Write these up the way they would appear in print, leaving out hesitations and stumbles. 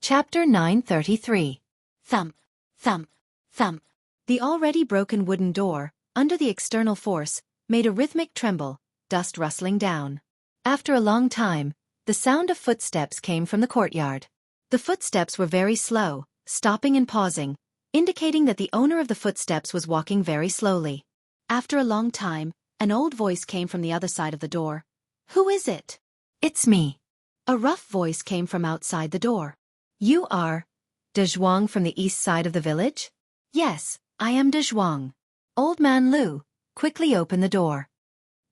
Chapter 933. Thump, thump, thump. The already broken wooden door, under the external force, made a rhythmic tremble, dust rustling down. After a long time, the sound of footsteps came from the courtyard. The footsteps were very slow, stopping and pausing, indicating that the owner of the footsteps was walking very slowly. After a long time, an old voice came from the other side of the door. "Who is it?" "It's me." A rough voice came from outside the door. "You are De Zhuang from the east side of the village?" "Yes, I am De Zhuang." Old Man Lu, quickly open the door.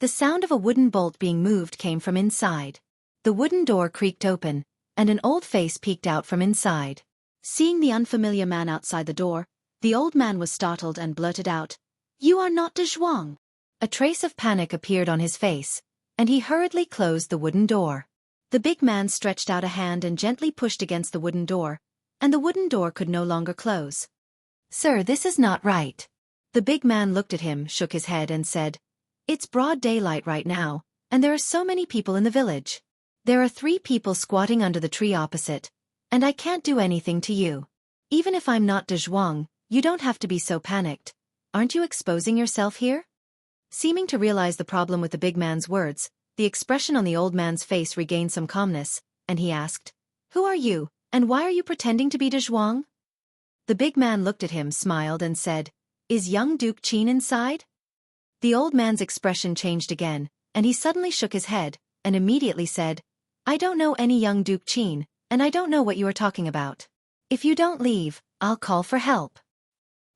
The sound of a wooden bolt being moved came from inside. The wooden door creaked open, and an old face peeked out from inside. Seeing the unfamiliar man outside the door, the old man was startled and blurted out, "You are not De Zhuang." A trace of panic appeared on his face, and he hurriedly closed the wooden door. The big man stretched out a hand and gently pushed against the wooden door, and the wooden door could no longer close. "Sir, this is not right." The big man looked at him, shook his head and said, "It's broad daylight right now, and there are so many people in the village. There are 3 people squatting under the tree opposite, and I can't do anything to you. Even if I'm not De Zhuang, you don't have to be so panicked. Aren't you exposing yourself here?" Seeming to realize the problem with the big man's words, the expression on the old man's face regained some calmness, and he asked, "Who are you, and why are you pretending to be De Zhuang?" The big man looked at him, smiled and said, "Is young Duke Qin inside?" The old man's expression changed again, and he suddenly shook his head, and immediately said, "I don't know any young Duke Qin, and I don't know what you are talking about. If you don't leave, I'll call for help."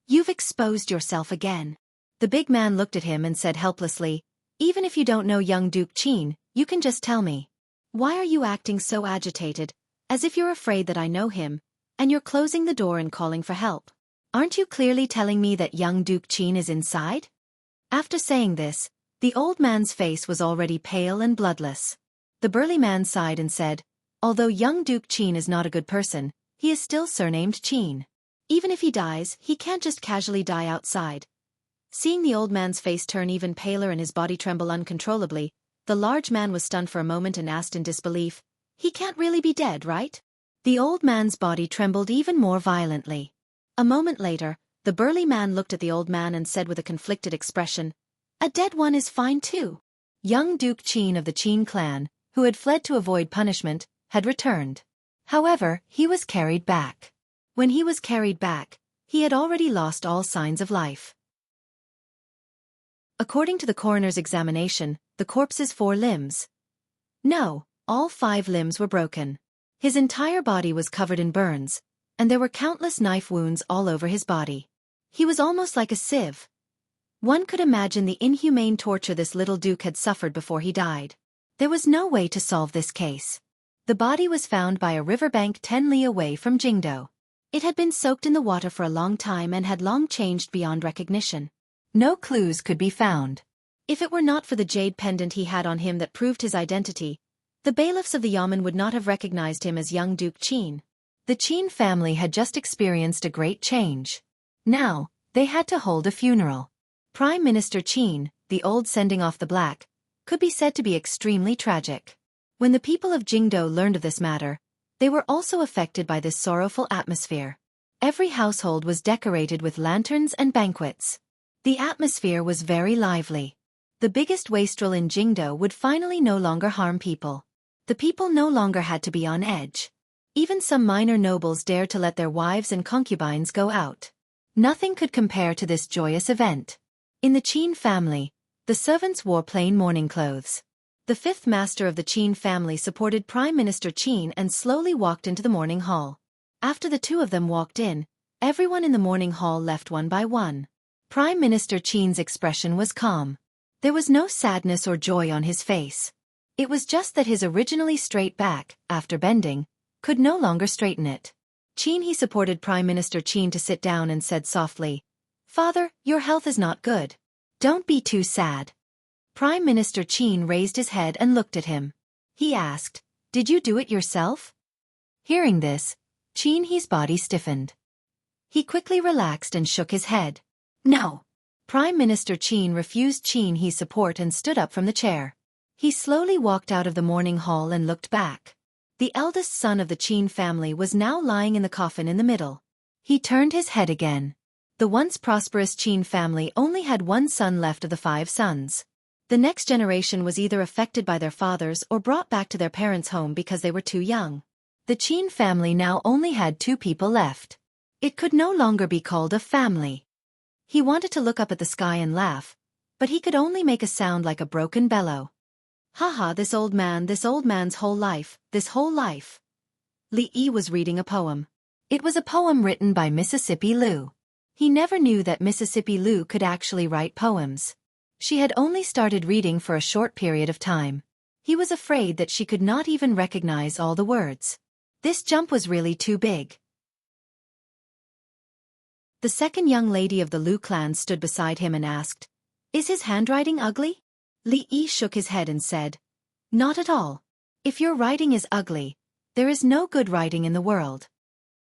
"You've exposed yourself again." The big man looked at him and said helplessly, "Even if you don't know young Duke Qin, you can just tell me. Why are you acting so agitated, as if you're afraid that I know him, and you're closing the door and calling for help? Aren't you clearly telling me that young Duke Qin is inside?" After saying this, the old man's face was already pale and bloodless. The burly man sighed and said, "Although young Duke Qin is not a good person, he is still surnamed Qin. Even if he dies, he can't just casually die outside." Seeing the old man's face turn even paler and his body tremble uncontrollably, the large man was stunned for a moment and asked in disbelief, "He can't really be dead, right?" The old man's body trembled even more violently. A moment later, the burly man looked at the old man and said with a conflicted expression, "A dead one is fine too." Young Duke Qin of the Qin clan, who had fled to avoid punishment, had returned. However, he was carried back. When he was carried back, he had already lost all signs of life. According to the coroner's examination, the corpse's 4 limbs. No, all 5 limbs were broken. His entire body was covered in burns, and there were countless knife wounds all over his body. He was almost like a sieve. One could imagine the inhumane torture this little duke had suffered before he died. There was no way to solve this case. The body was found by a riverbank 10 li away from Jingdo. It had been soaked in the water for a long time and had long changed beyond recognition. No clues could be found. If it were not for the jade pendant he had on him that proved his identity, the bailiffs of the yamen would not have recognized him as young Duke Qin. The Qin family had just experienced a great change. Now, they had to hold a funeral. Prime Minister Qin, the old sending off the black, could be said to be extremely tragic. When the people of Jingdo learned of this matter, they were also affected by this sorrowful atmosphere. Every household was decorated with lanterns and banquets. The atmosphere was very lively. The biggest wastrel in Jingdo would finally no longer harm people. The people no longer had to be on edge. Even some minor nobles dared to let their wives and concubines go out. Nothing could compare to this joyous event. In the Qin family, the servants wore plain mourning clothes. The 5th master of the Qin family supported Prime Minister Qin and slowly walked into the mourning hall. After the 2 of them walked in, everyone in the mourning hall left one by one. Prime Minister Qin's expression was calm. There was no sadness or joy on his face. It was just that his originally straight back, after bending, could no longer straighten it. He supported Prime Minister Qin to sit down and said softly, "Father, your health is not good. Don't be too sad." Prime Minister Qin raised his head and looked at him. He asked, "Did you do it yourself?" Hearing this, Qin's body stiffened. He quickly relaxed and shook his head. "No." Prime Minister Qin refused Qin's support and stood up from the chair. He slowly walked out of the mourning hall and looked back. The eldest son of the Qin family was now lying in the coffin in the middle. He turned his head again. The once prosperous Qin family only had one son left of the 5 sons. The next generation was either affected by their fathers or brought back to their parents' home because they were too young. The Qin family now only had 2 people left. It could no longer be called a family. He wanted to look up at the sky and laugh, but he could only make a sound like a broken bellow. Haha, this old man's whole life, this whole life. Li Yi was reading a poem. It was a poem written by Mississippi Lu. He never knew that Mississippi Lu could actually write poems. She had only started reading for a short period of time. He was afraid that she could not even recognize all the words. This jump was really too big. The second young lady of the Lu clan stood beside him and asked, "Is his handwriting ugly?" Li Yi shook his head and said, "Not at all. If your writing is ugly, there is no good writing in the world."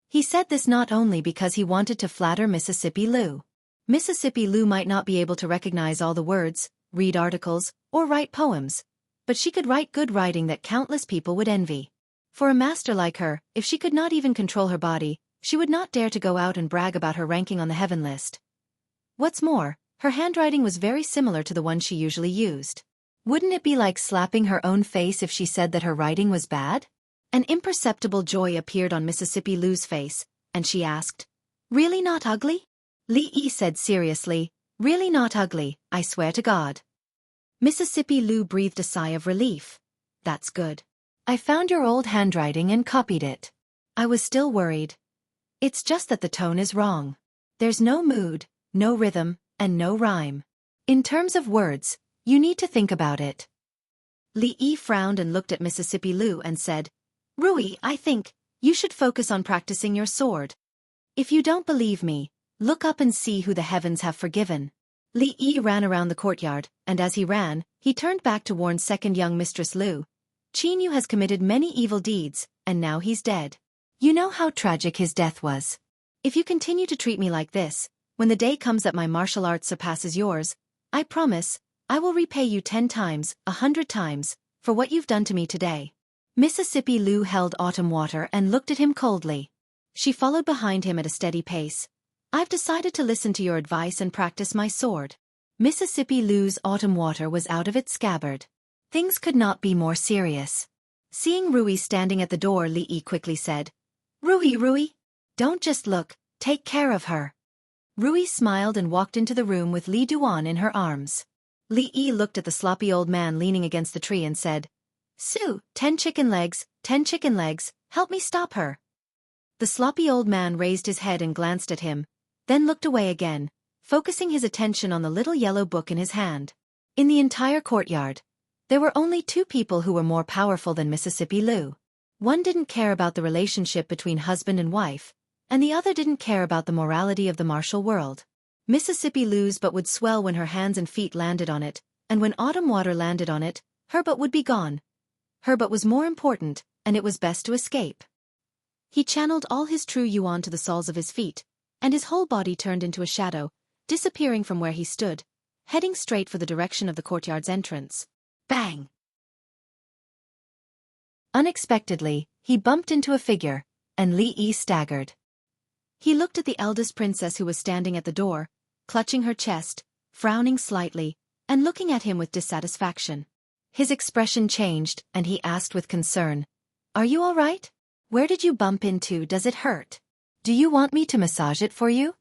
He said this not only because he wanted to flatter Mississippi Lu. Mississippi Lu might not be able to recognize all the words, read articles, or write poems, but she could write good writing that countless people would envy. For a master like her, if she could not even control her body, she would not dare to go out and brag about her ranking on the heaven list. What's more, her handwriting was very similar to the one she usually used. Wouldn't it be like slapping her own face if she said that her writing was bad? An imperceptible joy appeared on Mississippi Lu's face, and she asked, "Really not ugly?" Li Yi said seriously, "Really not ugly, I swear to God." Mississippi Lu breathed a sigh of relief. "That's good. I found your old handwriting and copied it. I was still worried. It's just that the tone is wrong. There's no mood, no rhythm, and no rhyme. In terms of words, you need to think about it." Li Yi frowned and looked at Mississippi Lu and said, "Rui, I think you should focus on practicing your sword. If you don't believe me, look up and see who the heavens have forgiven." Li Yi ran around the courtyard, and as he ran, he turned back to warn second young Mistress Lu. "Qin Yu has committed many evil deeds, and now he's dead. You know how tragic his death was. If you continue to treat me like this, when the day comes that my martial arts surpasses yours, I promise, I will repay you 10 times, 100 times, for what you've done to me today." Mississippi Lu held Autumn Water and looked at him coldly. She followed behind him at a steady pace. "I've decided to listen to your advice and practice my sword." Mississippi Lu's Autumn Water was out of its scabbard. Things could not be more serious. Seeing Rui standing at the door, Li Yi quickly said, Rui, don't just look, take care of her." Rui smiled and walked into the room with Li Duan in her arms. Li Yi looked at the sloppy old man leaning against the tree and said, "Sue, 10 chicken legs, 10 chicken legs, help me stop her." The sloppy old man raised his head and glanced at him, then looked away again, focusing his attention on the little yellow book in his hand. In the entire courtyard, there were only 2 people who were more powerful than Mississippi Lu. One didn't care about the relationship between husband and wife, and the other didn't care about the morality of the martial world. Mississippi Lu's butt would swell when her hands and feet landed on it, and when Autumn Water landed on it, her butt would be gone. Her butt was more important, and it was best to escape. He channeled all his true yuan to the soles of his feet, and his whole body turned into a shadow, disappearing from where he stood, heading straight for the direction of the courtyard's entrance. Bang! Unexpectedly, he bumped into a figure, and Li Yi staggered. He looked at the eldest princess who was standing at the door, clutching her chest, frowning slightly, and looking at him with dissatisfaction. His expression changed, and he asked with concern, "Are you all right? Where did you bump into? Does it hurt? Do you want me to massage it for you?"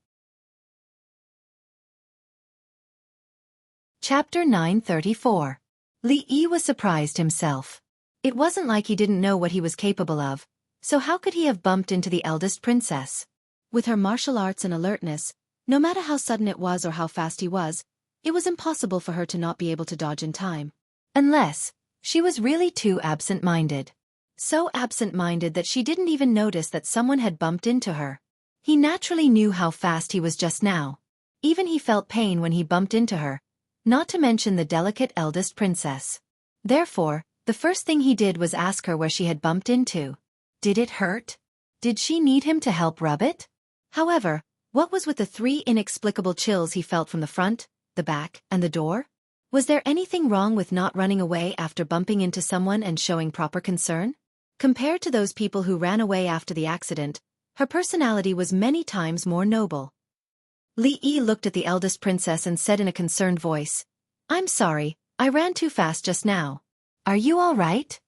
Chapter 934. Li Yi was surprised himself. It wasn't like he didn't know what he was capable of, so how could he have bumped into the eldest princess? With her martial arts and alertness, no matter how sudden it was or how fast he was, it was impossible for her to not be able to dodge in time. Unless she was really too absent-minded. So absent-minded that she didn't even notice that someone had bumped into her. He naturally knew how fast he was just now. Even he felt pain when he bumped into her, not to mention the delicate eldest princess. Therefore, the first thing he did was ask her where she had bumped into. Did it hurt? Did she need him to help rub it? However, what was with the 3 inexplicable chills he felt from the front, the back, and the door? Was there anything wrong with not running away after bumping into someone and showing proper concern? Compared to those people who ran away after the accident, her personality was many times more noble. Li Yi looked at the eldest princess and said in a concerned voice, "I'm sorry, I ran too fast just now. Are you all right?"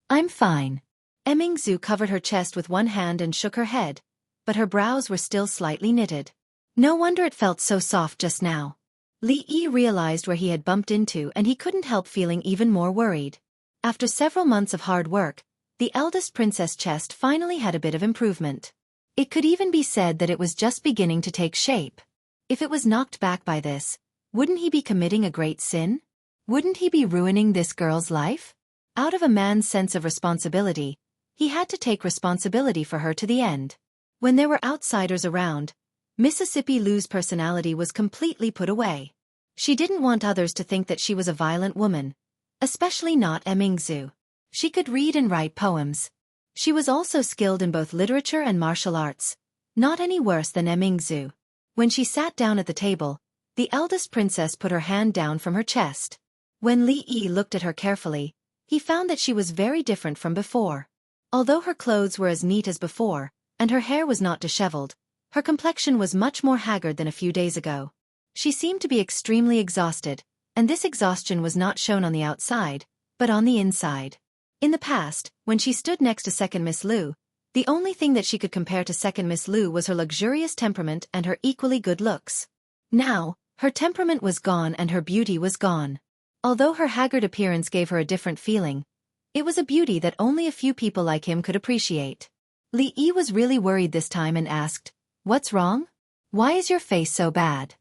"I'm fine." Emingzu covered her chest with one hand and shook her head, but her brows were still slightly knitted. No wonder it felt so soft just now. Li Yi realized where he had bumped into and he couldn't help feeling even more worried. After several months of hard work, the eldest princess' chest finally had a bit of improvement. It could even be said that it was just beginning to take shape. If it was knocked back by this, wouldn't he be committing a great sin? Wouldn't he be ruining this girl's life? Out of a man's sense of responsibility, he had to take responsibility for her to the end. When there were outsiders around, Mississippi Lou's personality was completely put away. She didn't want others to think that she was a violent woman, especially not Emingzu. She could read and write poems. She was also skilled in both literature and martial arts, not any worse than Emingzu. When she sat down at the table, the eldest princess put her hand down from her chest. When Li Yi looked at her carefully, he found that she was very different from before. Although her clothes were as neat as before, and her hair was not disheveled, her complexion was much more haggard than a few days ago. She seemed to be extremely exhausted, and this exhaustion was not shown on the outside, but on the inside. In the past, when she stood next to Second Miss Liu, the only thing that she could compare to Second Miss Liu was her luxurious temperament and her equally good looks. Now, her temperament was gone and her beauty was gone. Although her haggard appearance gave her a different feeling, it was a beauty that only a few people like him could appreciate. Li Yi was really worried this time and asked, "What's wrong? Why is your face so bad?"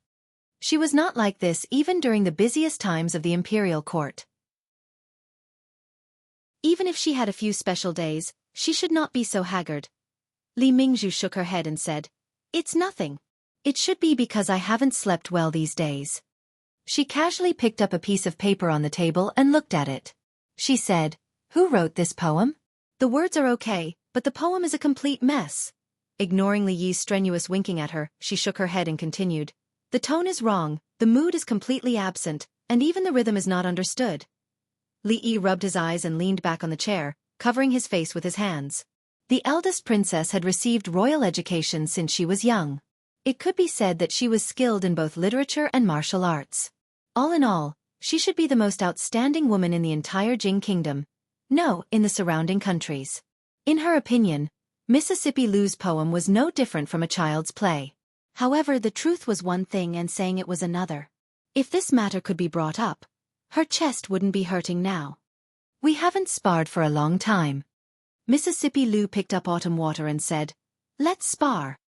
She was not like this even during the busiest times of the imperial court. Even if she had a few special days, she should not be so haggard. Li Mingzhu shook her head and said, "It's nothing. It should be because I haven't slept well these days." She casually picked up a piece of paper on the table and looked at it. She said, "Who wrote this poem?" "The words are okay, but the poem is a complete mess." Ignoring Li Yi's strenuous winking at her, she shook her head and continued, "The tone is wrong, the mood is completely absent, and even the rhythm is not understood." Li Yi rubbed his eyes and leaned back on the chair, covering his face with his hands. The eldest princess had received royal education since she was young. It could be said that she was skilled in both literature and martial arts. All in all, she should be the most outstanding woman in the entire Jing kingdom. No, in the surrounding countries. In her opinion, Mississippi Lou's poem was no different from a child's play. However, the truth was one thing and saying it was another. If this matter could be brought up, her chest wouldn't be hurting now. "We haven't sparred for a long time." Mississippi Lou picked up autumn water and said, "Let's spar."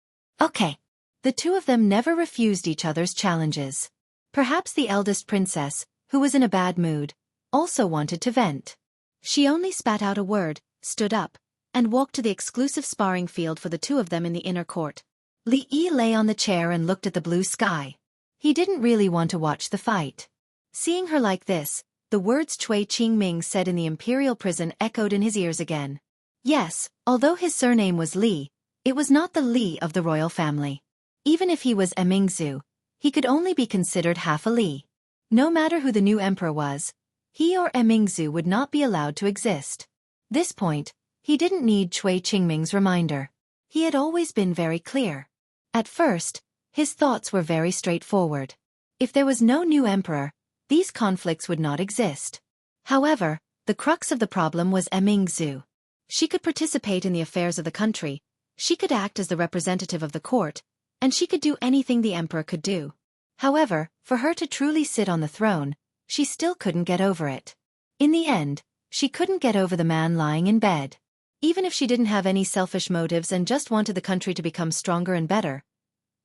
"Okay." The two of them never refused each other's challenges. Perhaps the eldest princess, who was in a bad mood, also wanted to vent. She only spat out a word, stood up, and walked to the exclusive sparring field for the two of them in the inner court. Li Yi lay on the chair and looked at the blue sky. He didn't really want to watch the fight. Seeing her like this, the words Cui Qingming said in the imperial prison echoed in his ears again. Yes, although his surname was Li, it was not the Li of the royal family. Even if he was Emingzu, he could only be considered half a Li. No matter who the new emperor was, he or Emingzu would not be allowed to exist. This point, he didn't need Cui Qingming's reminder. He had always been very clear. At first, his thoughts were very straightforward. If there was no new emperor, these conflicts would not exist. However, the crux of the problem was Emingzu. She could participate in the affairs of the country, she could act as the representative of the court, and she could do anything the emperor could do. However, for her to truly sit on the throne, she still couldn't get over it. In the end, she couldn't get over the man lying in bed. Even if she didn't have any selfish motives and just wanted the country to become stronger and better,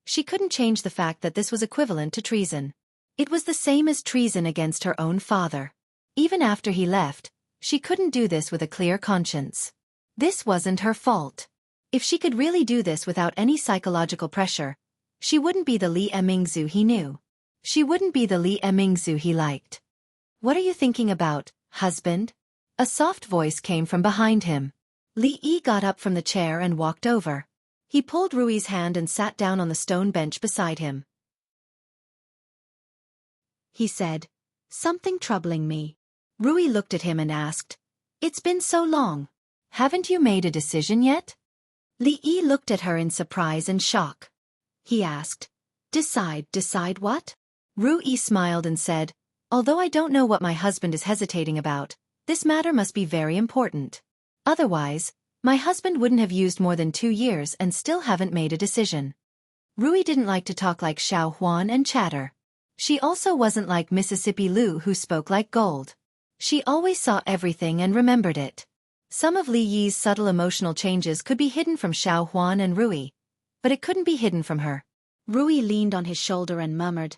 she couldn't change the fact that this was equivalent to treason. It was the same as treason against her own father. Even after he left, she couldn't do this with a clear conscience. This wasn't her fault. If she could really do this without any psychological pressure, she wouldn't be the Li Emingzu he knew. She wouldn't be the Li Emingzu he liked. "What are you thinking about, husband?" A soft voice came from behind him. Li Yi got up from the chair and walked over. He pulled Rui's hand and sat down on the stone bench beside him. He said, "Something troubling me." Rui looked at him and asked, "It's been so long. Haven't you made a decision yet? Li Yi looked at her in surprise and shock. He asked, Decide what? Ru Yi smiled and said, although I don't know what my husband is hesitating about, this matter must be very important. Otherwise, my husband wouldn't have used more than 2 years and still haven't made a decision. Rui didn't like to talk like Xiao Huan and chatter. She also wasn't like Mississippi Lu who spoke like gold. She always saw everything and remembered it. Some of Li Yi's subtle emotional changes could be hidden from Xiao Huan and Rui, but it couldn't be hidden from her. Rui leaned on his shoulder and murmured,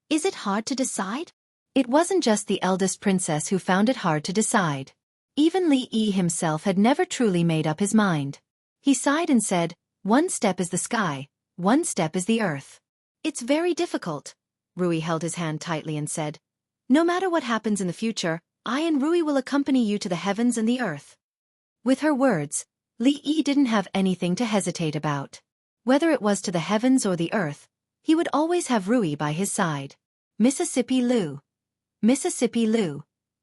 Is it hard to decide? It wasn't just the eldest princess who found it hard to decide. Even Li Yi himself had never truly made up his mind. He sighed and said, One step is the sky, one step is the earth. It's very difficult. Rui held his hand tightly and said, No matter what happens in the future, I and Rui will accompany you to the heavens and the earth. With her words, Li Yi didn't have anything to hesitate about. Whether it was to the heavens or the earth, he would always have Rui by his side. Mississippi Lu.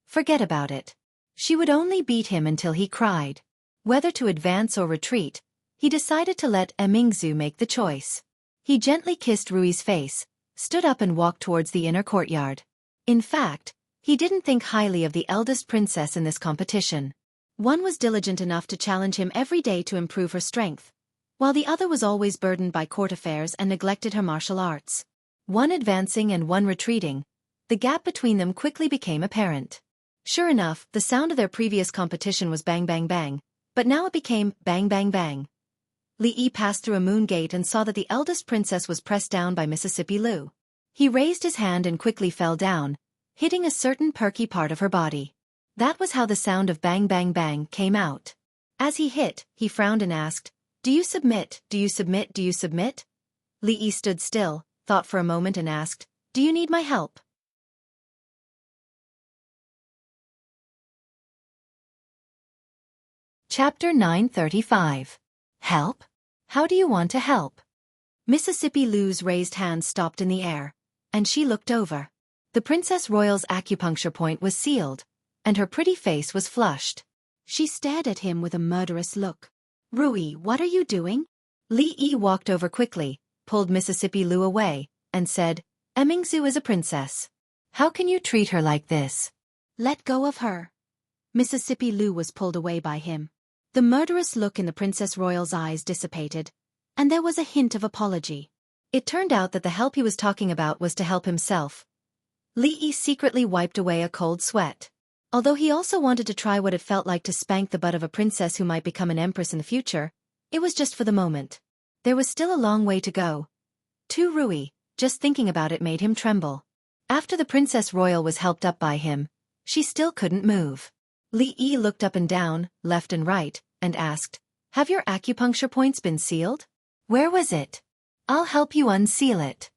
Forget about it. She would only beat him until he cried. Whether to advance or retreat, he decided to let Emingzu make the choice. He gently kissed Rui's face, stood up and walked towards the inner courtyard. In fact, he didn't think highly of the eldest princess in this competition. One was diligent enough to challenge him every day to improve her strength, while the other was always burdened by court affairs and neglected her martial arts. One advancing and one retreating, the gap between them quickly became apparent. Sure enough, the sound of their previous competition was bang bang bang, but now it became bang bang bang. Li Yi passed through a moon gate and saw that the eldest princess was pressed down by Mississippi Lu. He raised his hand and quickly fell down, hitting a certain perky part of her body. That was how the sound of bang bang bang came out. As he hit, he frowned and asked, Do you submit? Li Yi stood still, thought for a moment and asked, Do you need my help? Chapter 935. Help? How do you want to help? Mississippi Lu's raised hand stopped in the air, and she looked over. The Princess Royal's acupuncture point was sealed, and her pretty face was flushed. She stared at him with a murderous look. Rui, what are you doing? Li Yi walked over quickly, pulled Mississippi Lu away, and said, Emingzu is a princess. How can you treat her like this? Let go of her. Mississippi Lu was pulled away by him. The murderous look in the Princess Royal's eyes dissipated, and there was a hint of apology. It turned out that the help he was talking about was to help himself. Li Yi secretly wiped away a cold sweat. Although he also wanted to try what it felt like to spank the butt of a princess who might become an empress in the future, it was just for the moment. There was still a long way to go. To Rui, just thinking about it made him tremble. After the Princess Royal was helped up by him, she still couldn't move. Li Yi looked up and down, left and right, and asked, Have your acupuncture points been sealed? Where was it? I'll help you unseal it.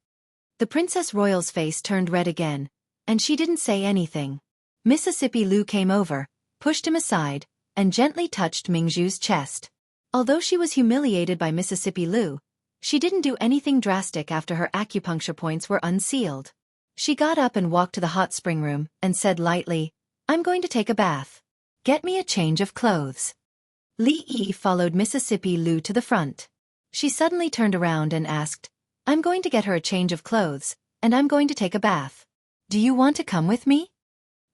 The Princess Royal's face turned red again, and she didn't say anything. Mississippi Lu came over, pushed him aside, and gently touched Mingzhu's chest. Although she was humiliated by Mississippi Lu, she didn't do anything drastic after her acupuncture points were unsealed. She got up and walked to the hot spring room, and said lightly, I'm going to take a bath. Get me a change of clothes. Li Yi followed Mississippi Lu to the front. She suddenly turned around and asked, I'm going to get her a change of clothes, and I'm going to take a bath. Do you want to come with me?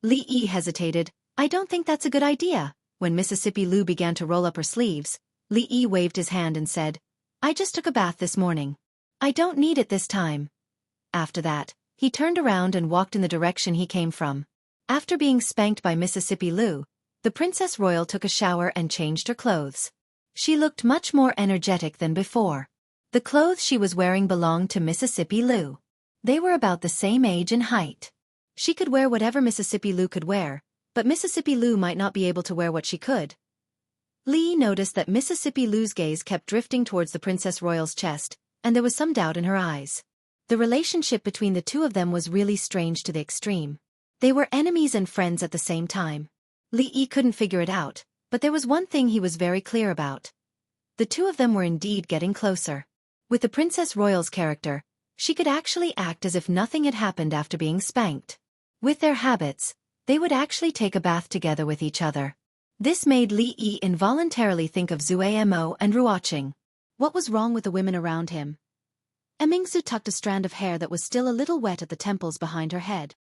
Li Yi hesitated. I don't think that's a good idea. When Mississippi Lu began to roll up her sleeves, Li Yi waved his hand and said, I just took a bath this morning. I don't need it this time. After that, he turned around and walked in the direction he came from. After being spanked by Mississippi Lu, the Princess Royal took a shower and changed her clothes. She looked much more energetic than before. The clothes she was wearing belonged to Mississippi Lu. They were about the same age and height. She could wear whatever Mississippi Lu could wear, but Mississippi Lu might not be able to wear what she could. Li noticed that Mississippi Lu's gaze kept drifting towards the Princess Royal's chest, and there was some doubt in her eyes. The relationship between the two of them was really strange to the extreme. They were enemies and friends at the same time. Li Yi couldn't figure it out, but there was one thing he was very clear about. The two of them were indeed getting closer. With the Princess Royal's character, she could actually act as if nothing had happened after being spanked. With their habits, they would actually take a bath together with each other. This made Li Yi involuntarily think of Zue Mo and Ruoqing. What was wrong with the women around him? Emingsu tucked a strand of hair that was still a little wet at the temples behind her head.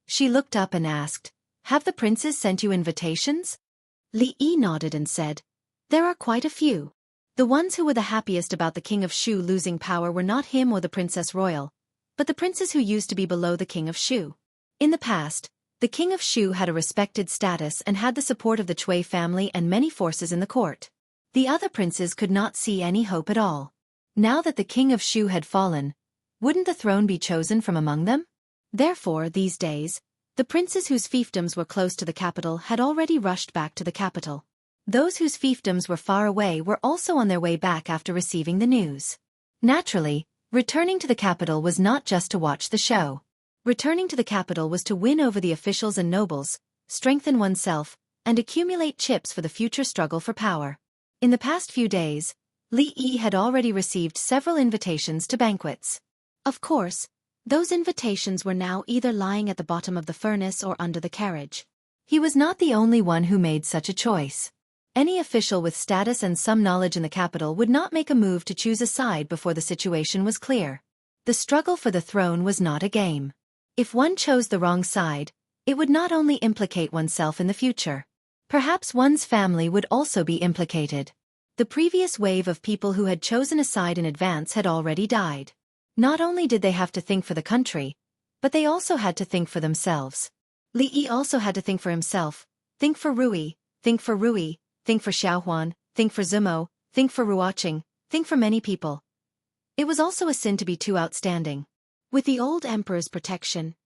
She looked up and asked, "Have the princes sent you invitations?" Li Yi nodded and said, "There are quite a few." The ones who were the happiest about the king of Shu losing power were not him or the princess royal, but the princes who used to be below the king of Shu. In the past, the king of Shu had a respected status and had the support of the Cui family and many forces in the court. The other princes could not see any hope at all. Now that the king of Shu had fallen, wouldn't the throne be chosen from among them? Therefore, these days, the princes whose fiefdoms were close to the capital had already rushed back to the capital. Those whose fiefdoms were far away were also on their way back after receiving the news. Naturally, returning to the capital was not just to watch the show. Returning to the capital was to win over the officials and nobles, strengthen oneself, and accumulate chips for the future struggle for power. In the past few days, Li Yi had already received several invitations to banquets. Of course, those invitations were now either lying at the bottom of the furnace or under the carriage. He was not the only one who made such a choice. Any official with status and some knowledge in the capital would not make a move to choose a side before the situation was clear. The struggle for the throne was not a game. If one chose the wrong side, it would not only implicate oneself in the future. Perhaps one's family would also be implicated. The previous wave of people who had chosen a side in advance had already died. Not only did they have to think for the country, but they also had to think for themselves. Li Yi also had to think for himself, think for Rui, think for Rui, think for Xiaohuan, think for Zumo, think for Ruoqing, think for many people. It was also a sin to be too outstanding. With the old emperor's protection,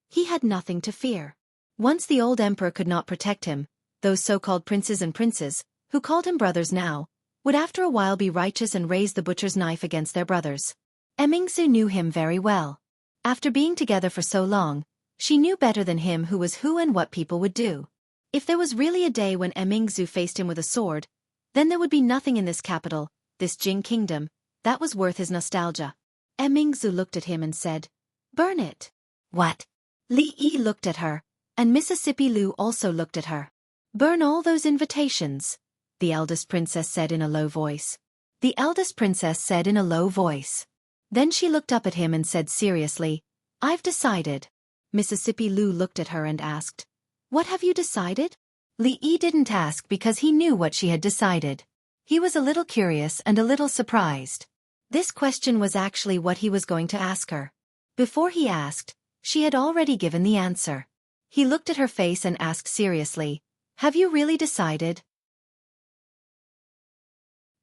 he had nothing to fear. Once the old emperor could not protect him, those so-called princes and princes, who called him brothers now, would after a while be righteous and raise the butcher's knife against their brothers. Emingsu knew him very well. After being together for so long, she knew better than him who was who and what people would do. If there was really a day when Emingsu faced him with a sword, then there would be nothing in this capital, this Jing kingdom, that was worth his nostalgia. Emingsu looked at him and said, "Burn it." "What?" Li Yi looked at her, and Mississippi Lu also looked at her. "Burn all those invitations," the eldest princess said in a low voice. The eldest princess said in a low voice. Then she looked up at him and said seriously, "I've decided." Mississippi Lu looked at her and asked, "What have you decided?" Li Yi didn't ask because he knew what she had decided. He was a little curious and a little surprised. This question was actually what he was going to ask her. Before he asked, she had already given the answer. He looked at her face and asked seriously, "Have you really decided?"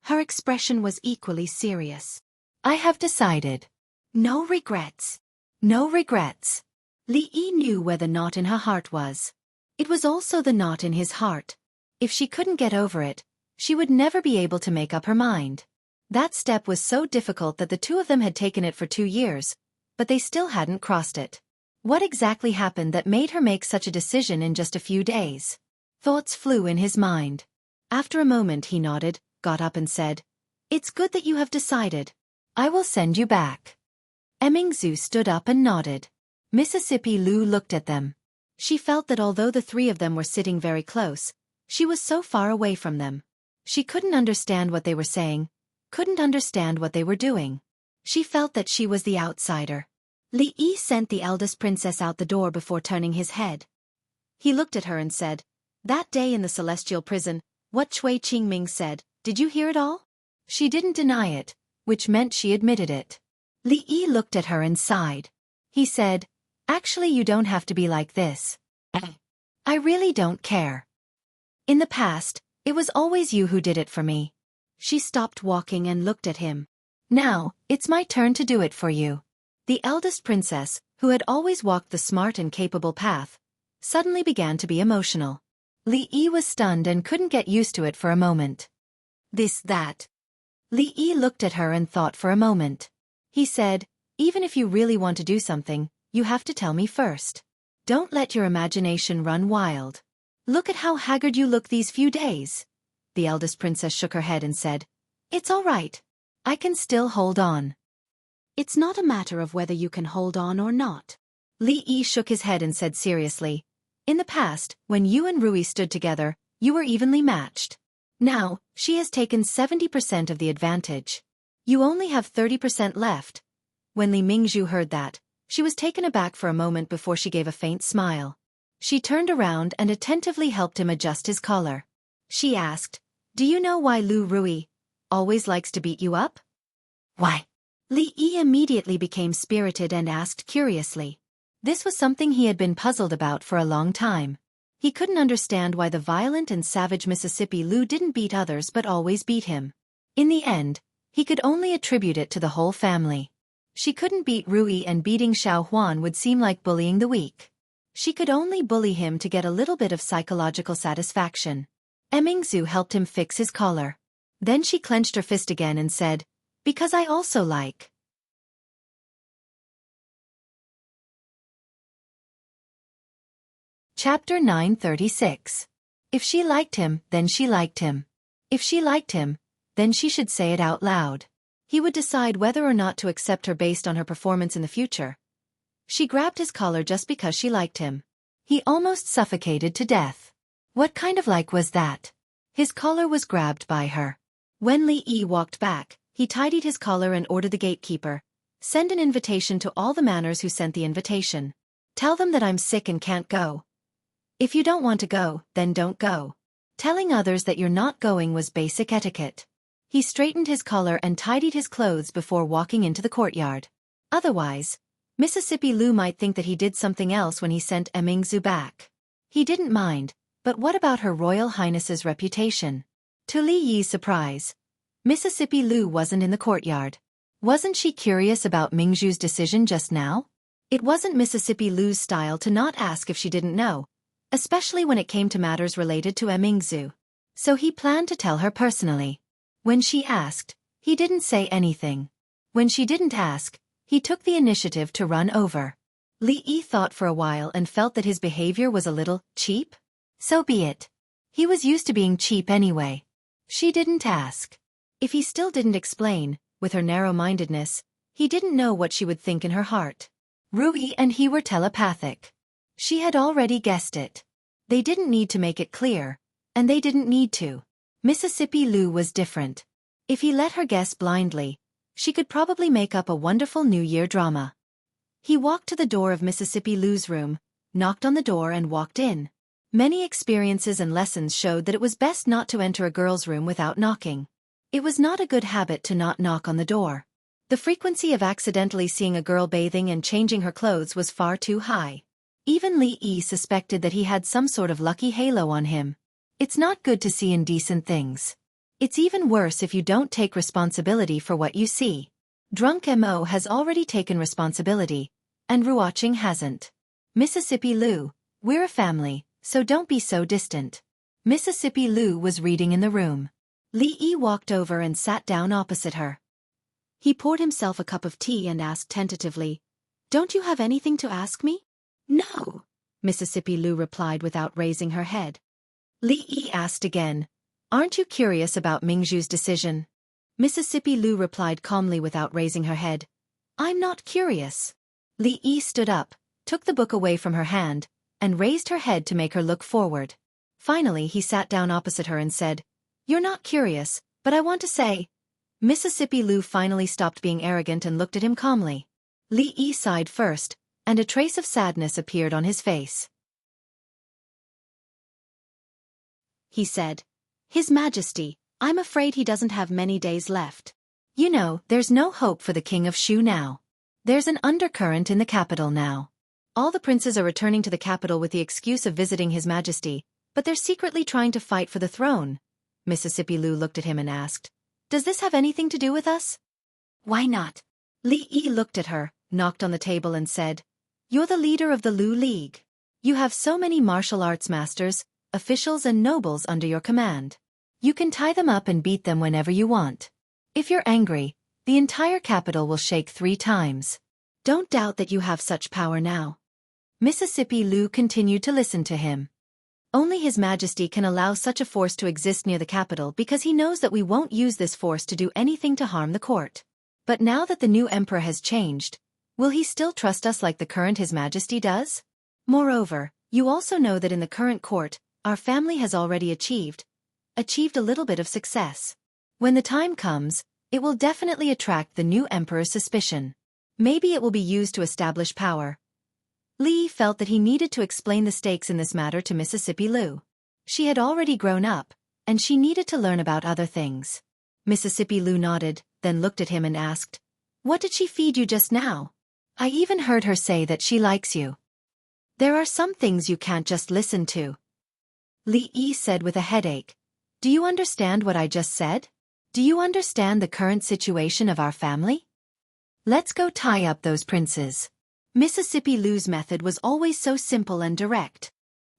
Her expression was equally serious. "I have decided. No regrets. No regrets." Li Yi knew where the knot in her heart was. It was also the knot in his heart. If she couldn't get over it, she would never be able to make up her mind. That step was so difficult that the two of them had taken it for 2 years, but they still hadn't crossed it. What exactly happened that made her make such a decision in just a few days? Thoughts flew in his mind. After a moment he nodded, got up and said, "It's good that you have decided. I will send you back." Emingsu stood up and nodded. Mississippi Lu looked at them. She felt that although the three of them were sitting very close, she was so far away from them. She couldn't understand what they were saying, couldn't understand what they were doing. She felt that she was the outsider. Li Yi sent the eldest princess out the door before turning his head. He looked at her and said, "That day in the celestial prison, what Cui Qingming said, did you hear it all?" She didn't deny it, which meant she admitted it. Li Yi looked at her and sighed. He said, "Actually, you don't have to be like this. I really don't care. In the past, it was always you who did it for me." She stopped walking and looked at him. "Now, it's my turn to do it for you." The eldest princess, who had always walked the smart and capable path, suddenly began to be emotional. Li Yi was stunned and couldn't get used to it for a moment. That. Li Yi looked at her and thought for a moment. He said, "Even if you really want to do something, you have to tell me first. Don't let your imagination run wild. Look at how haggard you look these few days." The eldest princess shook her head and said, "It's all right. I can still hold on." "It's not a matter of whether you can hold on or not." Li Yi shook his head and said seriously, In the past, when you and Rui stood together, you were evenly matched. Now, she has taken 70% of the advantage. You only have 30% left. When Li Mingzhu heard that, she was taken aback for a moment before she gave a faint smile. She turned around and attentively helped him adjust his collar. She asked, "Do you know why Lu Rui always likes to beat you up?" "Why?" Li Yi immediately became spirited and asked curiously. This was something he had been puzzled about for a long time. He couldn't understand why the violent and savage Mississippi Lu didn't beat others but always beat him. In the end, he could only attribute it to the whole family. She couldn't beat Rui, and beating Xiao Huan would seem like bullying the weak. She could only bully him to get a little bit of psychological satisfaction. Emingzu helped him fix his collar. Then she clenched her fist again and said, "Because I also like." Chapter 936. If she liked him, then she liked him. If she liked him, then she should say it out loud. He would decide whether or not to accept her based on her performance in the future. She grabbed his collar just because she liked him. He almost suffocated to death. What kind of like was that? His collar was grabbed by her. When Li Yi walked back, he tidied his collar and ordered the gatekeeper, "Send an invitation to all the manners who sent the invitation. Tell them that I'm sick and can't go. If you don't want to go, then don't go." Telling others that you're not going was basic etiquette. He straightened his collar and tidied his clothes before walking into the courtyard. Otherwise, Mississippi Lu might think that he did something else when he sent Emingzu back. He didn't mind, but what about Her Royal Highness's reputation? To Li Yi's surprise, Mississippi Lu wasn't in the courtyard. Wasn't she curious about Mingzhu's decision just now? It wasn't Mississippi Lu's style to not ask if she didn't know, especially when it came to matters related to Emingzu. So he planned to tell her personally. When she asked, he didn't say anything. When she didn't ask, he took the initiative to run over. Li Yi thought for a while and felt that his behavior was a little cheap. So be it. He was used to being cheap anyway. She didn't ask. If he still didn't explain, with her narrow-mindedness, he didn't know what she would think in her heart. Rui and he were telepathic. She had already guessed it. They didn't need to make it clear, and they didn't need to. Mississippi Lu was different. If he let her guess blindly, she could probably make up a wonderful New Year drama. He walked to the door of Mississippi Lu's room, knocked on the door and walked in. Many experiences and lessons showed that it was best not to enter a girl's room without knocking. It was not a good habit to not knock on the door. The frequency of accidentally seeing a girl bathing and changing her clothes was far too high. Even Li Yi suspected that he had some sort of lucky halo on him. It's not good to see indecent things. It's even worse if you don't take responsibility for what you see. Drunk Mo has already taken responsibility, and Ruoqing hasn't. Mississippi Lu, we're a family, so don't be so distant. Mississippi Lu was reading in the room. Li Yi walked over and sat down opposite her. He poured himself a cup of tea and asked tentatively, "Don't you have anything to ask me?" "No," Mississippi Lu replied without raising her head. Li Yi asked again, "Aren't you curious about Mingzhu's decision?" Mississippi Lu replied calmly without raising her head, "I'm not curious." Li Yi stood up, took the book away from her hand, and raised her head to make her look forward. Finally he sat down opposite her and said, "You're not curious, but I want to say..." Mississippi Lu finally stopped being arrogant and looked at him calmly. Li Yi sighed first, and a trace of sadness appeared on his face. He said, "His Majesty, I'm afraid he doesn't have many days left. You know, there's no hope for the King of Shu now. There's an undercurrent in the capital now. All the princes are returning to the capital with the excuse of visiting His Majesty, but they're secretly trying to fight for the throne." Mississippi Lu looked at him and asked, "Does this have anything to do with us?" "Why not?" Li Yi looked at her, knocked on the table and said, "You're the leader of the Lu League. You have so many martial arts masters, officials and nobles under your command. You can tie them up and beat them whenever you want. If you're angry, the entire capital will shake 3 times. Don't doubt that you have such power now." Mississippi Lu continued to listen to him. "Only His Majesty can allow such a force to exist near the capital because he knows that we won't use this force to do anything to harm the court. But now that the new emperor has changed, will he still trust us like the current His Majesty does? Moreover, You also know that in the current court, our family has already achieved a little bit of success. When the time comes, it will definitely attract the new emperor's suspicion. Maybe it will be used to establish power. Lee felt that he needed to explain the stakes in this matter to Mississippi Lou. She had already grown up, and she needed to learn about other things. Mississippi Lou nodded, then looked at him and asked, "What did she feed you just now? I even heard her say that she likes you. There are some things you can't just listen to." Lee said with a headache, "Do you understand what I just said? Do you understand the current situation of our family? Let's go tie up those princes." Mississippi Lou's method was always so simple and direct.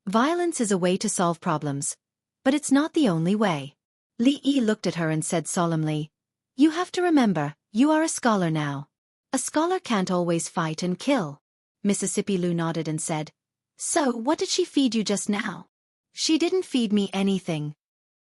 Violence is a way to solve problems, but it's not the only way. Lee looked at her and said solemnly, "You have to remember, you are a scholar now. A scholar can't always fight and kill." Mississippi Lou nodded and said, "So what did she feed you just now?" "She didn't feed me anything."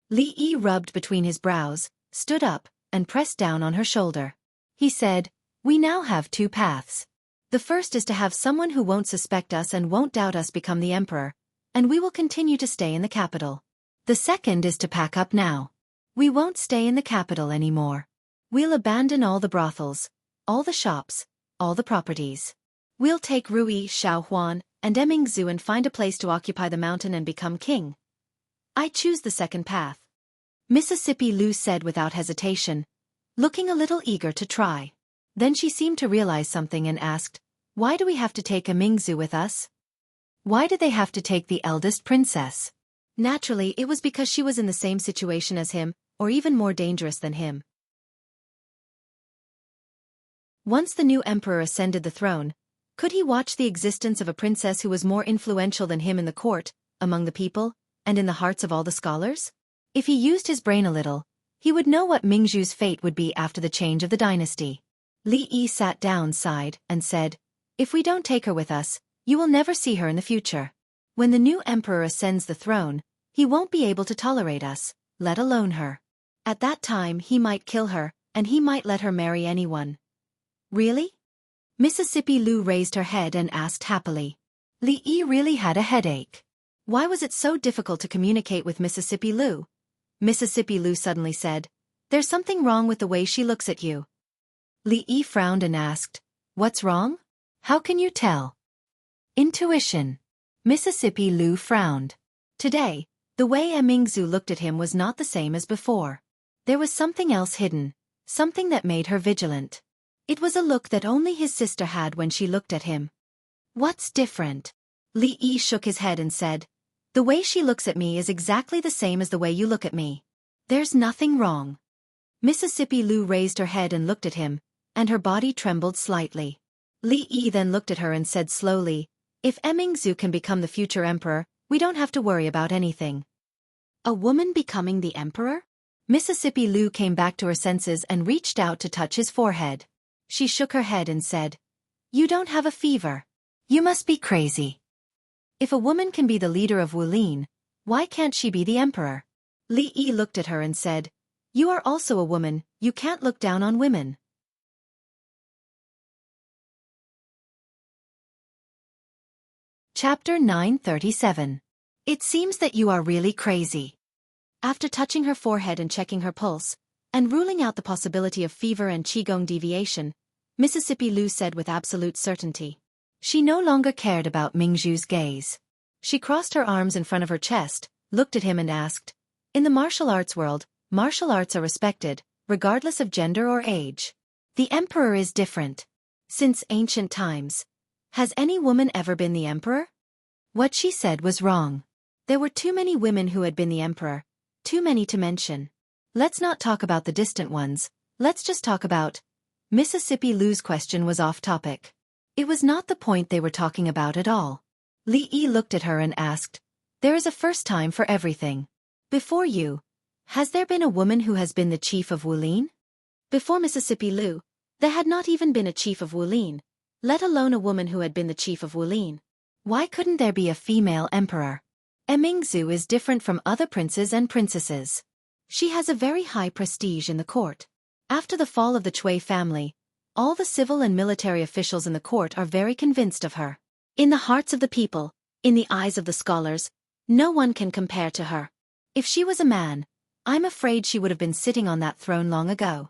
Lee rubbed between his brows, stood up, and pressed down on her shoulder. He said, "We now have two paths. The first is to have someone who won't suspect us and won't doubt us become the emperor, and we will continue to stay in the capital. The second is to pack up now. We won't stay in the capital anymore. We'll abandon all the brothels, all the shops, all the properties. We'll take Rui, Xiaohuan, and Emingzu and find a place to occupy the mountain and become king. I choose the second path," Mississippi Lou said without hesitation, looking a little eager to try. Then she seemed to realize something and asked, "Why do we have to take Emingzu with us? Why did they have to take the eldest princess?" Naturally, it was because she was in the same situation as him, or even more dangerous than him. Once the new emperor ascended the throne, could he watch the existence of a princess who was more influential than him in the court, among the people, and in the hearts of all the scholars? If he used his brain a little, he would know what Mingzhu's fate would be after the change of the dynasty. Lee sat down, sighed, and said, "If we don't take her with us, you will never see her in the future. When the new emperor ascends the throne, he won't be able to tolerate us, let alone her. At that time he might kill her, and he might let her marry anyone." "Really?" Mississippi Lou raised her head and asked happily. Lee really had a headache. Why was it so difficult to communicate with Mississippi Lou? Mississippi Lou suddenly said, "There's something wrong with the way she looks at you." Lee frowned and asked, "What's wrong? How can you tell?" "Intuition." Mississippi Lou frowned. Today, the way Emingzu looked at him was not the same as before. There was something else hidden, something that made her vigilant. It was a look that only his sister had when she looked at him. "What's different?" Lee shook his head and said, "The way she looks at me is exactly the same as the way you look at me. There's nothing wrong." Mississippi Lou raised her head and looked at him, and her body trembled slightly. Lee then looked at her and said slowly, "If Emingzu can become the future emperor, we don't have to worry about anything." A woman becoming the emperor? Mississippi Lou came back to her senses and reached out to touch his forehead. She shook her head and said, "You don't have a fever. You must be crazy. If a woman can be the leader of Wulin, why can't she be the emperor?" Lee looked at her and said, "You are also a woman, you can't look down on women." Chapter 937. It seems that you are really crazy. After touching her forehead and checking her pulse, and ruling out the possibility of fever and qigong deviation, Mississippi Lou said with absolute certainty. She no longer cared about Mingzhu's gaze. She crossed her arms in front of her chest, looked at him and asked, "In the martial arts world, martial arts are respected, regardless of gender or age. The emperor is different. Since ancient times, has any woman ever been the emperor?" What she said was wrong. There were too many women who had been the emperor, too many to mention. Let's not talk about the distant ones, let's just talk about... Mississippi Lou's question was off topic. It was not the point they were talking about at all. Lee looked at her and asked, "There is a first time for everything. Before you, has there been a woman who has been the chief of Wulin?" Before Mississippi Lou, there had not even been a chief of Wulin, let alone a woman who had been the chief of Wulin. Why couldn't there be a female emperor? Emingzu is different from other princes and princesses. She has a very high prestige in the court. After the fall of the Chui family, all the civil and military officials in the court are very convinced of her. In the hearts of the people, In the eyes of the scholars, no one can compare to her. If she was a man, I'm afraid she would have been sitting on that throne long ago.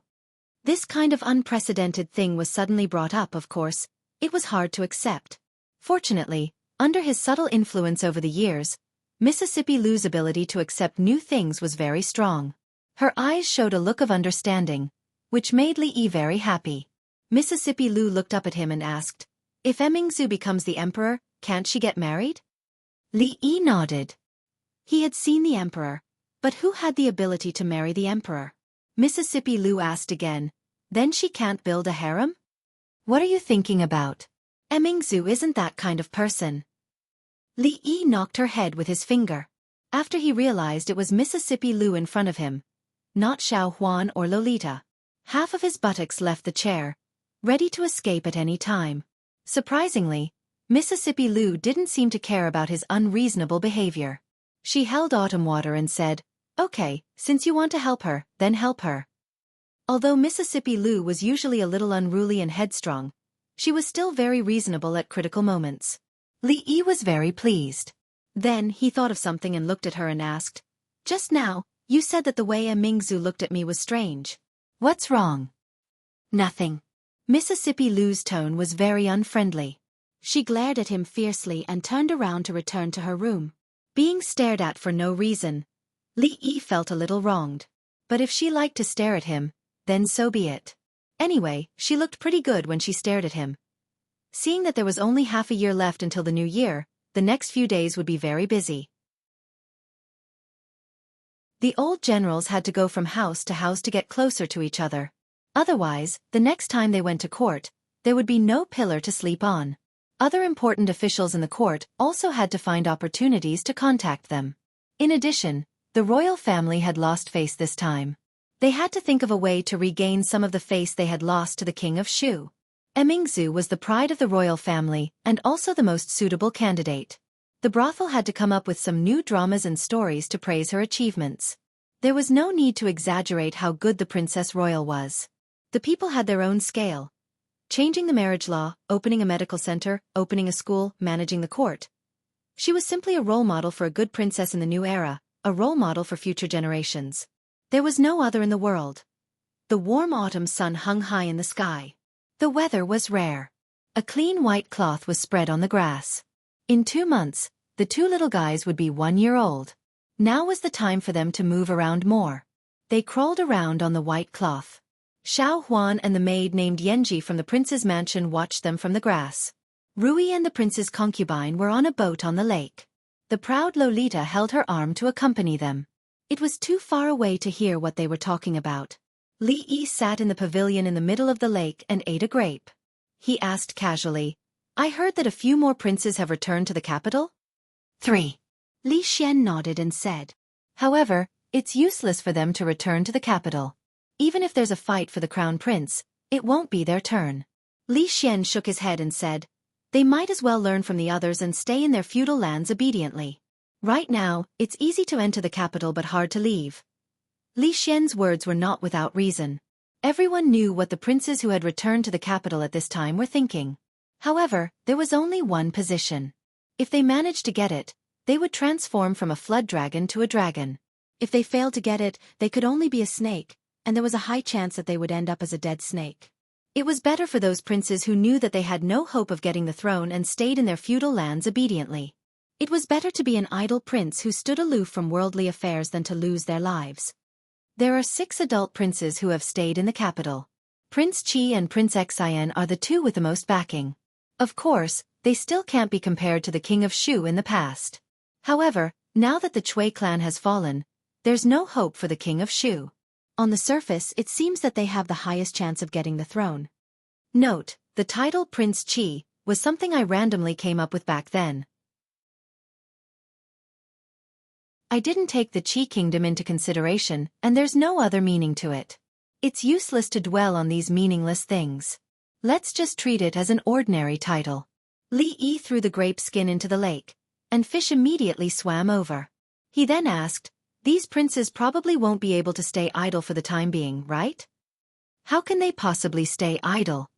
This kind of unprecedented thing was suddenly brought up, of course. It was hard to accept. Fortunately, under his subtle influence over the years, Mississippi Lou's ability to accept new things was very strong. Her eyes showed a look of understanding, which made Li very happy. Mississippi Lou looked up at him and asked, "If Emingzu becomes the emperor, can't she get married?" Li nodded. He had seen the emperor, but who had the ability to marry the emperor? Mississippi Lou asked again, "Then she can't build a harem?" "What are you thinking about? Emingzu isn't that kind of person." Li knocked her head with his finger. After he realized it was Mississippi Lou in front of him, not Xiao Huan or Lolita. Half of his buttocks left the chair, ready to escape at any time. Surprisingly, Mississippi Lou didn't seem to care about his unreasonable behavior. She held Autumn Water and said, "Okay, since you want to help her, then help her." Although Mississippi Lou was usually a little unruly and headstrong, she was still very reasonable at critical moments. Li was very pleased. Then he thought of something and looked at her and asked, "Just now, you said that the way Mingzu looked at me was strange. What's wrong?" "Nothing." Mississippi Lou's tone was very unfriendly. She glared at him fiercely and turned around to return to her room. Being stared at for no reason, Li felt a little wronged. But if she liked to stare at him, then so be it. Anyway, she looked pretty good when she stared at him. Seeing that there was only half a year left until the new year, the next few days would be very busy. The old generals had to go from house to house to get closer to each other. Otherwise, the next time they went to court, there would be no pillow to sleep on. Other important officials in the court also had to find opportunities to contact them. In addition, the royal family had lost face this time. They had to think of a way to regain some of the face they had lost to the king of Shu. Emingzu was the pride of the royal family and also the most suitable candidate. The brothel had to come up with some new dramas and stories to praise her achievements. There was no need to exaggerate how good the Princess Royal was. The people had their own scale. Changing the marriage law, opening a medical center, opening a school, managing the court. She was simply a role model for a good princess in the new era, a role model for future generations. There was no other in the world. The warm autumn sun hung high in the sky. The weather was rare. A clean white cloth was spread on the grass. In 2 months, the two little guys would be 1 year old. Now was the time for them to move around more. They crawled around on the white cloth. Xiao Huan and the maid named Yenji from the prince's mansion watched them from the grass. Rui and the prince's concubine were on a boat on the lake. The proud Lolita held her arm to accompany them. It was too far away to hear what they were talking about. Li sat in the pavilion in the middle of the lake and ate a grape. He asked casually, "I heard that a few more princes have returned to the capital?" 3. Li Xian nodded and said, "However, it's useless for them to return to the capital. Even if there's a fight for the crown prince, it won't be their turn." Li Xian shook his head and said, "They might as well learn from the others and stay in their feudal lands obediently. Right now, it's easy to enter the capital but hard to leave." Li Xian's words were not without reason. Everyone knew what the princes who had returned to the capital at this time were thinking. However, there was only one position. If they managed to get it, they would transform from a flood dragon to a dragon. If they failed to get it, they could only be a snake, and there was a high chance that they would end up as a dead snake. It was better for those princes who knew that they had no hope of getting the throne and stayed in their feudal lands obediently. It was better to be an idle prince who stood aloof from worldly affairs than to lose their lives. There are 6 adult princes who have stayed in the capital. Prince Qi and Prince Xian are the 2 with the most backing. Of course, they still can't be compared to the king of Shu in the past. However, now that the Chui clan has fallen, there's no hope for the king of Shu. On the surface, it seems that they have the highest chance of getting the throne. Note, the title Prince Qi was something I randomly came up with back then. I didn't take the Qi kingdom into consideration, and there's no other meaning to it. It's useless to dwell on these meaningless things. Let's just treat it as an ordinary title. Li threw the grape skin into the lake, and fish immediately swam over. He then asked, "These princes probably won't be able to stay idle for the time being, right? How can they possibly stay idle?"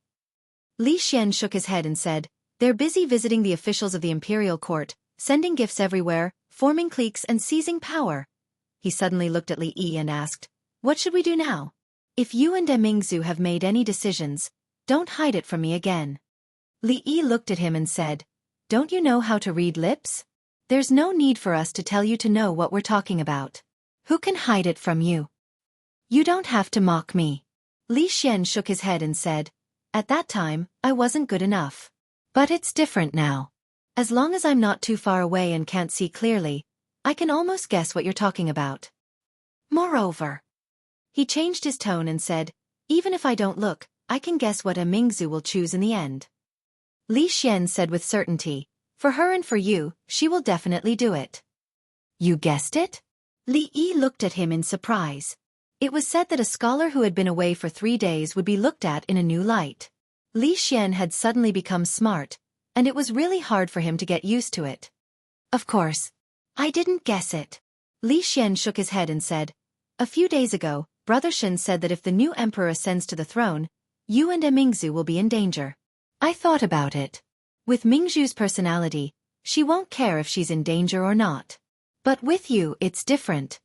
Li Xian shook his head and said, "They're busy visiting the officials of the imperial court, sending gifts everywhere, forming cliques and seizing power. He suddenly looked at Li Yi and asked, "What should we do now? If you and Mingzu have made any decisions, don't hide it from me again." Li Yi looked at him and said, "Don't you know how to read lips? There's no need for us to tell you to know what we're talking about. Who can hide it from you? You don't have to mock me." Li Xian shook his head and said, "At that time, I wasn't good enough. But it's different now. As long as I'm not too far away and can't see clearly, I can almost guess what you're talking about. Moreover," he changed his tone and said, "even if I don't look, I can guess what Mingzu will choose in the end." Li Xian said with certainty, "For her and for you, she will definitely do it." "You guessed it?" Li Yi looked at him in surprise. It was said that a scholar who had been away for 3 days would be looked at in a new light. Li Xian had suddenly become smart, and it was really hard for him to get used to it. "Of course. I didn't guess it." Li Xian shook his head and said, "A few days ago, Brother Shen said that if the new emperor ascends to the throne, you and Mingzu will be in danger. I thought about it. With Mingzhu's personality, she won't care if she's in danger or not. But with you, it's different."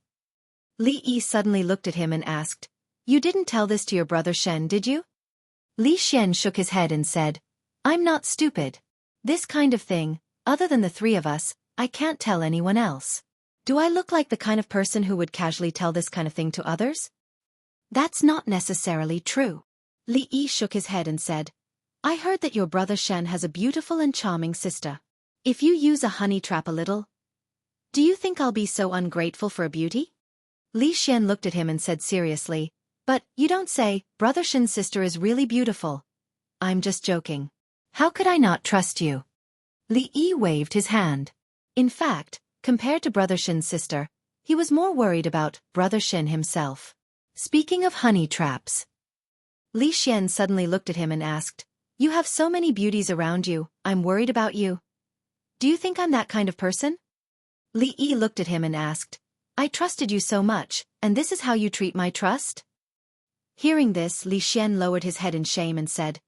Li Yi suddenly looked at him and asked, "You didn't tell this to your brother Shen, did you?" Li Xian shook his head and said, "I'm not stupid. This kind of thing, other than the 3 of us, I can't tell anyone else. Do I look like the kind of person who would casually tell this kind of thing to others?" "That's not necessarily true." Li Yi shook his head and said, "I heard that your brother Shen has a beautiful and charming sister. If you use a honey trap a little, do you think I'll be so ungrateful for a beauty?" Li Xian looked at him and said seriously, "But, you don't say, Brother Shen's sister is really beautiful." "I'm just joking. How could I not trust you?" Li Yi waved his hand. In fact, compared to Brother Shen's sister, he was more worried about Brother Shen himself. Speaking of honey traps, Li Xian suddenly looked at him and asked, "You have so many beauties around you, I'm worried about you. Do you think I'm that kind of person?" Li Yi looked at him and asked, "I trusted you so much, and this is how you treat my trust?" Hearing this, Li Xian lowered his head in shame and said,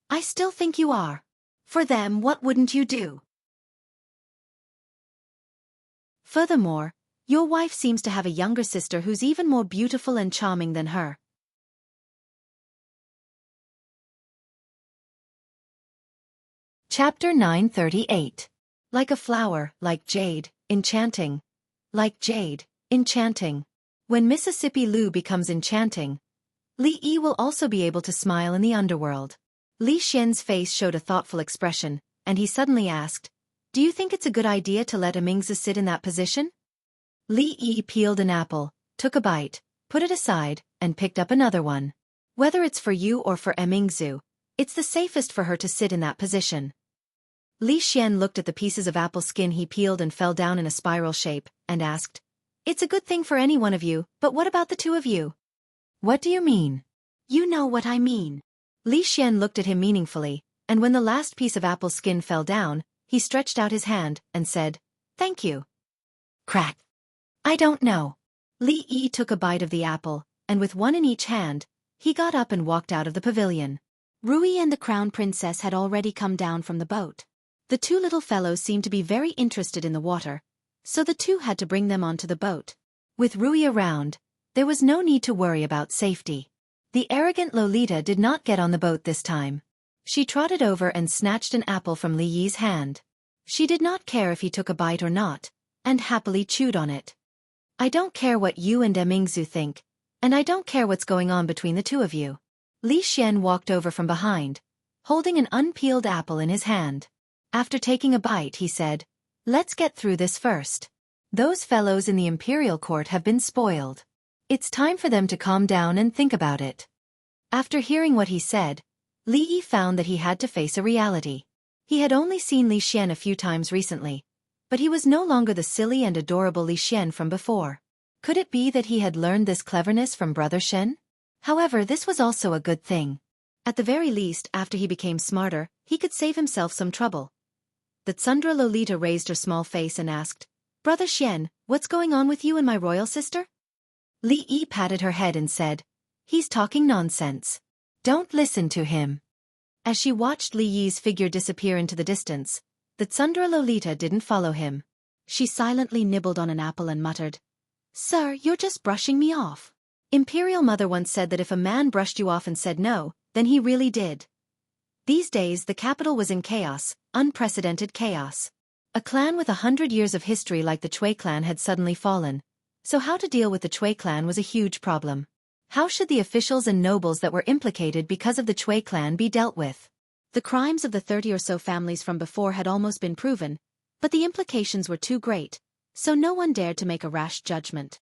"I still think you are. For them, what wouldn't you do? Furthermore, your wife seems to have a younger sister who's even more beautiful and charming than her." Chapter 938. Like a flower, like jade, enchanting. Like jade, enchanting. When Mississippi Lu becomes enchanting, Li Yi will also be able to smile in the underworld. Li Xian's face showed a thoughtful expression, and he suddenly asked, "Do you think it's a good idea to let Mingzu sit in that position?" Li Yi peeled an apple, took a bite, put it aside, and picked up another one. "Whether it's for you or for Mingzu, it's the safest for her to sit in that position." Li Xian looked at the pieces of apple skin he peeled and fell down in a spiral shape, and asked, "It's a good thing for any one of you, but what about the 2 of you?" "What do you mean?" "You know what I mean." Li Xian looked at him meaningfully, and when the last piece of apple skin fell down, he stretched out his hand and said, "Thank you." Crack. "I don't know." Li Yi took a bite of the apple, and with one in each hand, he got up and walked out of the pavilion. Rui and the crown princess had already come down from the boat. The 2 little fellows seemed to be very interested in the water, so the 2 had to bring them onto the boat. With Rui around, there was no need to worry about safety. The arrogant Lolita did not get on the boat this time. She trotted over and snatched an apple from Li Yi's hand. She did not care if he took a bite or not, and happily chewed on it. "I don't care what you and Mingzu think, and I don't care what's going on between the 2 of you." Li Xian walked over from behind, holding an unpeeled apple in his hand. After taking a bite, he said, "Let's get through this first. Those fellows in the imperial court have been spoiled. It's time for them to calm down and think about it." After hearing what he said, Li Yi found that he had to face a reality. He had only seen Li Xian a few times recently, but he was no longer the silly and adorable Li Xian from before. Could it be that he had learned this cleverness from Brother Shen? However, this was also a good thing. At the very least, after he became smarter, he could save himself some trouble. The Tsundra Lolita raised her small face and asked, "Brother Xian, what's going on with you and my royal sister?" Li Yi patted her head and said, "He's talking nonsense. Don't listen to him." As she watched Li Yi's figure disappear into the distance, The Tsundere Lolita didn't follow him. She silently nibbled on an apple and muttered, "Sir, you're just brushing me off." Imperial Mother once said that if a man brushed you off and said no, then he really did. These days the capital was in chaos, unprecedented chaos. A clan with 100 years of history like the Chui clan had suddenly fallen. So how to deal with the Chui clan was a huge problem. How should the officials and nobles that were implicated because of the Chui clan be dealt with? The crimes of the 30 or so families from before had almost been proven, but the implications were too great, so no one dared to make a rash judgment.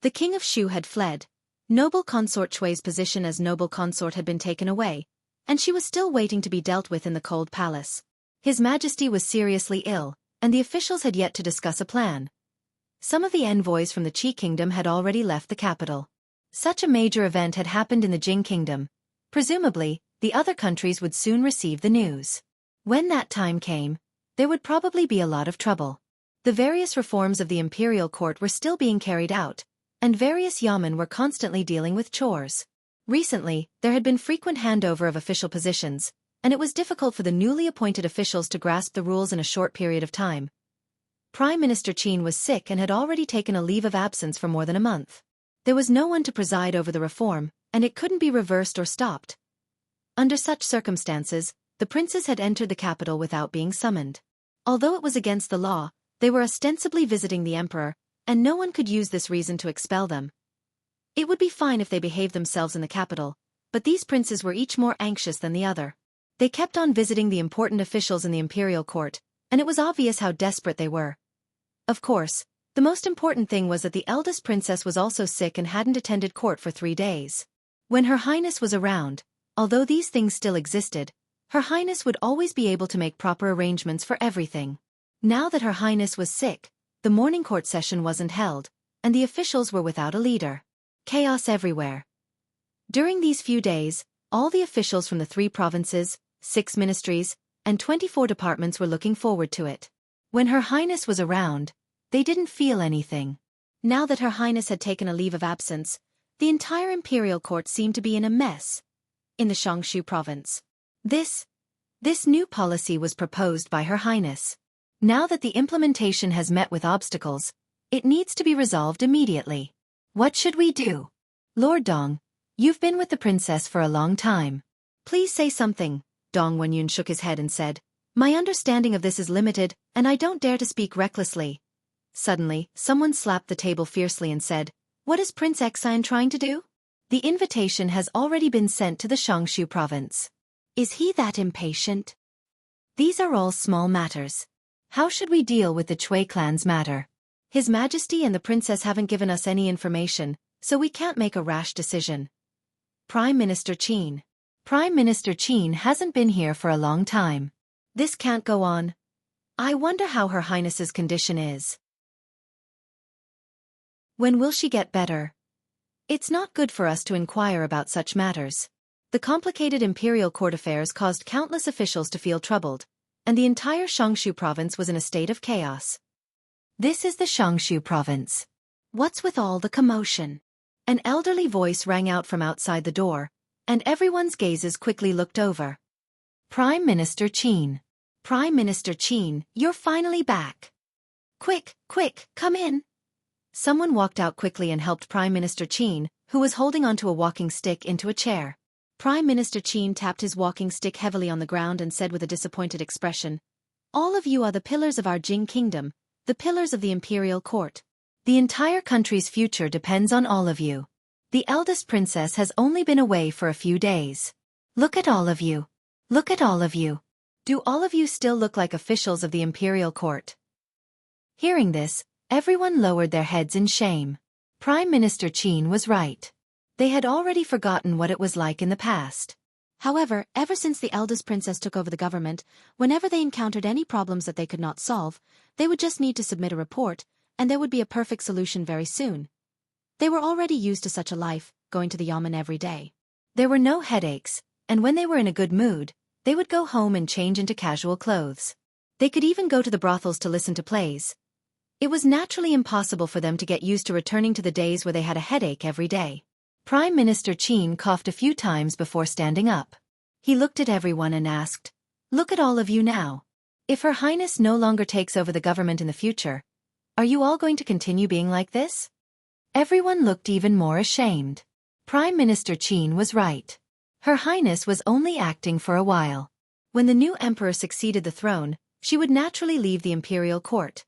The king of Shu had fled. Noble consort Chui's position as noble consort had been taken away, and she was still waiting to be dealt with in the cold palace. His Majesty was seriously ill, and the officials had yet to discuss a plan. Some of the envoys from the Qi kingdom had already left the capital. Such a major event had happened in the Jing kingdom. Presumably, the other countries would soon receive the news. When that time came, there would probably be a lot of trouble. The various reforms of the imperial court were still being carried out, and various yamen were constantly dealing with chores. Recently, there had been frequent handover of official positions, and it was difficult for the newly appointed officials to grasp the rules in a short period of time. Prime Minister Qin was sick and had already taken a leave of absence for more than a month. There was no one to preside over the reform, and it couldn't be reversed or stopped. Under such circumstances, the princes had entered the capital without being summoned. Although it was against the law, they were ostensibly visiting the emperor, and no one could use this reason to expel them. It would be fine if they behaved themselves in the capital, but these princes were each more anxious than the other. They kept on visiting the important officials in the imperial court, and it was obvious how desperate they were. Of course, the most important thing was that the eldest princess was also sick and hadn't attended court for 3 days. When Her Highness was around, although these things still existed, Her Highness would always be able to make proper arrangements for everything. Now that Her Highness was sick, the morning court session wasn't held, and the officials were without a leader. Chaos everywhere. During these few days, all the officials from the 3 provinces, 6 ministries, and 24 departments were looking forward to it. When Her Highness was around, they didn't feel anything. Now that Her Highness had taken a leave of absence, the entire imperial court seemed to be in a mess. In the Shangshu province. This new policy was proposed by Her Highness. Now that the implementation has met with obstacles, it needs to be resolved immediately. What should we do? Lord Dong, you've been with the princess for a long time. Please say something. Dong Wenyun shook his head and said, "My understanding of this is limited, and I don't dare to speak recklessly." Suddenly, someone slapped the table fiercely and said, "What is Prince Exine trying to do? The invitation has already been sent to the Shangshu province. Is he that impatient? These are all small matters. How should we deal with the Chui clan's matter? His Majesty and the princess haven't given us any information, so we can't make a rash decision." Prime Minister Qin. Prime Minister Qin hasn't been here for a long time. This can't go on. I wonder how Her Highness's condition is. When will she get better? It's not good for us to inquire about such matters. The complicated imperial court affairs caused countless officials to feel troubled, and the entire Shangshu province was in a state of chaos. This is the Shangshu province. What's with all the commotion? An elderly voice rang out from outside the door, and everyone's gazes quickly looked over. Prime Minister Qin. Prime Minister Qin, you're finally back. Quick, come in. Someone walked out quickly and helped Prime Minister Qin, who was holding onto a walking stick, into a chair. Prime Minister Qin tapped his walking stick heavily on the ground and said with a disappointed expression, "All of you are the pillars of our Jing kingdom, the pillars of the imperial court. The entire country's future depends on all of you. The eldest princess has only been away for a few days. Look at all of you. Look at all of you. Do all of you still look like officials of the imperial court?" Hearing this, everyone lowered their heads in shame. Prime Minister Qin was right. They had already forgotten what it was like in the past. However, ever since the eldest princess took over the government, whenever they encountered any problems that they could not solve, they would just need to submit a report, and there would be a perfect solution very soon. They were already used to such a life, going to the yamen every day. There were no headaches, and when they were in a good mood, they would go home and change into casual clothes. They could even go to the brothels to listen to plays. It was naturally impossible for them to get used to returning to the days where they had a headache every day. Prime Minister Qin coughed a few times before standing up. He looked at everyone and asked, Look at all of you now. If Her Highness no longer takes over the government in the future, are you all going to continue being like this? Everyone looked even more ashamed. Prime Minister Qin was right. Her Highness was only acting for a while. When the new emperor succeeded the throne, she would naturally leave the imperial court.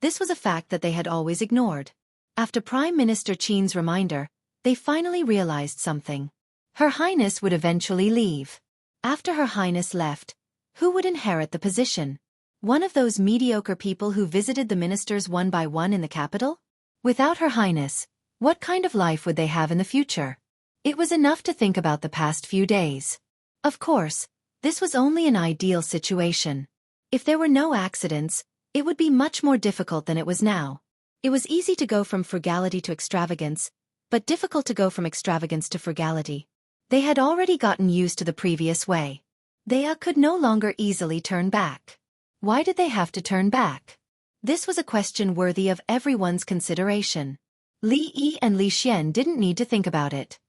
This was a fact that they had always ignored. After Prime Minister Qin's reminder, they finally realized something. Her Highness would eventually leave. After Her Highness left, who would inherit the position? One of those mediocre people who visited the ministers one by one in the capital? Without Her Highness, what kind of life would they have in the future? It was enough to think about the past few days. Of course, this was only an ideal situation. If there were no accidents, it would be much more difficult than it was now. It was easy to go from frugality to extravagance, but difficult to go from extravagance to frugality. They had already gotten used to the previous way. They could no longer easily turn back. Why did they have to turn back? This was a question worthy of everyone's consideration. Li Yi and Li Xian didn't need to think about it.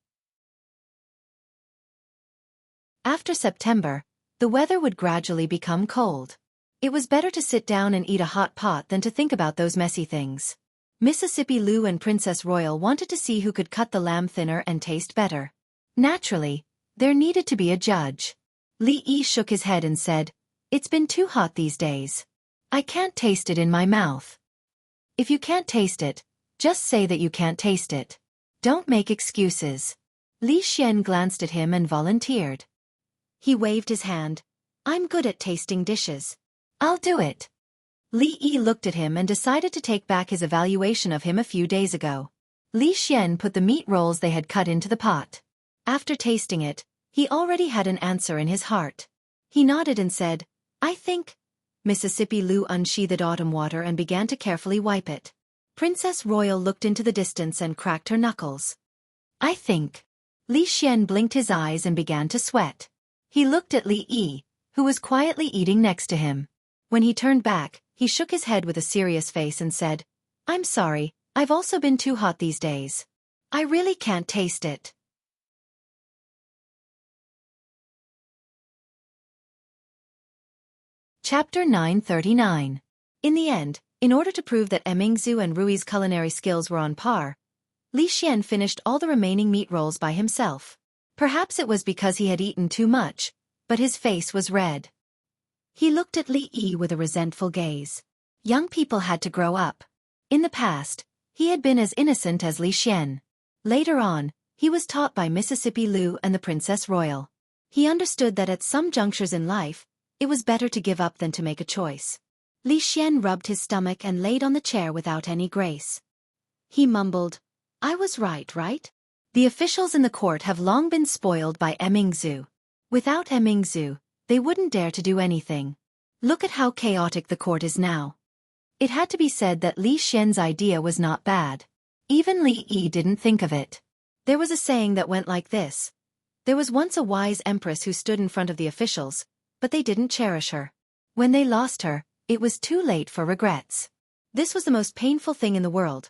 After September, the weather would gradually become cold. It was better to sit down and eat a hot pot than to think about those messy things. Mississippi Lu and Princess Royal wanted to see who could cut the lamb thinner and taste better. Naturally, there needed to be a judge. Li Yi shook his head and said, "It's been too hot these days. I can't taste it in my mouth." If you can't taste it, just say that you can't taste it. Don't make excuses. Li Xian glanced at him and volunteered. He waved his hand. "I'm good at tasting dishes. I'll do it." Li Yi looked at him and decided to take back his evaluation of him a few days ago. Li Xian put the meat rolls they had cut into the pot. After tasting it, he already had an answer in his heart. He nodded and said, "I think." Mississippi Lu unsheathed autumn water and began to carefully wipe it. Princess Royal looked into the distance and cracked her knuckles. "I think." Li Xian blinked his eyes and began to sweat. He looked at Li Yi, who was quietly eating next to him. When he turned back, he shook his head with a serious face and said, "I'm sorry, I've also been too hot these days. I really can't taste it." Chapter 939. In the end, in order to prove that Emingzu and Rui's culinary skills were on par, Li Xian finished all the remaining meat rolls by himself. Perhaps it was because he had eaten too much, but his face was red. He looked at Li Yi with a resentful gaze. Young people had to grow up. In the past, he had been as innocent as Li Xian. Later on, he was taught by Mississippi Lu and the Princess Royal. He understood that at some junctures in life, it was better to give up than to make a choice. Li Xian rubbed his stomach and laid on the chair without any grace. He mumbled, "I was right? The officials in the court have long been spoiled by Emingzu. Without Emingzu, they wouldn't dare to do anything. Look at how chaotic the court is now." It had to be said that Li Xian's idea was not bad. Even Li Yi didn't think of it. There was a saying that went like this. There was once a wise empress who stood in front of the officials, but they didn't cherish her. When they lost her, it was too late for regrets. This was the most painful thing in the world.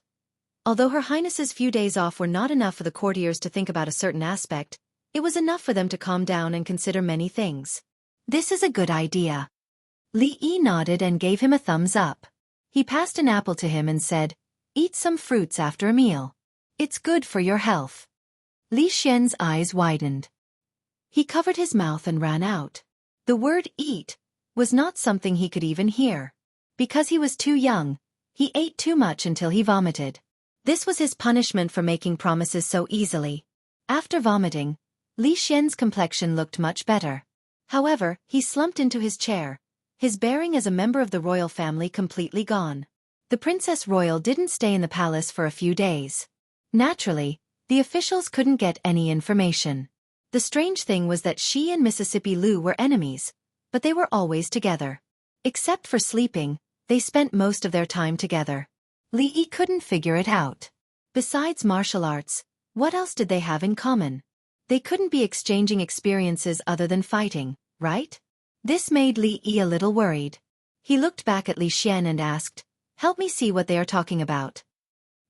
Although Her Highness's few days off were not enough for the courtiers to think about a certain aspect, it was enough for them to calm down and consider many things. This is a good idea. Li Yi nodded and gave him a thumbs up. He passed an apple to him and said, "Eat some fruits after a meal. It's good for your health." Li Xian's eyes widened. He covered his mouth and ran out. The word eat was not something he could even hear. Because he was too young, he ate too much until he vomited. This was his punishment for making promises so easily. After vomiting, Li Xian's complexion looked much better. However, he slumped into his chair, his bearing as a member of the royal family completely gone. The Princess Royal didn't stay in the palace for a few days. Naturally, the officials couldn't get any information. The strange thing was that she and Mississippi Lu were enemies, but they were always together. Except for sleeping, they spent most of their time together. Li Yi couldn't figure it out. Besides martial arts, what else did they have in common? They couldn't be exchanging experiences other than fighting, right? This made Li Yi a little worried. He looked back at Li Xian and asked, "Help me see what they are talking about."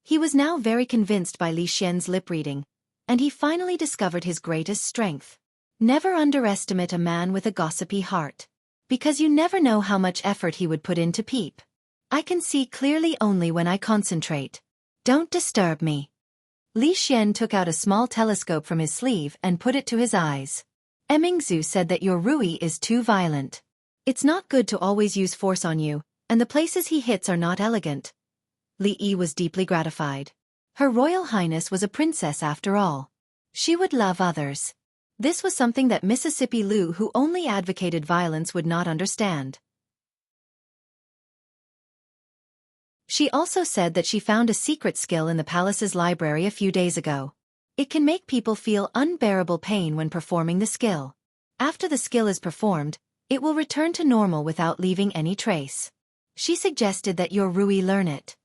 He was now very convinced by Li Xian's lip reading, and he finally discovered his greatest strength. Never underestimate a man with a gossipy heart. Because you never know how much effort he would put in to peep. I can see clearly only when I concentrate. Don't disturb me. Li Xian took out a small telescope from his sleeve and put it to his eyes. Emingzu said that your Rui is too violent. It's not good to always use force on you, and the places he hits are not elegant. Li Yi was deeply gratified. Her Royal Highness was a princess after all. She would love others. This was something that Mississippi Lu, who only advocated violence, would not understand. She also said that she found a secret skill in the palace's library a few days ago. It can make people feel unbearable pain when performing the skill. After the skill is performed, it will return to normal without leaving any trace. She suggested that your Rui learn it.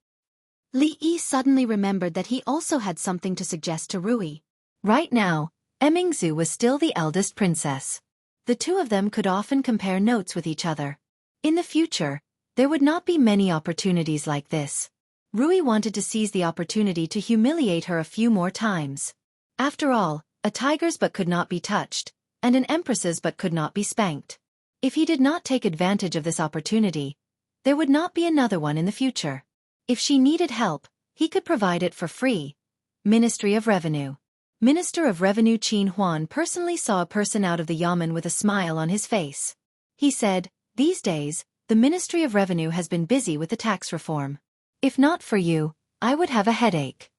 Li Yi suddenly remembered that he also had something to suggest to Rui. Right now, Emingzu was still the eldest princess. The two of them could often compare notes with each other. In the future, there would not be many opportunities like this. Rui wanted to seize the opportunity to humiliate her a few more times. After all, a tiger's butt could not be touched, and an empress's butt could not be spanked. If he did not take advantage of this opportunity, there would not be another one in the future. If she needed help, he could provide it for free. Ministry of Revenue. Minister of Revenue Qin Huan personally saw a person out of the yamen with a smile on his face. He said, "These days, the Ministry of Revenue has been busy with the tax reform. If not for you, I would have a headache."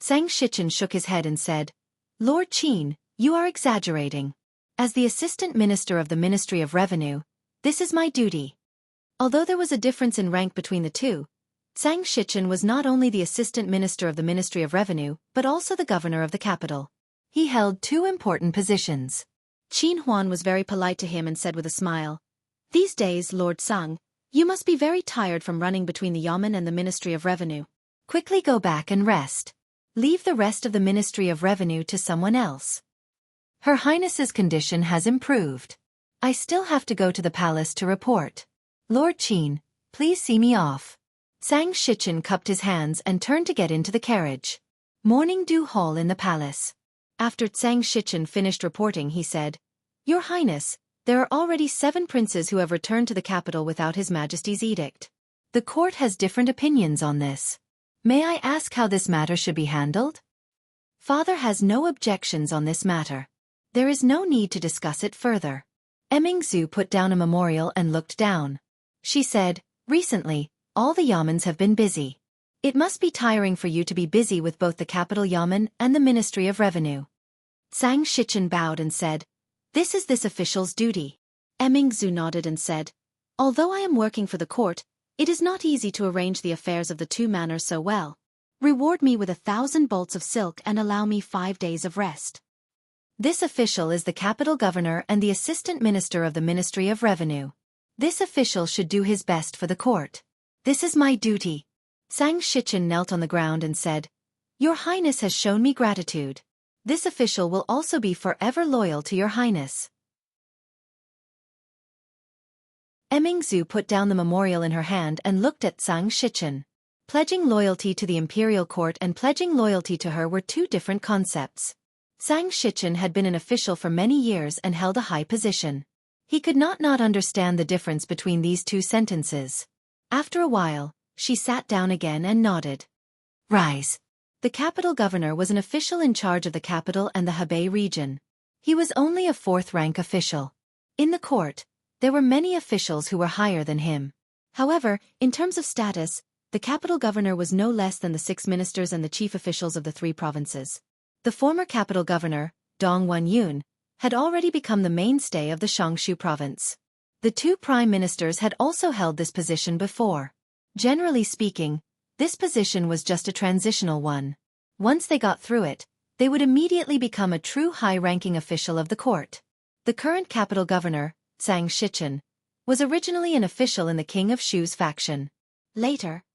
Zhang Shichen shook his head and said, "Lord Qin, you are exaggerating. As the Assistant Minister of the Ministry of Revenue, this is my duty." Although there was a difference in rank between the two, Zhang Shichen was not only the Assistant Minister of the Ministry of Revenue, but also the Governor of the capital. He held two important positions. Qin Huan was very polite to him and said with a smile, "These days, Lord Zhang, you must be very tired from running between the yamen and the Ministry of Revenue. Quickly go back and rest. Leave the rest of the Ministry of Revenue to someone else. Her Highness's condition has improved. I still have to go to the palace to report. Lord Qin, please see me off." Zhang Shichen cupped his hands and turned to get into the carriage. Morning dew hall in the palace. After Zhang Shichen finished reporting, he said, "Your Highness, there are already 7 princes who have returned to the capital without His Majesty's edict. The court has different opinions on this. May I ask how this matter should be handled?" Father has no objections on this matter. There is no need to discuss it further. Emingzu put down a memorial and looked down. She said, "Recently, all the yamens have been busy. It must be tiring for you to be busy with both the capital yamen and the Ministry of Revenue." Zhang Shichen bowed and said, "This is this official's duty." Emingzu nodded and said, "Although I am working for the court, it is not easy to arrange the affairs of the two manors so well. Reward me with 1,000 bolts of silk and allow me 5 days of rest." This official is the capital governor and the assistant minister of the Ministry of Revenue. This official should do his best for the court. This is my duty. Zhang Shichen knelt on the ground and said, "Your Highness has shown me gratitude. This official will also be forever loyal to your Highness." Emingzu put down the memorial in her hand and looked at Zhang Shichen. Pledging loyalty to the imperial court and pledging loyalty to her were two different concepts. Zhang Shichen had been an official for many years and held a high position. He could not understand the difference between these two sentences. After a while, she sat down again and nodded. "Rise." The capital governor was an official in charge of the capital and the Hebei region. He was only a 4th-rank official. In the court, there were many officials who were higher than him. However, in terms of status, the capital governor was no less than the 6 ministers and the chief officials of the 3 provinces. The former capital governor, Dong Wen-yun, had already become the mainstay of the Shangshu province. The 2 prime ministers had also held this position before. Generally speaking, this position was just a transitional one. Once they got through it, they would immediately become a true high-ranking official of the court. The current capital governor, Zhang Shichen, was originally an official in the King of Shu's faction. Later,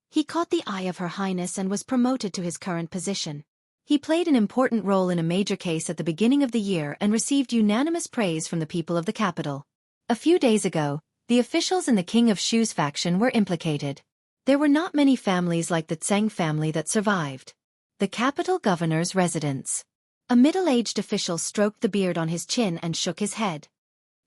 he caught the eye of Her Highness and was promoted to his current position. He played an important role in a major case at the beginning of the year and received unanimous praise from the people of the capital. A few days ago, the officials in the King of Shu's faction were implicated. There were not many families like the Tseng family that survived. The capital governor's residence. A middle-aged official stroked the beard on his chin and shook his head.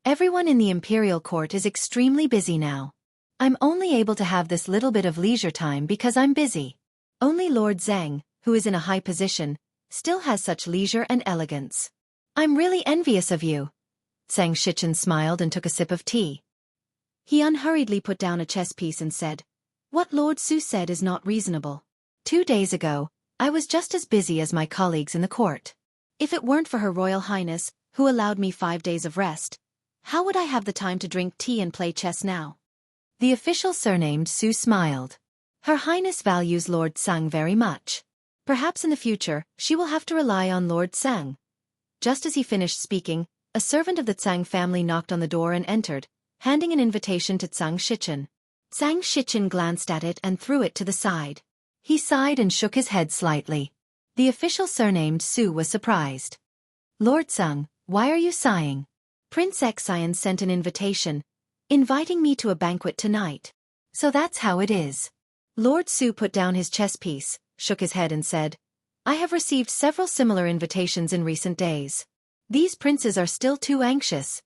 Everyone in the imperial court is extremely busy now. I'm only able to have this little bit of leisure time because I'm busy. Only Lord Zhang, who is in a high position, still has such leisure and elegance. I'm really envious of you. Zhang Shichen smiled and took a sip of tea. He unhurriedly put down a chess piece and said, "What Lord Su said is not reasonable. 2 days ago, I was just as busy as my colleagues in the court. If it weren't for Her Royal Highness, who allowed me 5 days of rest, how would I have the time to drink tea and play chess now?" The official surnamed Su smiled. Her Highness values Lord Sang very much. Perhaps in the future, she will have to rely on Lord Sang. Just as he finished speaking, a servant of the Tsang family knocked on the door and entered, handing an invitation to Zhang Shichen. Zhang Shichen glanced at it and threw it to the side. He sighed and shook his head slightly. The official surnamed Su was surprised. "Lord Tsang, why are you sighing? Prince Xian sent an invitation, inviting me to a banquet tonight. So that's how it is." Lord Su put down his chess piece, shook his head and said, "I have received several similar invitations in recent days. These princes are still too anxious."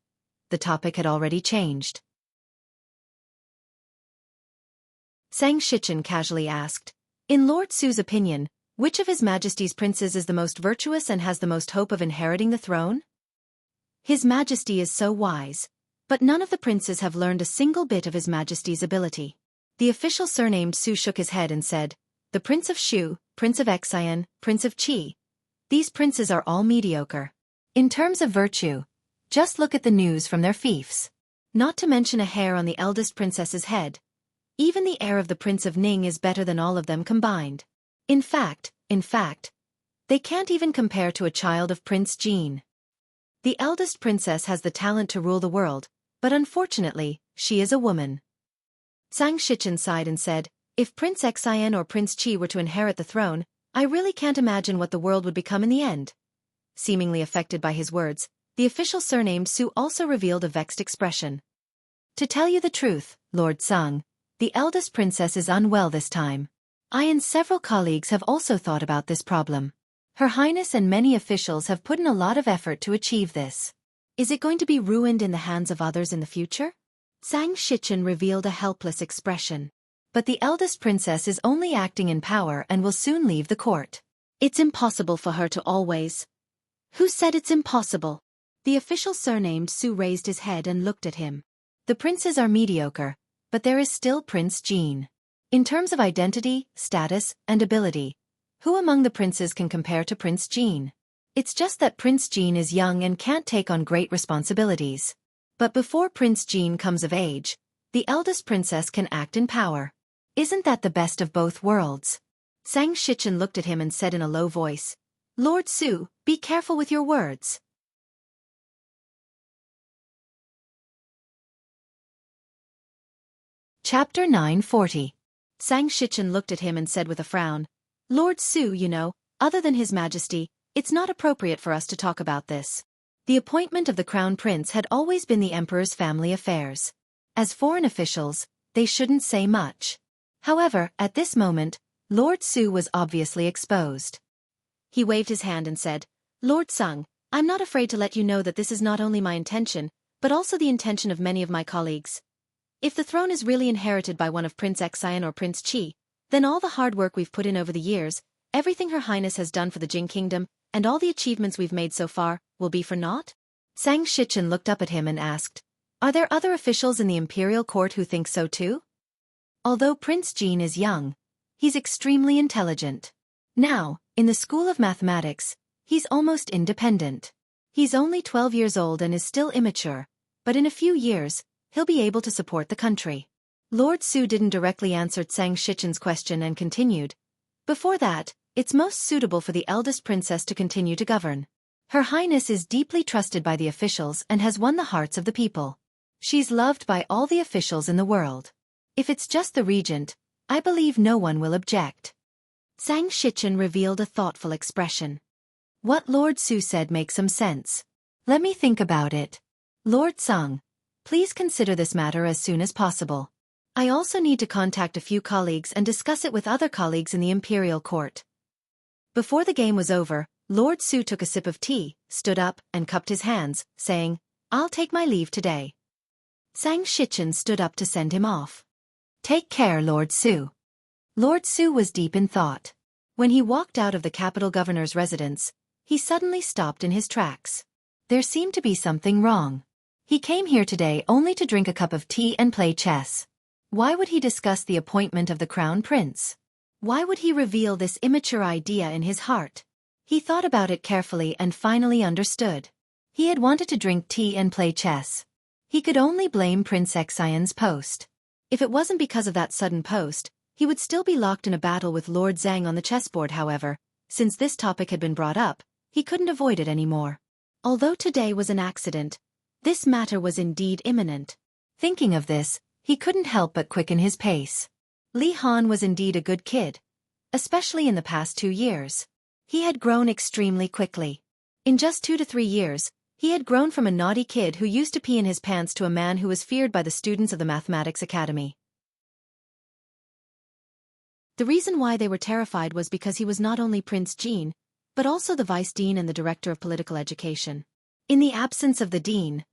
The topic had already changed. Zhang Shichen casually asked, "In Lord Su's opinion, which of His Majesty's princes is the most virtuous and has the most hope of inheriting the throne?" "His Majesty is so wise, but none of the princes have learned a single bit of His Majesty's ability." The official surnamed Su shook his head and said, "The Prince of Shu, Prince of Xian, Prince of Qi. These princes are all mediocre. In terms of virtue, just look at the news from their fiefs. Not to mention a hair on the eldest princess's head. Even the heir of the Prince of Ning is better than all of them combined. In fact, they can't even compare to a child of Prince Jean. The eldest princess has the talent to rule the world, but unfortunately, she is a woman." Zhang Shichen sighed and said, "If Prince Xian or Prince Qi were to inherit the throne, I really can't imagine what the world would become in the end." Seemingly affected by his words, the official surnamed Su also revealed a vexed expression. "To tell you the truth, Lord Zhang, the eldest princess is unwell this time. I and several colleagues have also thought about this problem. Her Highness and many officials have put in a lot of effort to achieve this. Is it going to be ruined in the hands of others in the future?" Zhang Shichen revealed a helpless expression. "But the eldest princess is only acting in power and will soon leave the court. It's impossible for her to always—" "Who said it's impossible?" The official surnamed Su raised his head and looked at him. "The princes are mediocre, but there is still Prince Jean. In terms of identity, status, and ability, who among the princes can compare to Prince Jean? It's just that Prince Jean is young and can't take on great responsibilities. But before Prince Jean comes of age, the eldest princess can act in power. Isn't that the best of both worlds?" Zhang Shichen looked at him and said in a low voice, "Lord Su, be careful with your words." Chapter 940. Zhang Shichen looked at him and said with a frown, "Lord Su, you know, other than His Majesty, it's not appropriate for us to talk about this. The appointment of the crown prince had always been the emperor's family affairs. As foreign officials, they shouldn't say much." However, at this moment, Lord Su was obviously exposed. He waved his hand and said, "Lord Sung, I'm not afraid to let you know that this is not only my intention, but also the intention of many of my colleagues. If the throne is really inherited by one of Prince Xian or Prince Qi, then all the hard work we've put in over the years, everything Her Highness has done for the Jing Kingdom, and all the achievements we've made so far, will be for naught?" Zhang Shichen looked up at him and asked, "Are there other officials in the imperial court who think so too?" Although Prince Jean is young, he's extremely intelligent. Now, in the School of Mathematics, he's almost independent. He's only 12 years old and is still immature, but in a few years, he'll be able to support the country. Lord Su didn't directly answer Zhang Shichen's question and continued, "Before that, it's most suitable for the eldest princess to continue to govern. Her Highness is deeply trusted by the officials and has won the hearts of the people. She's loved by all the officials in the world. If it's just the regent, I believe no one will object." Zhang Shichen revealed a thoughtful expression. "What Lord Su said makes some sense. Let me think about it. Lord Sung, please consider this matter as soon as possible. I also need to contact a few colleagues and discuss it with other colleagues in the imperial court." Before the game was over, Lord Su took a sip of tea, stood up, and cupped his hands, saying, I'll take my leave today. Zhang Shichen stood up to send him off. Take care, Lord Su. Lord Su was deep in thought. When he walked out of the capital governor's residence, he suddenly stopped in his tracks. There seemed to be something wrong. He came here today only to drink a cup of tea and play chess. Why would he discuss the appointment of the crown prince? Why would he reveal this immature idea in his heart? He thought about it carefully and finally understood. He had wanted to drink tea and play chess. He could only blame Prince Xian's post. If it wasn't because of that sudden post, he would still be locked in a battle with Lord Zhang on the chessboard. However, since this topic had been brought up, he couldn't avoid it anymore. Although today was an accident, this matter was indeed imminent. Thinking of this, he couldn't help but quicken his pace. Li Han was indeed a good kid, especially in the past 2 years. He had grown extremely quickly. In just 2 to 3 years, he had grown from a naughty kid who used to pee in his pants to a man who was feared by the students of the Mathematics Academy. The reason why they were terrified was because he was not only Prince Jean, but also the Vice Dean and the Director of Political Education. In the absence of the Dean,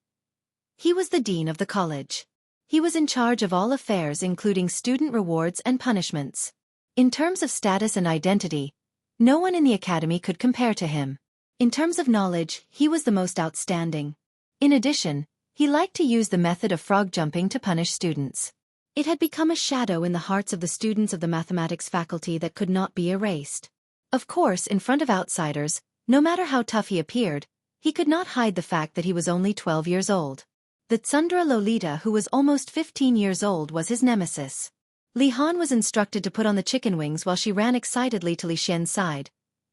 he was the Dean of the college. He was in charge of all affairs including student rewards and punishments. In terms of status and identity, no one in the academy could compare to him. In terms of knowledge, he was the most outstanding. In addition, he liked to use the method of frog jumping to punish students. It had become a shadow in the hearts of the students of the mathematics faculty that could not be erased. Of course, in front of outsiders, no matter how tough he appeared, he could not hide the fact that he was only 12 years old. The Tsundra Lolita, who was almost 15 years old, was his nemesis. Li Han was instructed to put on the chicken wings while she ran excitedly to Li Xian's side,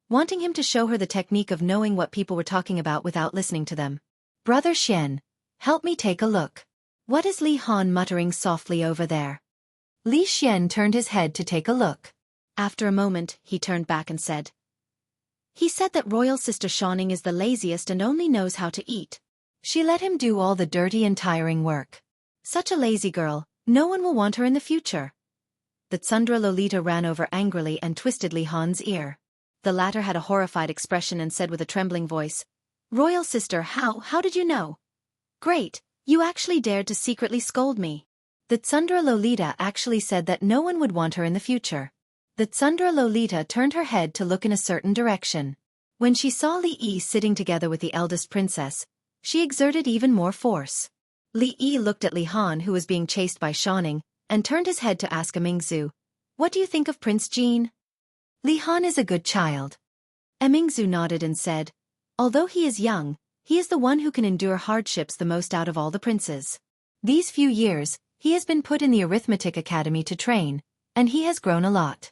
wanting him to show her the technique of knowing what people were talking about without listening to them. Brother Xian, help me take a look. What is Li Han muttering softly over there? Li Xian turned his head to take a look. After a moment, he turned back and said, He said that royal sister Shanning is the laziest and only knows how to eat. She let him do all the dirty and tiring work. Such a lazy girl, no one will want her in the future. The Tsundra Lolita ran over angrily and twisted Li Han's ear. The latter had a horrified expression and said with a trembling voice, Royal sister, how did you know? Great, you actually dared to secretly scold me. The Tsundra Lolita actually said that no one would want her in the future. The Tsundra Lolita turned her head to look in a certain direction. When she saw Li Yi sitting together with the eldest princess, she exerted even more force. Li Yi looked at Li Han, who was being chased by Shanning, and turned his head to ask Mingzu, What do you think of Prince Jean? Li Han is a good child. Mingzu nodded and said, Although he is young, he is the one who can endure hardships the most out of all the princes. These few years, he has been put in the Arithmetic Academy to train, and he has grown a lot.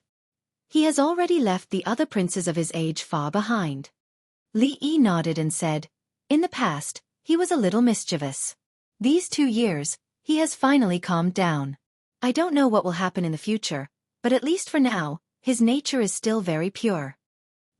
He has already left the other princes of his age far behind. Li Yi nodded and said, In the past, he was a little mischievous. These 2 years, he has finally calmed down. I don't know what will happen in the future, but at least for now, his nature is still very pure.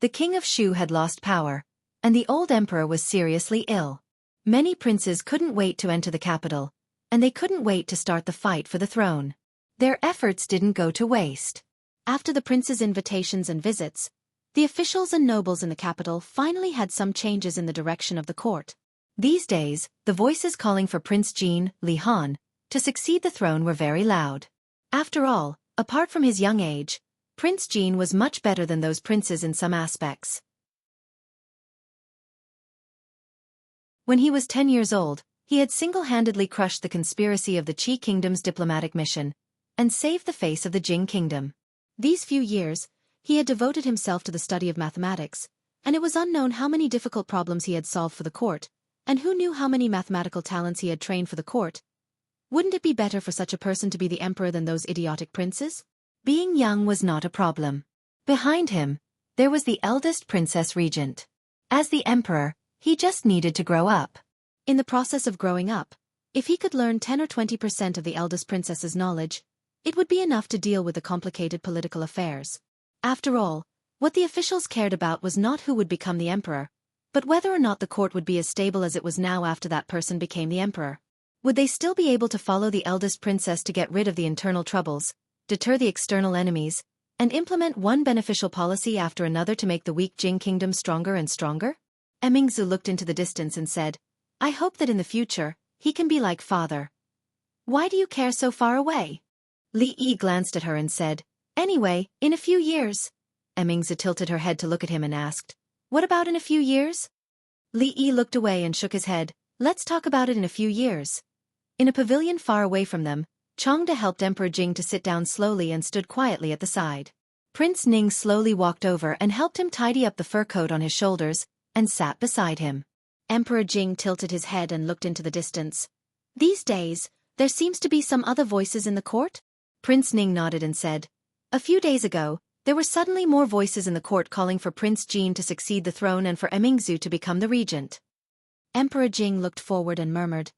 The king of Shu had lost power, and the old emperor was seriously ill. Many princes couldn't wait to enter the capital, and they couldn't wait to start the fight for the throne. Their efforts didn't go to waste. After the prince's invitations and visits, the officials and nobles in the capital finally had some changes in the direction of the court. These days, the voices calling for Prince Jean, Li Han, to succeed the throne were very loud. After all, apart from his young age, Prince Jean was much better than those princes in some aspects. When he was 10 years old, he had single-handedly crushed the conspiracy of the Qi Kingdom's diplomatic mission, and saved the face of the Jing Kingdom. These few years, he had devoted himself to the study of mathematics, and it was unknown how many difficult problems he had solved for the court, and who knew how many mathematical talents he had trained for the court. Wouldn't it be better for such a person to be the emperor than those idiotic princes? Being young was not a problem. Behind him, there was the eldest princess regent. As the emperor, he just needed to grow up. In the process of growing up, if he could learn 10 or 20% of the eldest princess's knowledge, it would be enough to deal with the complicated political affairs. After all, what the officials cared about was not who would become the emperor, but whether or not the court would be as stable as it was now after that person became the emperor. Would they still be able to follow the eldest princess to get rid of the internal troubles, deter the external enemies, and implement one beneficial policy after another to make the weak Jing Kingdom stronger and stronger? Mingzu looked into the distance and said, I hope that in the future, he can be like father. Why do you care so far away? Li Yi glanced at her and said, anyway, in a few years. Mingzu tilted her head to look at him and asked, what about in a few years? Li Yi looked away and shook his head, let's talk about it in a few years. In a pavilion far away from them, Changde helped Emperor Jing to sit down slowly and stood quietly at the side. Prince Ning slowly walked over and helped him tidy up the fur coat on his shoulders, and sat beside him. Emperor Jing tilted his head and looked into the distance. These days, there seems to be some other voices in the court? Prince Ning nodded and said, a few days ago, there were suddenly more voices in the court calling for Prince Jin to succeed the throne and for Mingzu to become the regent. Emperor Jing looked forward and murmured,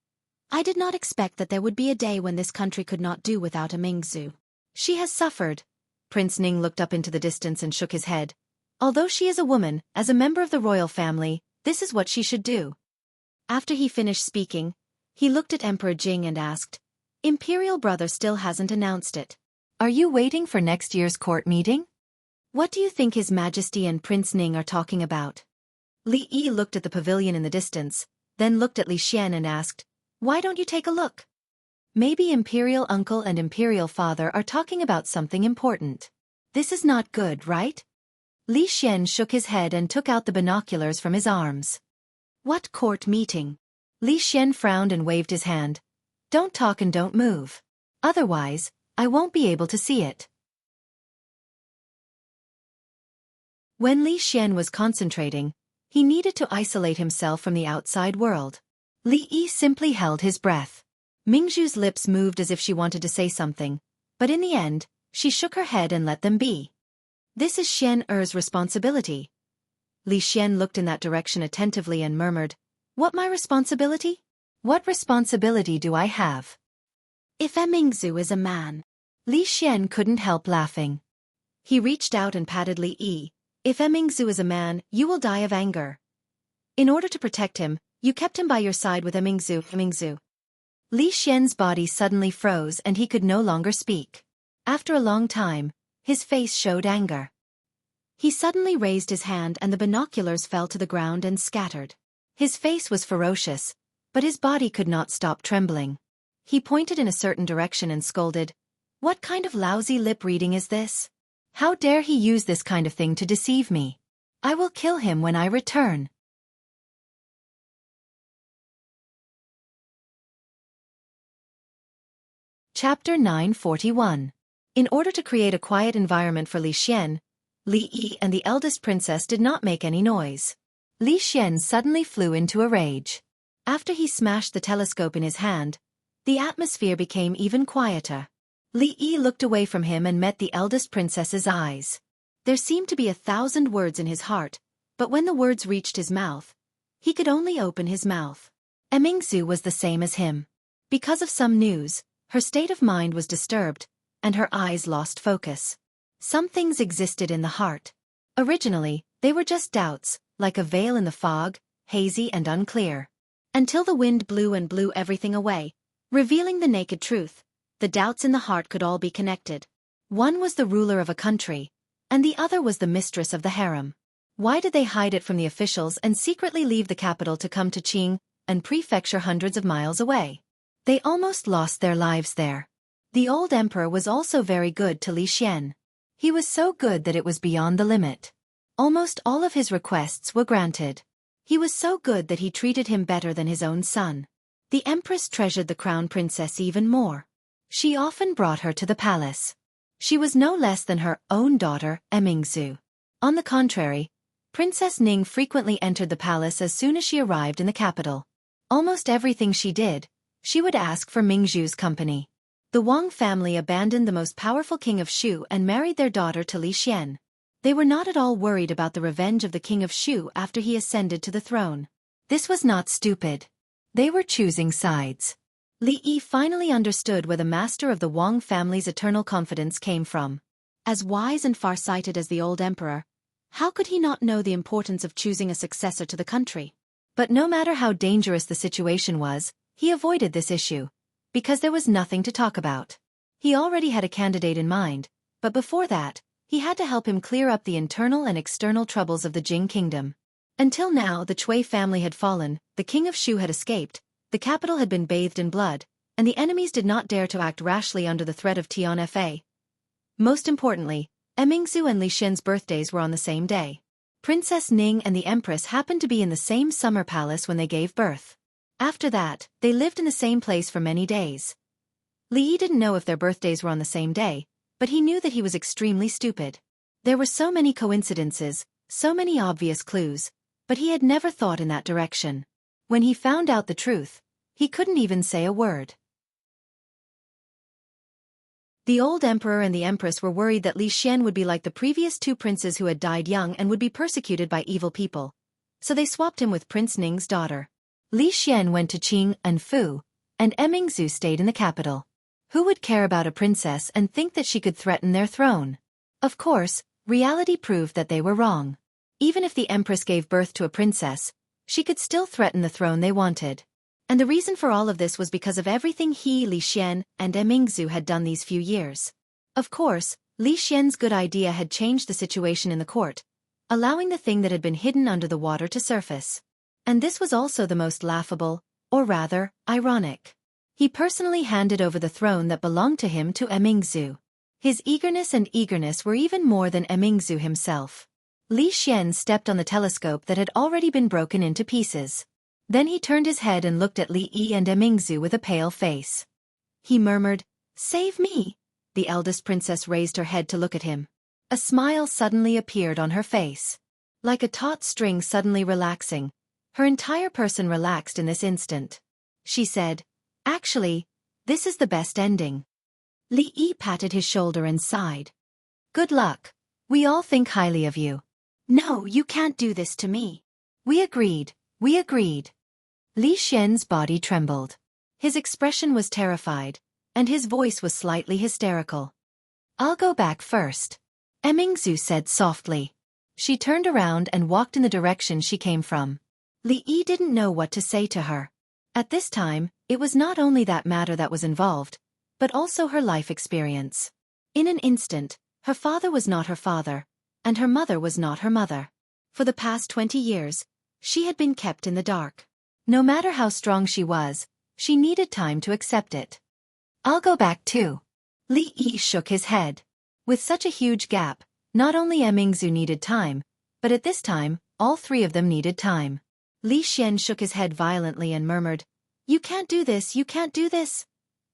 I did not expect that there would be a day when this country could not do without Mingzu. She has suffered. Prince Ning looked up into the distance and shook his head. Although she is a woman, as a member of the royal family, this is what she should do. After he finished speaking, he looked at Emperor Jing and asked, Imperial brother still hasn't announced it. Are you waiting for next year's court meeting? What do you think His Majesty and Prince Ning are talking about? Li Yi looked at the pavilion in the distance, then looked at Li Xian and asked, why don't you take a look? Maybe Imperial Uncle and Imperial Father are talking about something important. This is not good, right? Li Xian shook his head and took out the binoculars from his arms. What court meeting? Li Xian frowned and waved his hand. Don't talk and don't move. Otherwise, I won't be able to see it. When Li Xian was concentrating, he needed to isolate himself from the outside world. Li Yi simply held his breath. Mingzhu's lips moved as if she wanted to say something, but in the end, she shook her head and let them be. This is Xian Er's responsibility. Li Xian looked in that direction attentively and murmured, what my responsibility? What responsibility do I have? If Mingzu is a man. Li Xian couldn't help laughing. He reached out and patted Li Yi. If Mingzu is a man, you will die of anger. In order to protect him, you kept him by your side with Mingzu. Li Xian's body suddenly froze and he could no longer speak. After a long time, his face showed anger. He suddenly raised his hand and the binoculars fell to the ground and scattered. His face was ferocious, but his body could not stop trembling. He pointed in a certain direction and scolded, what kind of lousy lip reading is this? How dare he use this kind of thing to deceive me? I will kill him when I return. Chapter 941. In order to create a quiet environment for Li Xian, Li Yi and the eldest princess did not make any noise. Li Xian suddenly flew into a rage. After he smashed the telescope in his hand, the atmosphere became even quieter. Li Yi looked away from him and met the eldest princess's eyes. There seemed to be 1,000 words in his heart, but when the words reached his mouth, he could only open his mouth. Mingzu was the same as him. Because of some news, her state of mind was disturbed, and her eyes lost focus. Some things existed in the heart. Originally, they were just doubts, like a veil in the fog, hazy and unclear. Until the wind blew and blew everything away, revealing the naked truth, the doubts in the heart could all be connected. One was the ruler of a country, and the other was the mistress of the harem. Why did they hide it from the officials and secretly leave the capital to come to Qing, and prefecture hundreds of miles away? They almost lost their lives there. The old emperor was also very good to Li Xian. He was so good that it was beyond the limit. Almost all of his requests were granted. He was so good that he treated him better than his own son. The empress treasured the crown princess even more. She often brought her to the palace. She was no less than her own daughter, Mingzu. On the contrary, Princess Ning frequently entered the palace as soon as she arrived in the capital. Almost everything she did, she would ask for Mingzhu's company. The Wang family abandoned the most powerful king of Shu and married their daughter to Li Xian. They were not at all worried about the revenge of the king of Shu after he ascended to the throne. This was not stupid. They were choosing sides. Li Yi finally understood where the master of the Wang family's eternal confidence came from. As wise and far-sighted as the old emperor, how could he not know the importance of choosing a successor to the country? But no matter how dangerous the situation was, he avoided this issue, because there was nothing to talk about. He already had a candidate in mind, but before that, he had to help him clear up the internal and external troubles of the Jing kingdom. Until now the Chui family had fallen, the king of Shu had escaped, the capital had been bathed in blood, and the enemies did not dare to act rashly under the threat of Tianfa. Most importantly, Emingzu and Li Xian's birthdays were on the same day. Princess Ning and the Empress happened to be in the same summer palace when they gave birth. After that, they lived in the same place for many days. Li Yi didn't know if their birthdays were on the same day, but he knew that he was extremely stupid. There were so many coincidences, so many obvious clues, but he had never thought in that direction. When he found out the truth, he couldn't even say a word. The old emperor and the empress were worried that Li Xian would be like the previous two princes who had died young and would be persecuted by evil people. So they swapped him with Prince Ning's daughter. Li Xian went to Qing and Fu, and Emingzu stayed in the capital. Who would care about a princess and think that she could threaten their throne? Of course, reality proved that they were wrong. Even if the empress gave birth to a princess, she could still threaten the throne they wanted. And the reason for all of this was because of everything Li Xian, and Emingzu had done these few years. Of course, Li Xian's good idea had changed the situation in the court, allowing the thing that had been hidden under the water to surface. And this was also the most laughable, or rather, ironic. He personally handed over the throne that belonged to him to Emingzu. His eagerness were even more than Emingzu himself. Li Xian stepped on the telescope that had already been broken into pieces. Then he turned his head and looked at Li Yi and Emingzu with a pale face. He murmured, "Save me!" The eldest princess raised her head to look at him. A smile suddenly appeared on her face. Like a taut string suddenly relaxing, her entire person relaxed in this instant. She said, "Actually, this is the best ending." Li Yi patted his shoulder and sighed. "Good luck. We all think highly of you." "No, you can't do this to me." We agreed. Li Xian's body trembled. His expression was terrified, and his voice was slightly hysterical. "I'll go back first," Emingzu said softly. She turned around and walked in the direction she came from. Li Yi didn't know what to say to her. At this time, it was not only that matter that was involved, but also her life experience. In an instant, her father was not her father, and her mother was not her mother. For the past 20 years, she had been kept in the dark. No matter how strong she was, she needed time to accept it. "I'll go back too." Li Yi shook his head. With such a huge gap, not only Emingzu needed time, but at this time, all three of them needed time. Li Xian shook his head violently and murmured, "You can't do this, you can't do this."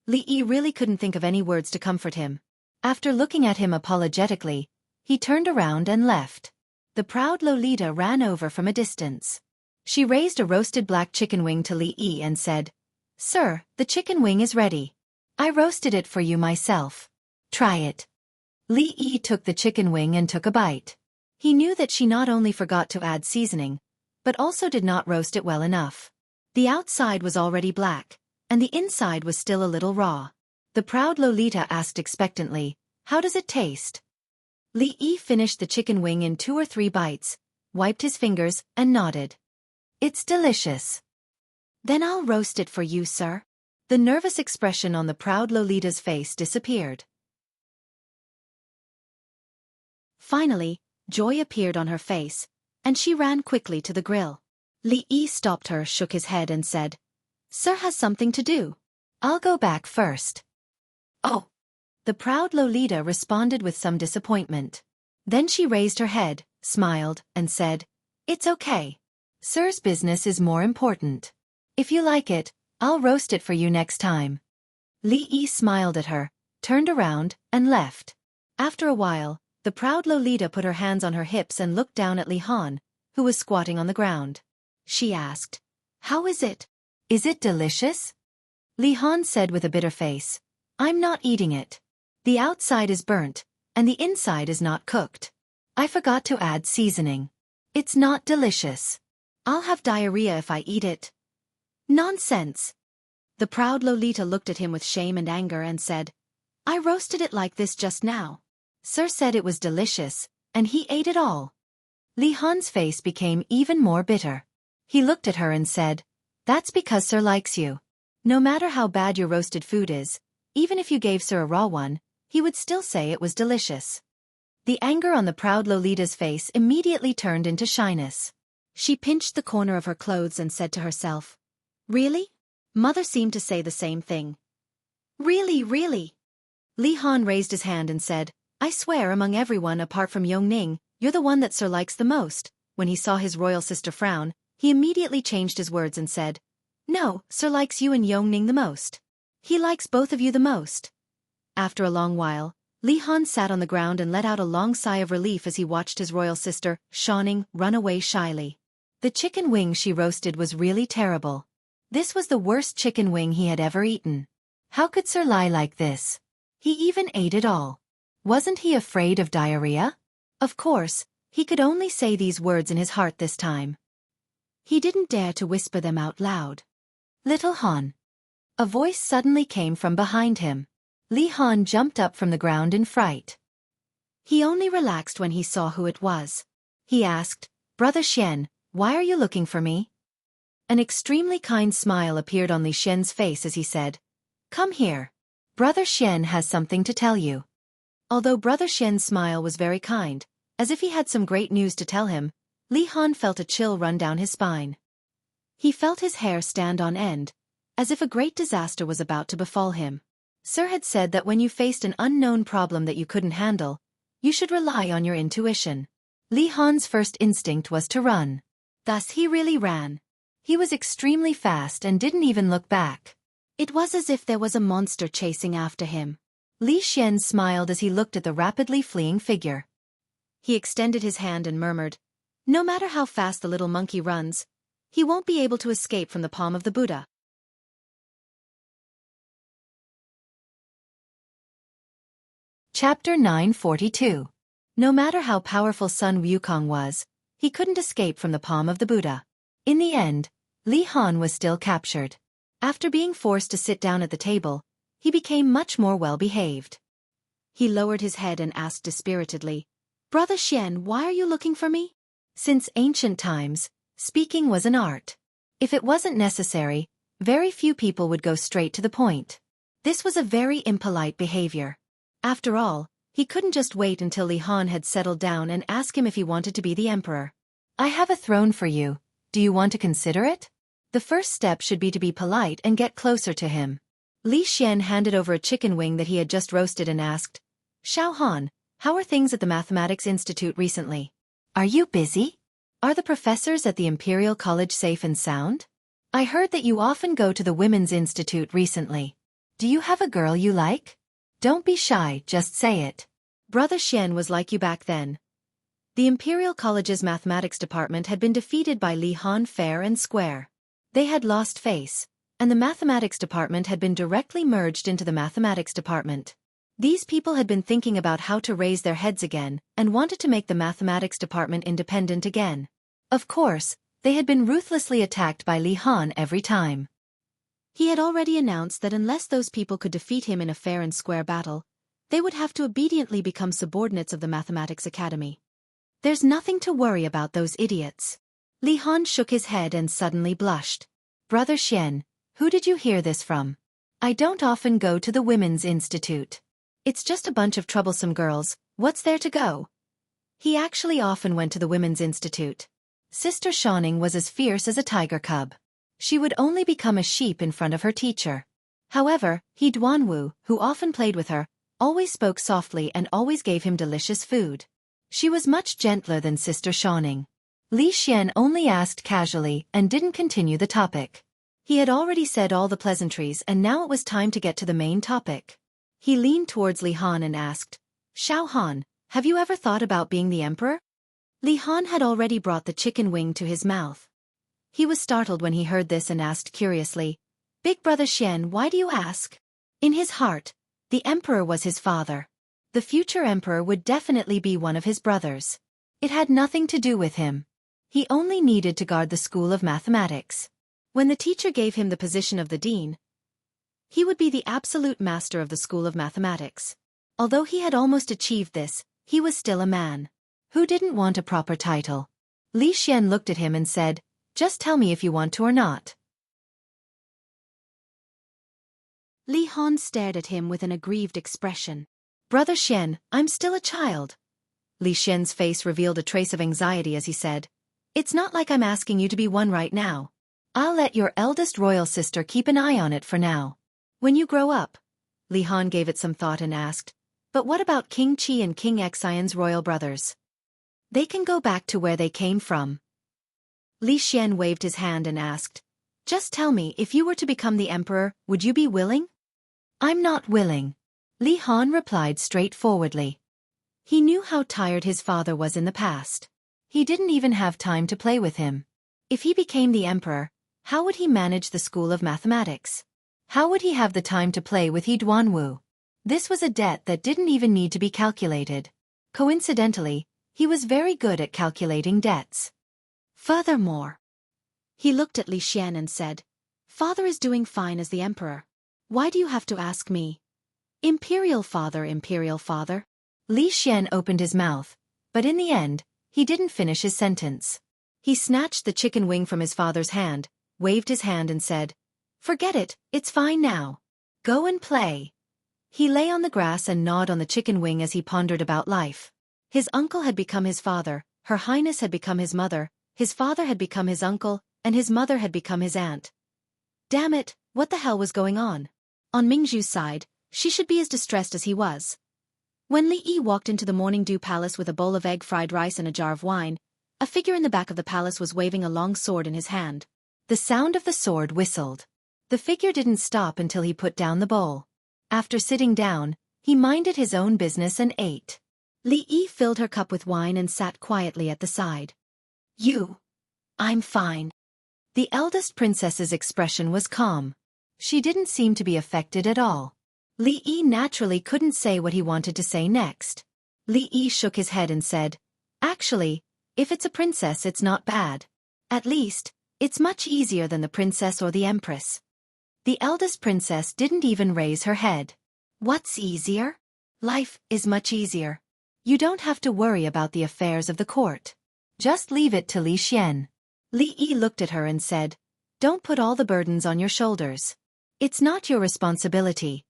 Li Yi really couldn't think of any words to comfort him. After looking at him apologetically, he turned around and left. The proud Lolita ran over from a distance. She raised a roasted black chicken wing to Li Yi and said, "Sir, the chicken wing is ready. I roasted it for you myself. Try it." Li Yi took the chicken wing and took a bite. He knew that she not only forgot to add seasoning, but also did not roast it well enough. The outside was already black, and the inside was still a little raw. The proud Lolita asked expectantly, "How does it taste?" Li Yi finished the chicken wing in 2 or 3 bites, wiped his fingers, and nodded. "It's delicious." "Then I'll roast it for you, sir." The nervous expression on the proud Lolita's face disappeared. Finally, joy appeared on her face, and she ran quickly to the grill. Li Yi stopped her, shook his head and said, "Sir has something to do. I'll go back first." "Oh." The proud Lolita responded with some disappointment. Then she raised her head, smiled, and said, "It's okay. Sir's business is more important. If you like it, I'll roast it for you next time." Li Yi smiled at her, turned around, and left. After a while, the proud Lolita put her hands on her hips and looked down at Li Han, who was squatting on the ground. She asked, "How is it? Is it delicious?" Li Han said with a bitter face, "I'm not eating it. The outside is burnt, and the inside is not cooked. I forgot to add seasoning. It's not delicious. I'll have diarrhea if I eat it." "Nonsense." The proud Lolita looked at him with shame and anger and said, "I roasted it like this just now. Sir said it was delicious, and he ate it all." Li Han's face became even more bitter. He looked at her and said, "That's because Sir likes you. No matter how bad your roasted food is, even if you gave Sir a raw one, he would still say it was delicious." The anger on the proud Lolita's face immediately turned into shyness. She pinched the corner of her clothes and said to herself, "Really?" Mother seemed to say the same thing. "Really, really?" Li Han raised his hand and said, "I swear among everyone apart from Yongning, you're the one that Sir likes the most." When he saw his royal sister frown, he immediately changed his words and said, "No, Sir likes you and Yongning the most. He likes both of you the most." After a long while, Li Han sat on the ground and let out a long sigh of relief as he watched his royal sister, Shanning, run away shyly. The chicken wing she roasted was really terrible. This was the worst chicken wing he had ever eaten. How could Sir lie like this? He even ate it all. Wasn't he afraid of diarrhea? Of course, he could only say these words in his heart this time. He didn't dare to whisper them out loud. "Little Han." A voice suddenly came from behind him. Li Han jumped up from the ground in fright. He only relaxed when he saw who it was. He asked, "Brother Xian, why are you looking for me?" An extremely kind smile appeared on Li Xian's face as he said, "Come here. Brother Xian has something to tell you." Although Brother Xian's smile was very kind, as if he had some great news to tell him, Li Han felt a chill run down his spine. He felt his hair stand on end, as if a great disaster was about to befall him. Sir had said that when you faced an unknown problem that you couldn't handle, you should rely on your intuition. Li Han's first instinct was to run. Thus he really ran. He was extremely fast and didn't even look back. It was as if there was a monster chasing after him. Li Xian smiled as he looked at the rapidly fleeing figure. He extended his hand and murmured, "No matter how fast the little monkey runs, he won't be able to escape from the palm of the Buddha." Chapter 942. No matter how powerful Sun Wukong was, he couldn't escape from the palm of the Buddha. In the end, Li Han was still captured. After being forced to sit down at the table, he became much more well-behaved. He lowered his head and asked dispiritedly, "Brother Xian, why are you looking for me?" Since ancient times, speaking was an art. If it wasn't necessary, very few people would go straight to the point. This was a very impolite behavior. After all, he couldn't just wait until Li Han had settled down and ask him if he wanted to be the emperor. "I have a throne for you. Do you want to consider it?" The first step should be to be polite and get closer to him. Li Xian handed over a chicken wing that he had just roasted and asked, "Xiao Han, how are things at the Mathematics Institute recently? Are you busy? Are the professors at the Imperial College safe and sound? I heard that you often go to the Women's Institute recently. Do you have a girl you like? Don't be shy, just say it." Brother Xian was like you back then. The Imperial College's mathematics department had been defeated by Li Han fair and square. They had lost face, and the mathematics department had been directly merged into the mathematics department. These people had been thinking about how to raise their heads again and wanted to make the mathematics department independent again. Of course, they had been ruthlessly attacked by Li Han every time. He had already announced that unless those people could defeat him in a fair and square battle, they would have to obediently become subordinates of the Mathematics Academy. There's nothing to worry about those idiots. Li Han shook his head and suddenly blushed. "Brother Xian, who did you hear this from? I don't often go to the Women's Institute. It's just a bunch of troublesome girls, what's there to go?" He actually often went to the Women's Institute. Sister Shanning was as fierce as a tiger cub. She would only become a sheep in front of her teacher. However, He Duanwu, who often played with her, always spoke softly and always gave him delicious food. She was much gentler than Sister Shanning. Li Xian only asked casually and didn't continue the topic. He had already said all the pleasantries and now it was time to get to the main topic. He leaned towards Li Han and asked, "Xiao Han, have you ever thought about being the emperor?" Li Han had already brought the chicken wing to his mouth. He was startled when he heard this and asked curiously, "Big Brother Xian, why do you ask?" In his heart, the emperor was his father. The future emperor would definitely be one of his brothers. It had nothing to do with him. He only needed to guard the School of Mathematics. When the teacher gave him the position of the dean, he would be the absolute master of the School of Mathematics. Although he had almost achieved this, he was still a man. Who didn't want a proper title? Li Xian looked at him and said, "Just tell me if you want to or not." Li Han stared at him with an aggrieved expression. "Brother Xian, I'm still a child." Li Xian's face revealed a trace of anxiety as he said, It's not like I'm asking you to be one right now. I'll let your eldest royal sister keep an eye on it for now. When you grow up. Li Han gave it some thought and asked, but what about King Qi and King Xian's royal brothers? They can go back to where they came from. Li Xian waved his hand and asked, just tell me, if you were to become the emperor, would you be willing? I'm not willing. Li Han replied straightforwardly. He knew how tired his father was in the past. He didn't even have time to play with him. If he became the emperor, how would he manage the school of mathematics? How would he have the time to play with He Duanwu? This was a debt that didn't even need to be calculated. Coincidentally, he was very good at calculating debts. Furthermore, he looked at Li Xian and said, Father is doing fine as the emperor. Why do you have to ask me? Imperial father, imperial father. Li Xian opened his mouth, but in the end, he didn't finish his sentence. He snatched the chicken wing from his father's hand, waved his hand and said, forget it, it's fine now. Go and play. He lay on the grass and gnawed on the chicken wing as he pondered about life. His uncle had become his father, Her Highness had become his mother, his father had become his uncle, and his mother had become his aunt. Damn it, what the hell was going on? On Mingzhu's side, she should be as distressed as he was. When Li Yi walked into the Morning Dew Palace with a bowl of egg fried rice and a jar of wine, a figure in the back of the palace was waving a long sword in his hand. The sound of the sword whistled. The figure didn't stop until he put down the bowl. After sitting down, he minded his own business and ate. Li Yi filled her cup with wine and sat quietly at the side. I'm fine. The eldest princess's expression was calm. She didn't seem to be affected at all. Li Yi naturally couldn't say what he wanted to say next. Li Yi shook his head and said, actually, if it's a princess it's not bad. At least, it's much easier than the princess or the empress. The eldest princess didn't even raise her head. What's easier? Life is much easier. You don't have to worry about the affairs of the court. Just leave it to Li Xian. Li Yi looked at her and said, don't put all the burdens on your shoulders. It's not your responsibility.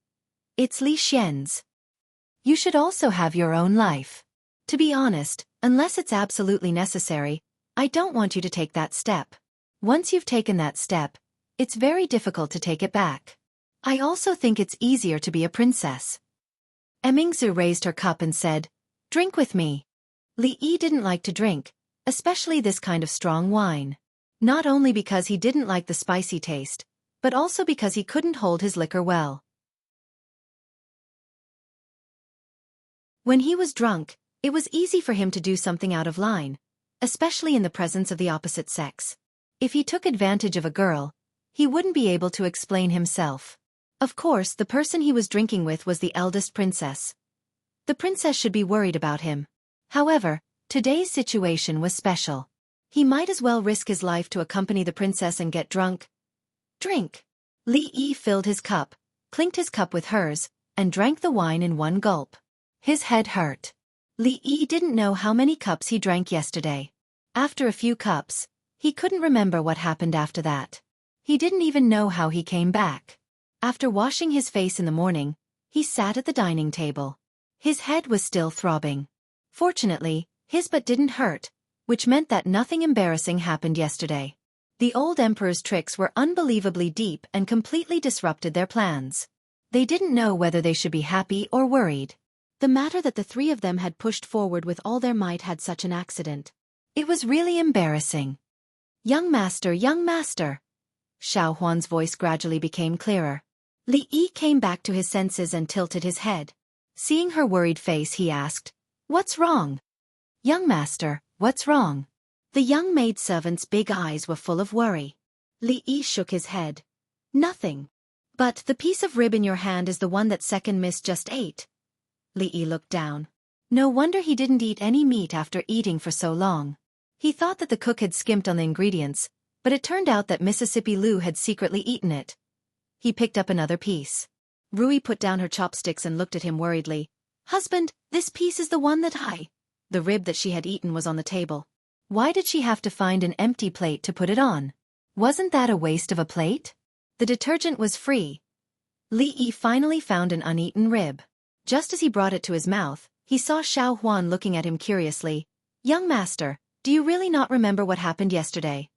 It's Li Xian's. You should also have your own life. To be honest, unless it's absolutely necessary, I don't want you to take that step. Once you've taken that step, it's very difficult to take it back. I also think it's easier to be a princess. Mingzhu raised her cup and said, drink with me. Li Yi didn't like to drink, especially this kind of strong wine. Not only because he didn't like the spicy taste, but also because he couldn't hold his liquor well. When he was drunk, it was easy for him to do something out of line, especially in the presence of the opposite sex. If he took advantage of a girl, he wouldn't be able to explain himself. Of course, the person he was drinking with was the eldest princess. The princess should be worried about him. However, today's situation was special. He might as well risk his life to accompany the princess and get drunk. Drink. Li Yi filled his cup, clinked his cup with hers, and drank the wine in one gulp. His head hurt. Li Yi didn't know how many cups he drank yesterday. After a few cups, he couldn't remember what happened after that. He didn't even know how he came back. After washing his face in the morning, he sat at the dining table. His head was still throbbing. Fortunately, his butt didn't hurt, which meant that nothing embarrassing happened yesterday. The old emperor's tricks were unbelievably deep and completely disrupted their plans. They didn't know whether they should be happy or worried. The matter that the three of them had pushed forward with all their might had such an accident. It was really embarrassing. Young master, Xiao Huan's voice gradually became clearer. Li Yi came back to his senses and tilted his head. Seeing her worried face, he asked, what's wrong? Young master, what's wrong? The young maidservant's big eyes were full of worry. Li Yi shook his head. Nothing. But the piece of rib in your hand is the one that second miss just ate. Li Yi looked down. No wonder he didn't eat any meat after eating for so long. He thought that the cook had skimped on the ingredients, but it turned out that Mississippi Lou had secretly eaten it. He picked up another piece. Rui put down her chopsticks and looked at him worriedly. Husband, this piece is the one that The rib that she had eaten was on the table. Why did she have to find an empty plate to put it on? Wasn't that a waste of a plate? The detergent was free. Li Yi finally found an uneaten rib. Just as he brought it to his mouth, he saw Xiao Huan looking at him curiously. Young master, Do you really not remember what happened yesterday?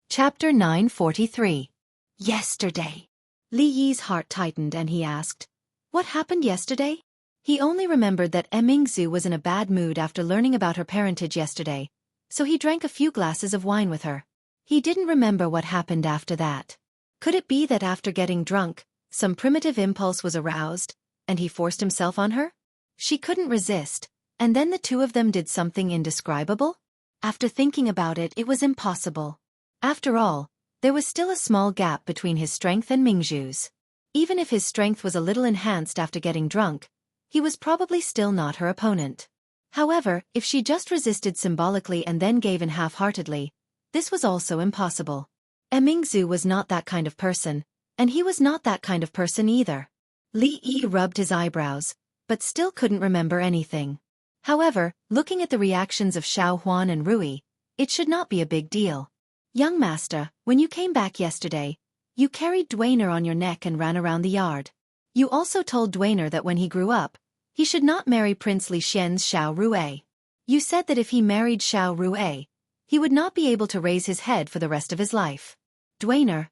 Chapter 943. Yesterday. Li Yi's heart tightened and he asked, "What happened yesterday?" He only remembered that Mingzu was in a bad mood after learning about her parentage yesterday, so he drank a few glasses of wine with her. He didn't remember what happened after that. Could it be that after getting drunk, some primitive impulse was aroused, and he forced himself on her? She couldn't resist, and then the two of them did something indescribable? After thinking about it, it was impossible. After all, there was still a small gap between his strength and Mingzhu's. Even if his strength was a little enhanced after getting drunk, he was probably still not her opponent. However, if she just resisted symbolically and then gave in half-heartedly, this was also impossible. Mingzhu was not that kind of person, and he was not that kind of person either. Li Yi rubbed his eyebrows, but still couldn't remember anything. However, looking at the reactions of Xiao Huan and Rui, it should not be a big deal. "Young master, when you came back yesterday, you carried Dwainer on your neck and ran around the yard. You also told Dwainer that when he grew up, he should not marry Prince Li Xian's Xiao Rui. You said that if he married Xiao Rui, he would not be able to raise his head for the rest of his life." Dwainer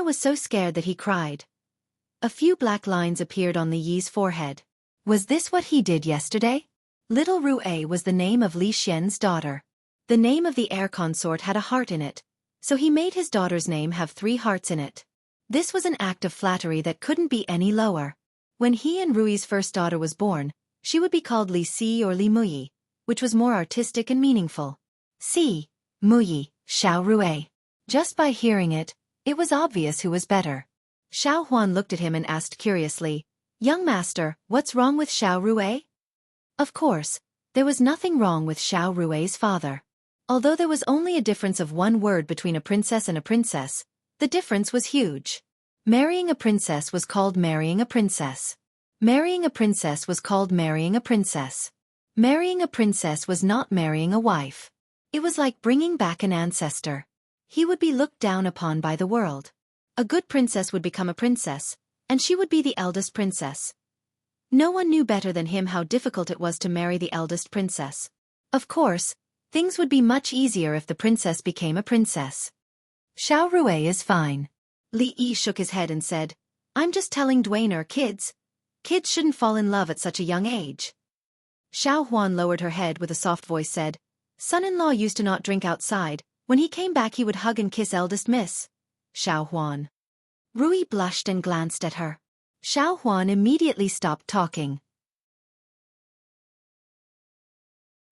was so scared that he cried. A few black lines appeared on Li Yi's forehead. Was this what he did yesterday? Little Rui was the name of Li Xian's daughter. The name of the heir consort had a heart in it, so he made his daughter's name have 3 hearts in it. This was an act of flattery that couldn't be any lower. When he and Rui's first daughter was born, she would be called Li Si or Li Muyi, which was more artistic and meaningful. Si, Muyi, Xiao Rui. Just by hearing it, it was obvious who was better. Xiao Huan looked at him and asked curiously, "Young master, what's wrong with Xiao Rui?" Of course, there was nothing wrong with Xiao Rui's father. Although there was only a difference of 1 word between a princess and a princess, the difference was huge. Marrying a princess was called marrying a princess. Marrying a princess was called marrying a princess. Marrying a princess was not marrying a wife. It was like bringing back an ancestor. He would be looked down upon by the world. A good princess would become a princess, and she would be the eldest princess. No one knew better than him how difficult it was to marry the eldest princess. Of course, things would be much easier if the princess became a princess. Xiao Rui is fine. Li Yi shook his head and said, "I'm just telling Dwainer, kids shouldn't fall in love at such a young age." Xiao Huan lowered her head with a soft voice said, "Son-in-law used to not drink outside. When he came back he would hug and kiss eldest miss." Xiao Huan. Rui blushed and glanced at her. Xiao Huan immediately stopped talking.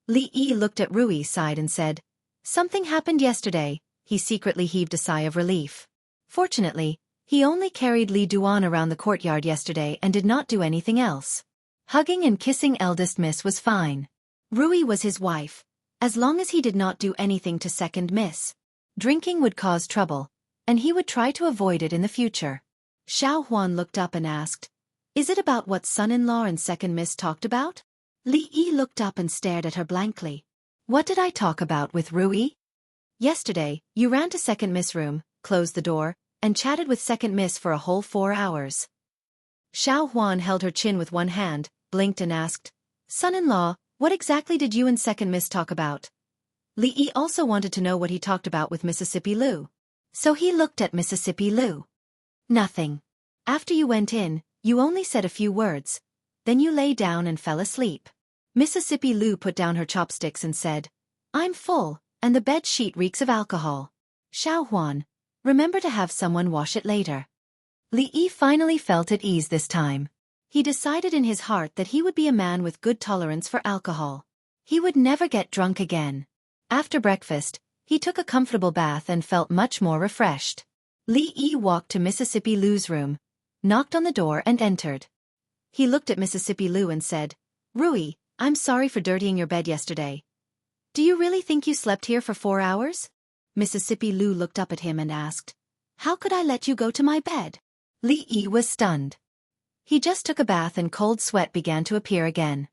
Li Yi looked at Rui's side and said, "Something happened yesterday." He secretly heaved a sigh of relief. Fortunately, he only carried Li Duan around the courtyard yesterday and did not do anything else. Hugging and kissing eldest miss was fine. Rui was his wife, as long as he did not do anything to second miss. Drinking would cause trouble, and he would try to avoid it in the future. Xiao Huan looked up and asked, "Is it about what son-in-law and second miss talked about?" Li Yi looked up and stared at her blankly. "What did I talk about with Rui?" "Yesterday, you ran to second miss' room, closed the door, and chatted with second miss for a whole 4 hours." Xiao Huan held her chin with one hand, blinked and asked, "Son-in-law, what exactly did you and second miss talk about?" Li Yi also wanted to know what he talked about with Mississippi Lu. So he looked at Mississippi Lu. "Nothing. After you went in, you only said a few words. Then you lay down and fell asleep." Mississippi Lu put down her chopsticks and said, "I'm full, and the bed sheet reeks of alcohol. Xiao Huan, remember to have someone wash it later." Li Yi finally felt at ease this time. He decided in his heart that he would be a man with good tolerance for alcohol. He would never get drunk again. After breakfast, he took a comfortable bath and felt much more refreshed. Li Yi walked to Mississippi Lu's room, knocked on the door and entered. He looked at Mississippi Lu and said, "Rui, I'm sorry for dirtying your bed yesterday. Do you really think you slept here for 4 hours?" Mississippi Lu looked up at him and asked, "How could I let you go to my bed?" Li Yi was stunned. He just took a bath and cold sweat began to appear again.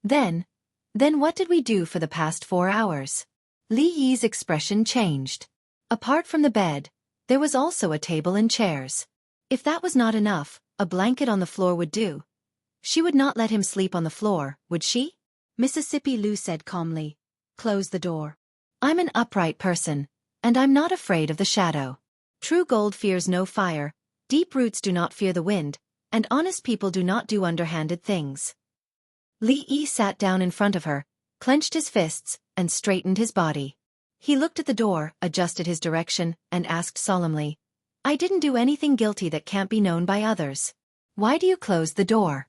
Then what did we do for the past 4 hours? Li Yi's expression changed. Apart from the bed, there was also a table and chairs. If that was not enough, a blanket on the floor would do. She would not let him sleep on the floor, would she? Mississippi Lou said calmly. Close the door. I'm an upright person, and I'm not afraid of the shadow. True gold fears no fire, deep roots do not fear the wind, and honest people do not do underhanded things. Li Yi sat down in front of her, clenched his fists, and straightened his body. He looked at the door, adjusted his direction, and asked solemnly, I didn't do anything guilty that can't be known by others. Why do you close the door?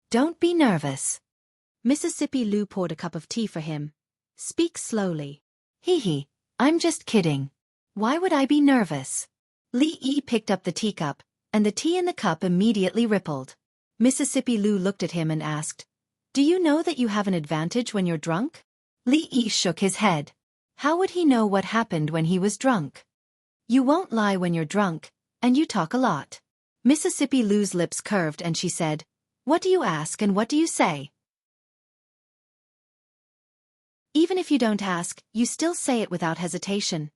Don't be nervous. Mississippi Lou poured a cup of tea for him. Speak slowly. Hee, I'm just kidding. Why would I be nervous? Li Yi picked up the teacup, and the tea in the cup immediately rippled. Mississippi Lou looked at him and asked, Do you know that you have an advantage when you're drunk? Li Yi shook his head. How would he know what happened when he was drunk? You won't lie when you're drunk, and you talk a lot. Mississippi Lou's lips curved and she said, What do you ask and what do you say? Even if you don't ask, you still say it without hesitation.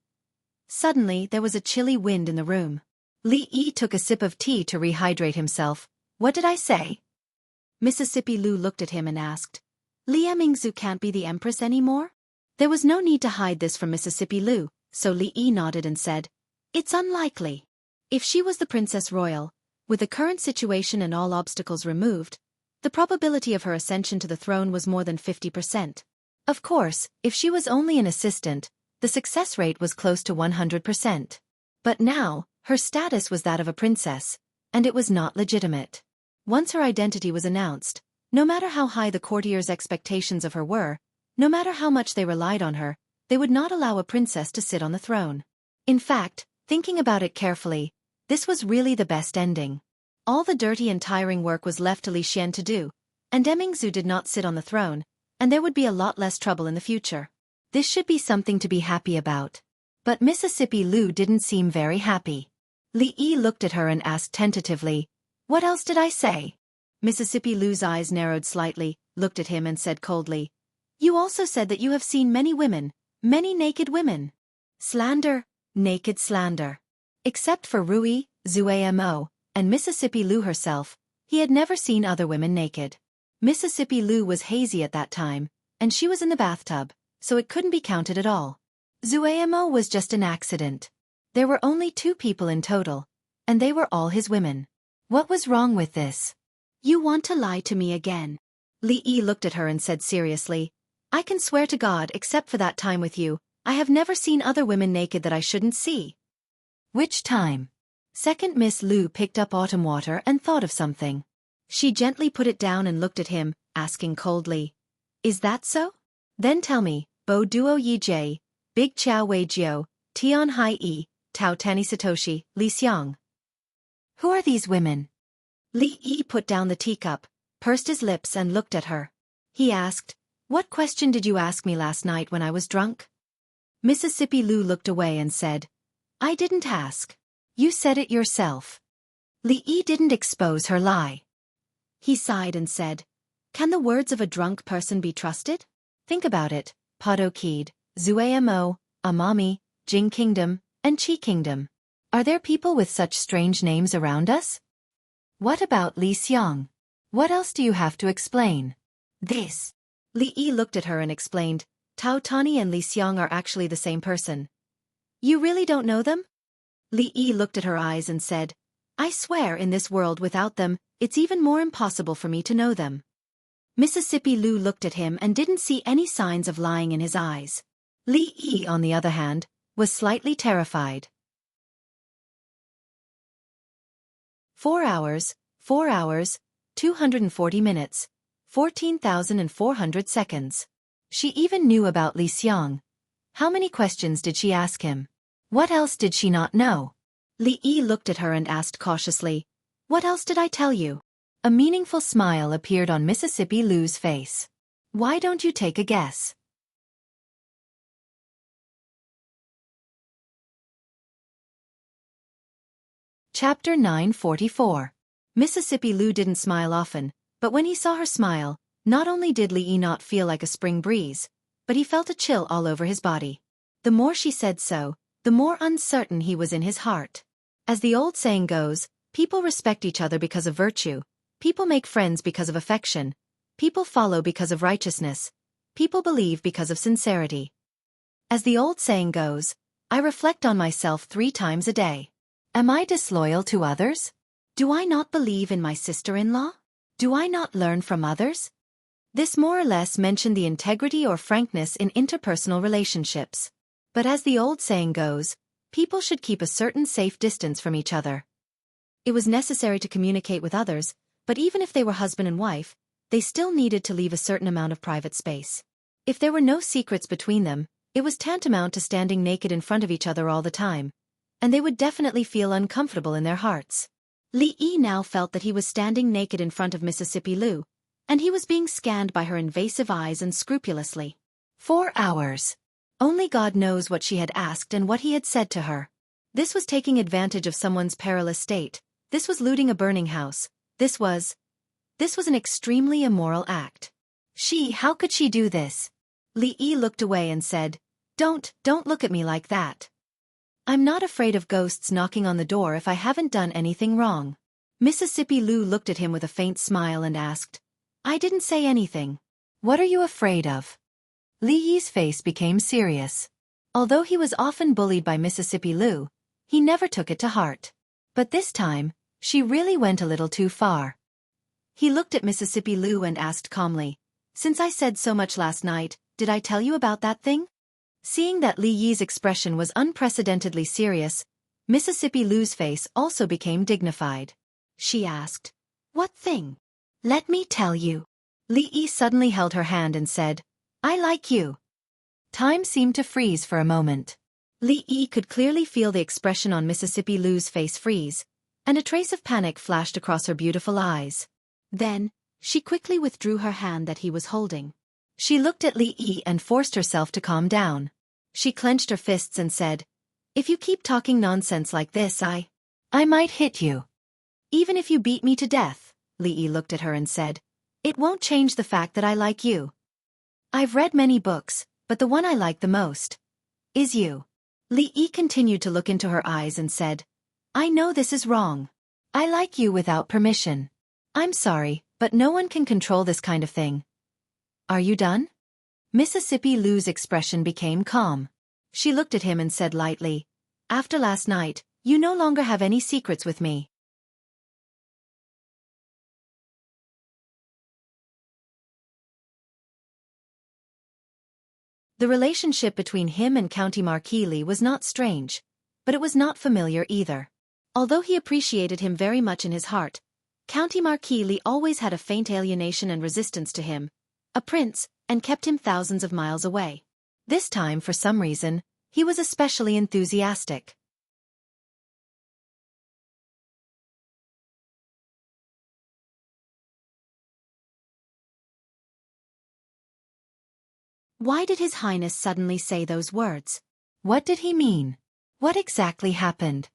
Suddenly, there was a chilly wind in the room. Li Yi took a sip of tea to rehydrate himself. What did I say? Mississippi Lou looked at him and asked, Li Mingzu can't be the empress anymore? There was no need to hide this from Mississippi Lou, so Li Yi nodded and said, It's unlikely. If she was the Princess Royal, with the current situation and all obstacles removed, the probability of her ascension to the throne was more than 50%. Of course, if she was only an assistant, the success rate was close to 100%. But now, her status was that of a princess, and it was not legitimate. Once her identity was announced, no matter how high the courtiers' expectations of her were, no matter how much they relied on her, they would not allow a princess to sit on the throne. In fact, thinking about it carefully, this was really the best ending. All the dirty and tiring work was left to Li Xian to do, and Mingzu did not sit on the throne, and there would be a lot less trouble in the future. This should be something to be happy about. But Mississippi Lou didn't seem very happy. Li Yi looked at her and asked tentatively, What else did I say? Mississippi Lou's eyes narrowed slightly, looked at him and said coldly, You also said that you have seen many women, many naked women. Slander, naked slander. Except for Rui, Zuamo, and Mississippi Lou herself, he had never seen other women naked. Mississippi Lou was hazy at that time, and she was in the bathtub, so it couldn't be counted at all. Zuamo was just an accident. There were only 2 people in total, and they were all his women. What was wrong with this? You want to lie to me again. Li Yi looked at her and said seriously, I can swear to God except for that time with you, I have never seen other women naked that I shouldn't see. Which time? Second Miss Lou picked up autumn water and thought of something. She gently put it down and looked at him, asking coldly, Is that so? Then tell me, Bo Duo Yi Jie, Big Chow Wei Jiao, Tian Hai Yi, Tao Tani Satoshi, Li Xiang. Who are these women? Li Yi put down the teacup, pursed his lips and looked at her. He asked, What question did you ask me last night when I was drunk? Mississippi Lou looked away and said, I didn't ask. You said it yourself. Li Yi didn't expose her lie. He sighed and said, Can the words of a drunk person be trusted? Think about it, Padokid, Zuamo, Amami, Jing Kingdom, and Qi Kingdom. Are there people with such strange names around us? What about Li Xiang? What else do you have to explain? This. Li Yi looked at her and explained, Tao Tani and Li Xiang are actually the same person. You really don't know them? Li Yi looked at her eyes and said, I swear in this world without them, it's even more impossible for me to know them. Mississippi Lou looked at him and didn't see any signs of lying in his eyes. Li Yi, on the other hand, was slightly terrified. 4 hours, 240 minutes, 14,400 seconds. She even knew about Li Xiang. How many questions did she ask him? What else did she not know? Li Yi looked at her and asked cautiously, What else did I tell you? A meaningful smile appeared on Mississippi Lou's face. Why don't you take a guess? Chapter 944. Mississippi Lou didn't smile often, but when he saw her smile, not only did Li Yi not feel like a spring breeze, but he felt a chill all over his body. The more she said so, the more uncertain he was in his heart. As the old saying goes, people respect each other because of virtue, People make friends because of affection. People follow because of righteousness. People believe because of sincerity. As the old saying goes, I reflect on myself 3 times a day. Am I disloyal to others? Do I not believe in my sister-in-law? Do I not learn from others? This more or less mentioned the integrity or frankness in interpersonal relationships. But as the old saying goes, people should keep a certain safe distance from each other. It was necessary to communicate with others, but even if they were husband and wife, they still needed to leave a certain amount of private space. If there were no secrets between them, it was tantamount to standing naked in front of each other all the time, and they would definitely feel uncomfortable in their hearts. Li Yi now felt that he was standing naked in front of Mississippi Lu, and he was being scanned by her invasive eyes unscrupulously. 4 hours. Only God knows what she had asked and what he had said to her. This was taking advantage of someone's perilous state. This was looting a burning house. This was an extremely immoral act. How could she do this? Li Yi looked away and said, Don't look at me like that. I'm not afraid of ghosts knocking on the door if I haven't done anything wrong. Mississippi Lu looked at him with a faint smile and asked, I didn't say anything. What are you afraid of? Li Yi's face became serious. Although he was often bullied by Mississippi Lu, he never took it to heart. But this time, she really went a little too far. He looked at Mississippi Lu and asked calmly, Since I said so much last night, did I tell you about that thing? Seeing that Li Yi's expression was unprecedentedly serious, Mississippi Lu's face also became dignified. She asked, What thing? Let me tell you. Li Yi suddenly held her hand and said, I like you. Time seemed to freeze for a moment. Li Yi could clearly feel the expression on Mississippi Lu's face freeze, and a trace of panic flashed across her beautiful eyes. Then, she quickly withdrew her hand that he was holding. She looked at Li Yi and forced herself to calm down. She clenched her fists and said, If you keep talking nonsense like this, I might hit you. Even if you beat me to death, Li Yi looked at her and said, It won't change the fact that I like you. I've read many books, but the one I like the most is you. Li Yi continued to look into her eyes and said, I know this is wrong. I like you without permission. I'm sorry, but no one can control this kind of thing. Are you done? Mississippi Lu's expression became calm. She looked at him and said lightly, After last night, you no longer have any secrets with me. The relationship between him and County Marquis Lee was not strange, but it was not familiar either. Although he appreciated him very much in his heart, County Marquis Lee always had a faint alienation and resistance to him, a prince, and kept him thousands of miles away. This time, for some reason, he was especially enthusiastic. Why did His Highness suddenly say those words? What did he mean? What exactly happened?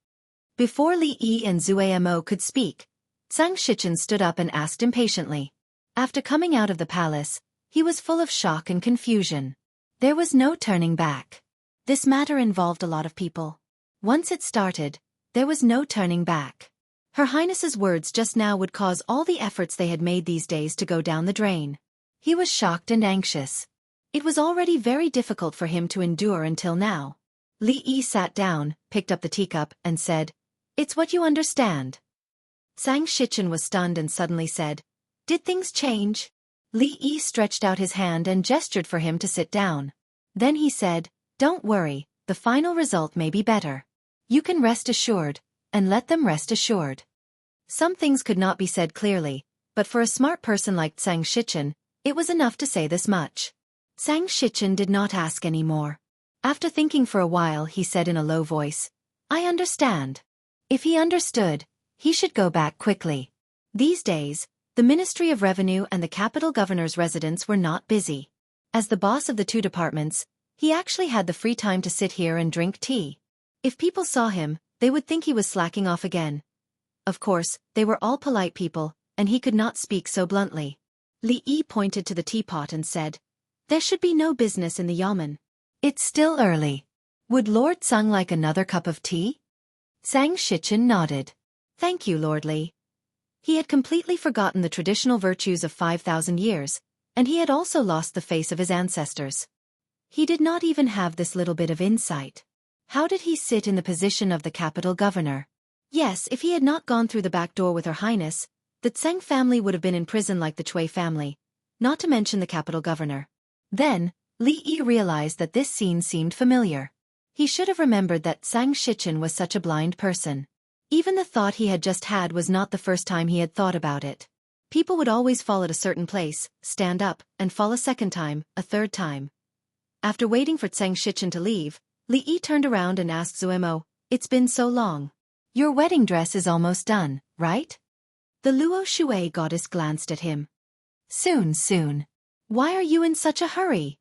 Before Li Yi and Zue Mo could speak, Zhang Shichen stood up and asked impatiently. After coming out of the palace, he was full of shock and confusion. There was no turning back. This matter involved a lot of people. Once it started, there was no turning back. Her Highness's words just now would cause all the efforts they had made these days to go down the drain. He was shocked and anxious. It was already very difficult for him to endure until now. Li Yi sat down, picked up the teacup, and said, It's what you understand. Zhang Shichen was stunned and suddenly said, Did things change? Li Yi stretched out his hand and gestured for him to sit down. Then he said, Don't worry, the final result may be better. You can rest assured, and let them rest assured. Some things could not be said clearly, but for a smart person like Zhang Shichen, it was enough to say this much. Zhang Shichen did not ask any more. After thinking for a while, he said in a low voice, I understand. If he understood, he should go back quickly. These days, the Ministry of Revenue and the capital governor's residence were not busy. As the boss of the 2 departments, he actually had the free time to sit here and drink tea. If people saw him, they would think he was slacking off again. Of course, they were all polite people, and he could not speak so bluntly. Li Yi pointed to the teapot and said, There should be no business in the yamen. It's still early. Would Lord Zhang like another cup of tea? Zhang Shichen nodded. Thank you, Lord Li. He had completely forgotten the traditional virtues of 5,000 years, and he had also lost the face of his ancestors. He did not even have this little bit of insight. How did he sit in the position of the capital governor? Yes, if he had not gone through the back door with Her Highness, the Tseng family would have been in prison like the Chui family, not to mention the capital governor. Then, Li Yi realized that this scene seemed familiar. He should have remembered that Tsang Shichen was such a blind person. Even the thought he had just had was not the first time he had thought about it. People would always fall at a certain place, stand up, and fall a second time, a third time. After waiting for Tsang Shichen to leave, Li Yi turned around and asked Zuimo, "It's been so long. Your wedding dress is almost done, right?" The Luo Shui goddess glanced at him. Soon, soon. Why are you in such a hurry?"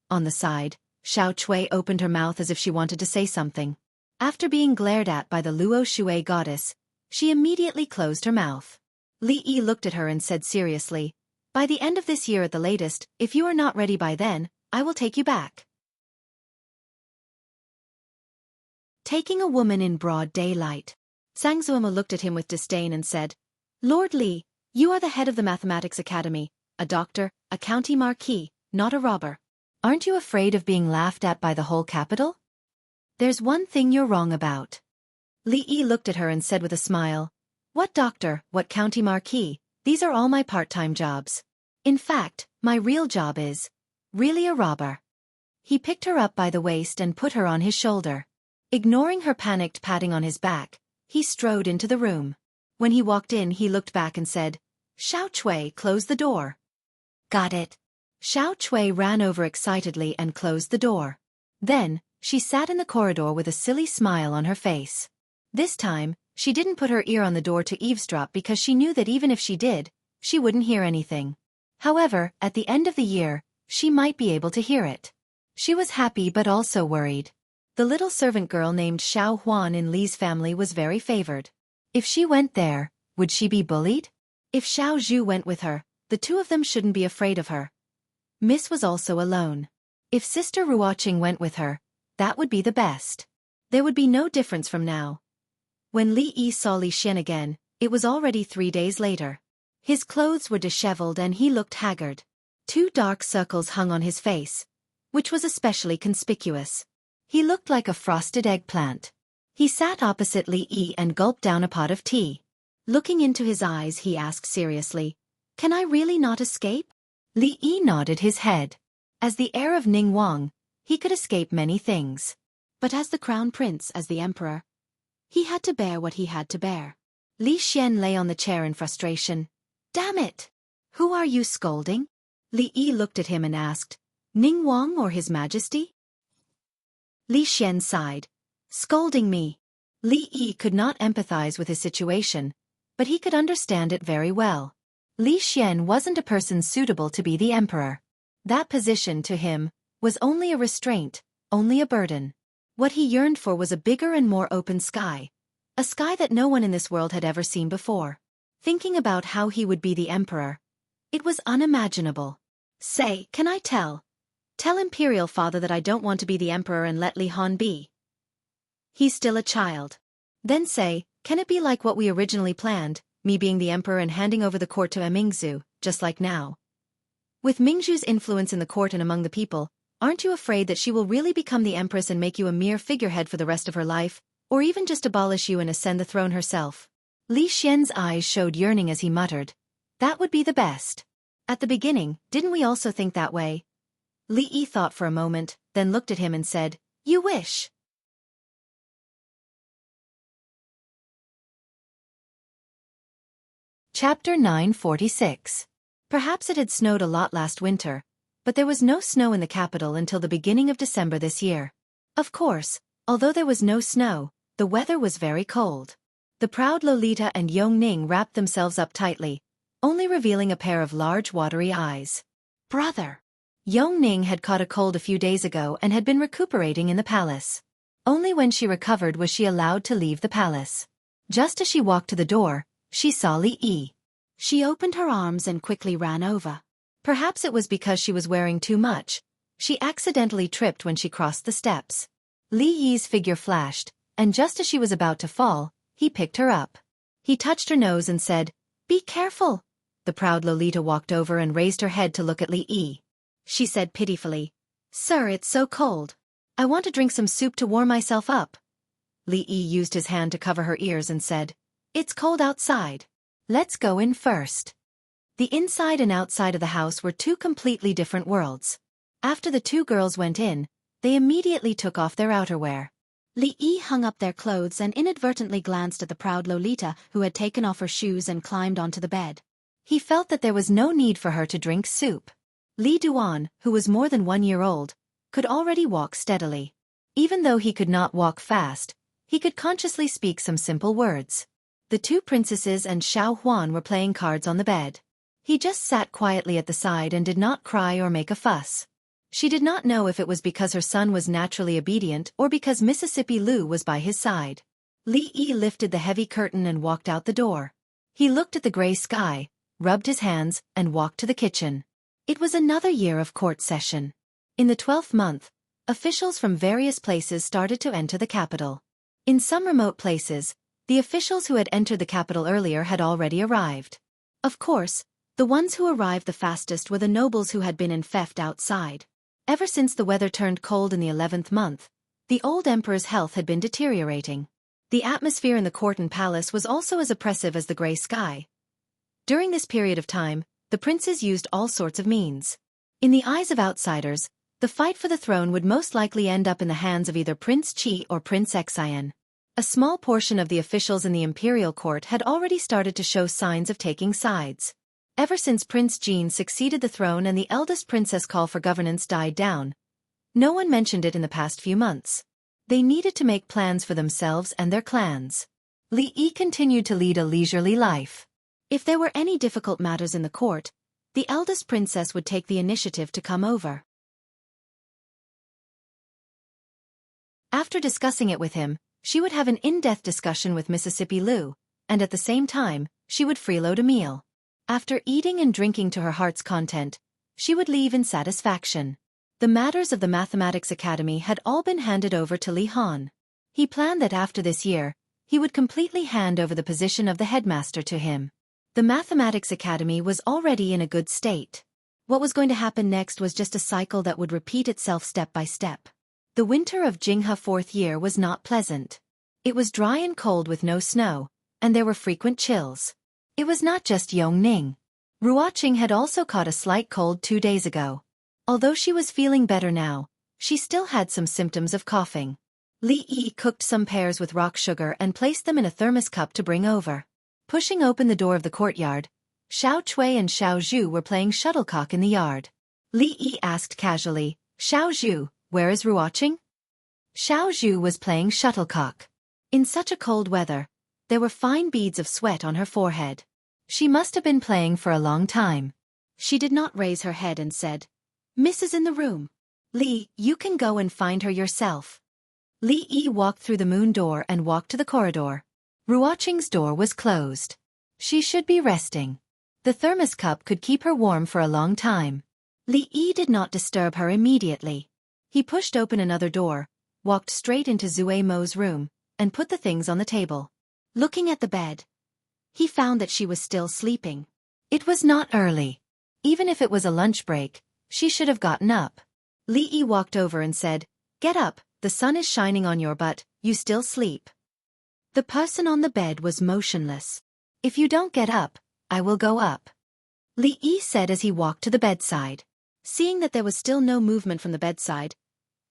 On the side, Xiao Chui opened her mouth as if she wanted to say something. After being glared at by the Luo Shui goddess, she immediately closed her mouth. Li Yi looked at her and said seriously, "By the end of this year at the latest, if you are not ready by then, I will take you back." Taking a woman in broad daylight. Sang Zuoma looked at him with disdain and said, "Lord Li, you are the head of the Mathematics Academy, a doctor, a county marquis, not a robber. Aren't you afraid of being laughed at by the whole capital? There's one thing you're wrong about." Li Yi looked at her and said with a smile, "What doctor, what county marquis, these are all my part-time jobs. In fact, my real job is really a robber." He picked her up by the waist and put her on his shoulder. Ignoring her panicked patting on his back, he strode into the room. When he walked in, he looked back and said, "Xiao Chui, close the door." "Got it." Xiao Chui ran over excitedly and closed the door. Then, she sat in the corridor with a silly smile on her face. This time, she didn't put her ear on the door to eavesdrop because she knew that even if she did, she wouldn't hear anything. However, at the end of the year, she might be able to hear it. She was happy but also worried. The little servant girl named Xiao Huan in Li's family was very favored. If she went there, would she be bullied? If Xiao Zhu went with her, the two of them shouldn't be afraid of her. Miss was also alone. If Sister Ruoqing went with her, that would be the best. There would be no difference from now. When Li Yi saw Li Xian again, it was already 3 days later. His clothes were disheveled and he looked haggard. 2 dark circles hung on his face, which was especially conspicuous. He looked like a frosted eggplant. He sat opposite Li Yi and gulped down a pot of tea. Looking into his eyes, he asked seriously, "Can I really not escape?" Li Yi nodded his head. As the heir of Ning Wang, he could escape many things. But as the crown prince, as the emperor, he had to bear what he had to bear. Li Xian lay on the chair in frustration. "Damn it! Who are you scolding?" Li Yi looked at him and asked, "Ning Wang or His Majesty?" Li Xian sighed. "Scolding me." Li Yi could not empathize with his situation, but he could understand it very well. Li Xian wasn't a person suitable to be the emperor. That position, to him, was only a restraint, only a burden. What he yearned for was a bigger and more open sky, a sky that no one in this world had ever seen before. Thinking about how he would be the emperor, it was unimaginable. "Say, can I tell Imperial Father that I don't want to be the emperor and let Li Han be. He's still a child. Then say, can it be like what we originally planned, me being the emperor and handing over the court to Mingzhu, just like now? With Mingzhu's influence in the court and among the people, aren't you afraid that she will really become the empress and make you a mere figurehead for the rest of her life, or even just abolish you and ascend the throne herself?" Li Xian's eyes showed yearning as he muttered, "That would be the best. At the beginning, didn't we also think that way?" Li Yi thought for a moment, then looked at him and said, "You wish." Chapter 946. Perhaps it had snowed a lot last winter, but there was no snow in the capital until the beginning of December this year. Of course, although there was no snow, the weather was very cold. The proud Lolita and Yong Ning wrapped themselves up tightly, only revealing a pair of large watery eyes. "Brother!" Yong Ning had caught a cold a few days ago and had been recuperating in the palace. Only when she recovered was she allowed to leave the palace. Just as she walked to the door, she saw Li Yi. She opened her arms and quickly ran over. Perhaps it was because she was wearing too much. She accidentally tripped when she crossed the steps. Li Yi's figure flashed, and just as she was about to fall, he picked her up. He touched her nose and said, Be careful. The proud Lolita walked over and raised her head to look at Li Yi. She said pitifully, Sir, it's so cold. I want to drink some soup to warm myself up. Li Yi used his hand to cover her ears and said, It's cold outside. Let's go in first. The inside and outside of the house were two completely different worlds. After the two girls went in, they immediately took off their outerwear. Li Yi hung up their clothes and inadvertently glanced at the proud Lolita who had taken off her shoes and climbed onto the bed. He felt that there was no need for her to drink soup. Li Duan, who was more than 1 year old, could already walk steadily. Even though he could not walk fast, he could consciously speak some simple words. The two princesses and Xiao Huan were playing cards on the bed. He just sat quietly at the side and did not cry or make a fuss. She did not know if it was because her son was naturally obedient or because Mississippi Lu was by his side. Li Yi lifted the heavy curtain and walked out the door. He looked at the gray sky, rubbed his hands, and walked to the kitchen. It was another year of court session. In the 12th month, officials from various places started to enter the capital. In some remote places, the officials who had entered the capital earlier had already arrived. Of course, the ones who arrived the fastest were the nobles who had been in theft outside. Ever since the weather turned cold in the 11th month, the old emperor's health had been deteriorating. The atmosphere in the court and palace was also as oppressive as the gray sky. During this period of time, the princes used all sorts of means. In the eyes of outsiders, the fight for the throne would most likely end up in the hands of either Prince Qi or Prince Xian. A small portion of the officials in the imperial court had already started to show signs of taking sides. Ever since Prince Jean succeeded the throne and the eldest princess' call for governance died down, no one mentioned it in the past few months. They needed to make plans for themselves and their clans. Li Yi continued to lead a leisurely life. If there were any difficult matters in the court, the eldest princess would take the initiative to come over. After discussing it with him, she would have an in-depth discussion with Mississippi Lu, and at the same time, she would freeload a meal. After eating and drinking to her heart's content, she would leave in satisfaction. The matters of the Mathematics Academy had all been handed over to Li Han. He planned that after this year, he would completely hand over the position of the headmaster to him. The Mathematics Academy was already in a good state. What was going to happen next was just a cycle that would repeat itself step by step. The winter of Jinghe 4th year was not pleasant. It was dry and cold with no snow, and there were frequent chills. It was not just Yongning. Ruoqing had also caught a slight cold 2 days ago. Although she was feeling better now, she still had some symptoms of coughing. Li Yi cooked some pears with rock sugar and placed them in a thermos cup to bring over. Pushing open the door of the courtyard, Xiao Cui and Xiao Zhu were playing shuttlecock in the yard. Li Yi asked casually, Xiao Zhu, where is Ruoqing? Xiao Zhu was playing shuttlecock. In such a cold weather, there were fine beads of sweat on her forehead. She must have been playing for a long time. She did not raise her head and said, Miss is in the room. Li, you can go and find her yourself. Li Yi walked through the moon door and walked to the corridor. Ruoqing's door was closed. She should be resting. The thermos cup could keep her warm for a long time. Li Yi did not disturb her immediately. He pushed open another door, walked straight into Zue Mo's room, and put the things on the table. Looking at the bed, he found that she was still sleeping. It was not early. Even if it was a lunch break, she should have gotten up. Li Yi walked over and said, Get up, the sun is shining on your butt, you still sleep. The person on the bed was motionless. If you don't get up, I will go up. Li Yi said as he walked to the bedside. Seeing that there was still no movement from the bedside,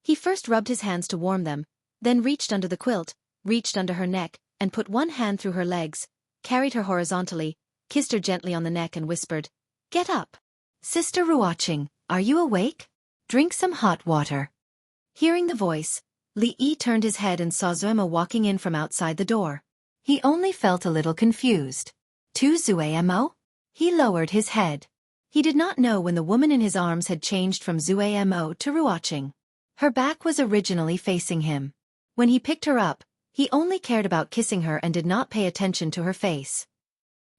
he first rubbed his hands to warm them, then reached under the quilt, reached under her neck, and put one hand through her legs, carried her horizontally, kissed her gently on the neck and whispered, Get up. Sister Ruoqing, are you awake? Drink some hot water. Hearing the voice, Li Yi turned his head and saw Zuemo walking in from outside the door. He only felt a little confused. To Zuemo? He lowered his head. He did not know when the woman in his arms had changed from Zuemo to Ruoqing. Her back was originally facing him. When he picked her up, he only cared about kissing her and did not pay attention to her face.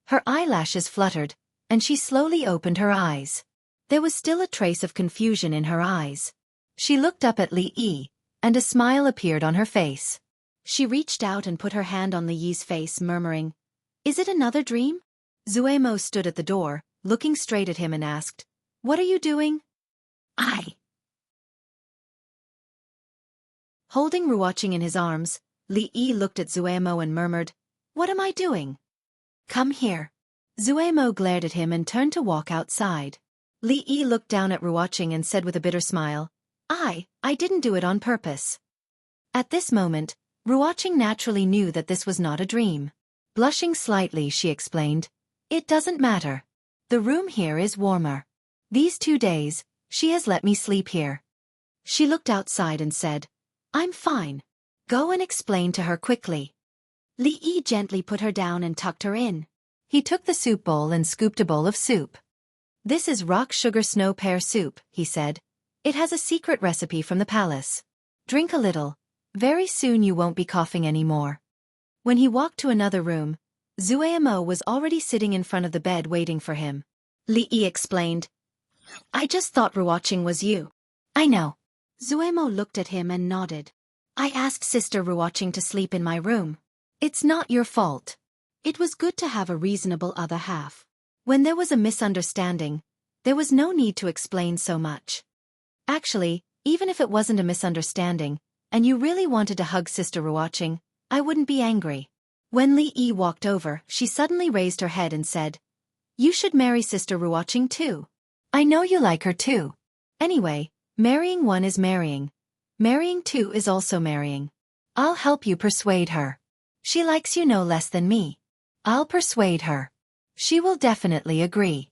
Her eyelashes fluttered, and she slowly opened her eyes. There was still a trace of confusion in her eyes. She looked up at Li Yi, and a smile appeared on her face. She reached out and put her hand on Li Yi's face, murmuring, Is it another dream? Zuemo stood at the door, looking straight at him and asked, "What are you doing?" "I." Holding Ruoqing in his arms, Li Yi looked at Zuemo and murmured, "What am I doing?" "Come here." Zuemo glared at him and turned to walk outside. Li Yi looked down at Ruoqing and said with a bitter smile, I didn't do it on purpose." At this moment, Ruoqing naturally knew that this was not a dream. Blushing slightly, she explained, "It doesn't matter. The room here is warmer. These 2 days, she has let me sleep here." She looked outside and said, "I'm fine. Go and explain to her quickly." Li Yi gently put her down and tucked her in. He took the soup bowl and scooped a bowl of soup. "This is rock sugar snow pear soup," he said. "It has a secret recipe from the palace. Drink a little. Very soon you won't be coughing anymore." When he walked to another room, Zuemo was already sitting in front of the bed waiting for him. Li Yi explained, "I just thought Ruoqing was you." "I know." Zuemo looked at him and nodded. "I asked Sister Ruoqing to sleep in my room. It's not your fault. It was good to have a reasonable other half. When there was a misunderstanding, there was no need to explain so much. Actually, even if it wasn't a misunderstanding, and you really wanted to hug Sister Ruoqing, I wouldn't be angry." When Li Yi walked over, she suddenly raised her head and said, "You should marry Sister Ruoqing too. I know you like her too. Anyway, marrying one is marrying. Marrying two is also marrying. I'll help you persuade her. She likes you no less than me. I'll persuade her. She will definitely agree."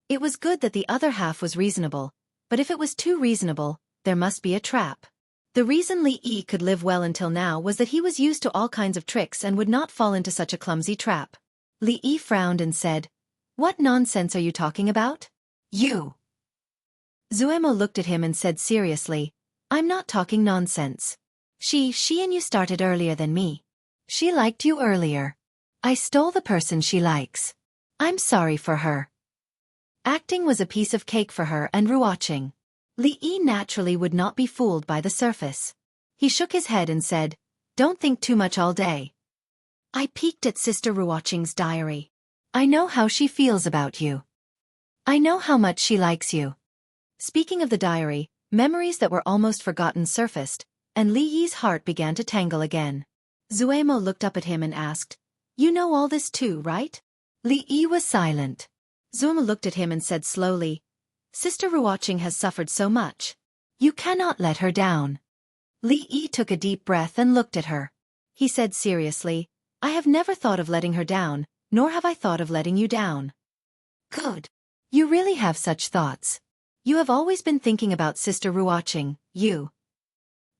It was good that the other half was reasonable, but if it was too reasonable, there must be a trap. The reason Li Yi could live well until now was that he was used to all kinds of tricks and would not fall into such a clumsy trap. Li Yi frowned and said, "What nonsense are you talking about?" "You." Zuemo looked at him and said seriously, "I'm not talking nonsense. She and you started earlier than me. She liked you earlier. I stole the person she likes. I'm sorry for her." Acting was a piece of cake for her and Ruoqing. Li Yi naturally would not be fooled by the surface. He shook his head and said, "Don't think too much all day. I peeked at Sister Ruoqing's diary. I know how she feels about you. I know how much she likes you." Speaking of the diary, memories that were almost forgotten surfaced, and Li Yi's heart began to tangle again. Zuemo looked up at him and asked, "You know all this too, right?" Li Yi was silent. Zuemo looked at him and said slowly, "Sister Ruoqing has suffered so much. You cannot let her down." Li Yi took a deep breath and looked at her. He said seriously, "I have never thought of letting her down, nor have I thought of letting you down." "Good. You really have such thoughts. You have always been thinking about Sister Ruoqing, you."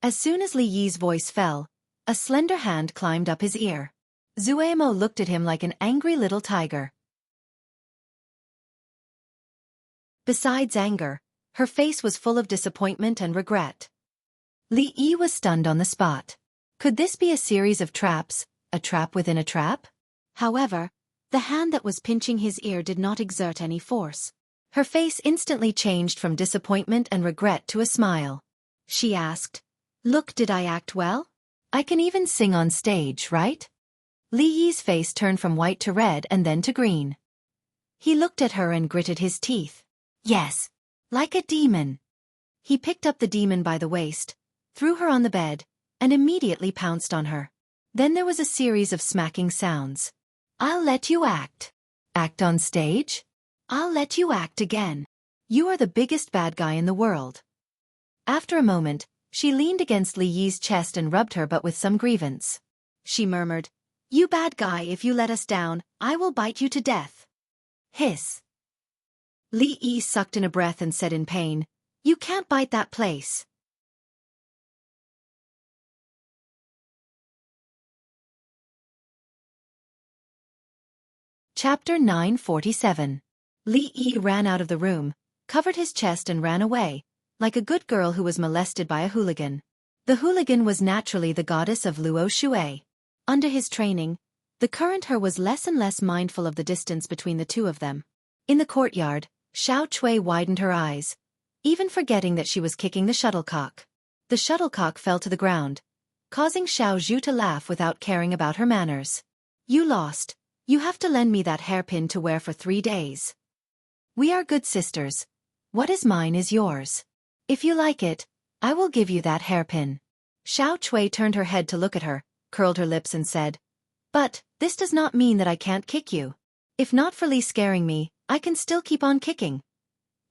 As soon as Li Yi's voice fell, a slender hand climbed up his ear. Zuemo looked at him like an angry little tiger. Besides anger, her face was full of disappointment and regret. Li Yi was stunned on the spot. Could this be a series of traps, a trap within a trap? However, the hand that was pinching his ear did not exert any force. Her face instantly changed from disappointment and regret to a smile. She asked, "Look, did I act well? I can even sing on stage, right?" Li Yi's face turned from white to red and then to green. He looked at her and gritted his teeth. "Yes, like a demon." He picked up the demon by the waist, threw her on the bed, and immediately pounced on her. Then there was a series of smacking sounds. "I'll let you act." "Act on stage?" "I'll let you act again. You are the biggest bad guy in the world." After a moment, she leaned against Li Yi's chest and rubbed her butt with some grievance. She murmured, "You bad guy, if you let us down, I will bite you to death." Hiss. Li Yi sucked in a breath and said in pain, "You can't bite that place." Chapter 947. Li Yi ran out of the room, covered his chest and ran away, like a good girl who was molested by a hooligan. The hooligan was naturally the goddess of Luo Shui. Under his training, the current her was less and less mindful of the distance between the two of them. In the courtyard, Xiao Chui widened her eyes, even forgetting that she was kicking the shuttlecock. The shuttlecock fell to the ground, causing Xiao Zhu to laugh without caring about her manners. "You lost. You have to lend me that hairpin to wear for 3 days. We are good sisters. What is mine is yours. If you like it, I will give you that hairpin. Xiao Chui turned her head to look at her, curled her lips and said, But, this does not mean that I can't kick you. If not for Li scaring me, I can still keep on kicking.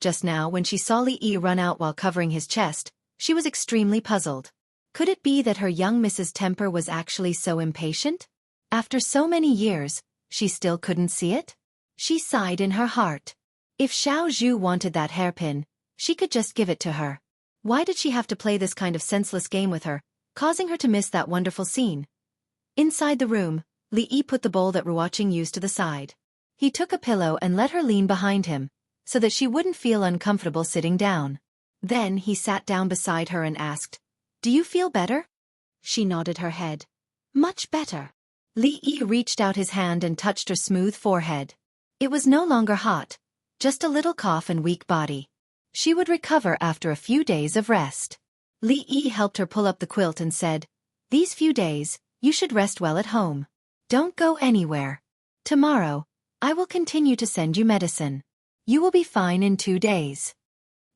Just now when she saw Li Yi run out while covering his chest, she was extremely puzzled. Could it be that her young Mrs. Temper was actually so impatient? After so many years, she still couldn't see it? She sighed in her heart. If Xiao Zhu wanted that hairpin, she could just give it to her. Why did she have to play this kind of senseless game with her, causing her to miss that wonderful scene? Inside the room, Li Yi put the bowl that Ruoqing used to the side. He took a pillow and let her lean behind him, so that she wouldn't feel uncomfortable sitting down. Then he sat down beside her and asked, Do you feel better? She nodded her head. Much better. Li Yi reached out his hand and touched her smooth forehead. It was no longer hot, just a little cough and weak body. She would recover after a few days of rest. Li Yi helped her pull up the quilt and said, These few days, you should rest well at home. Don't go anywhere. Tomorrow, I will continue to send you medicine. You will be fine in 2 days.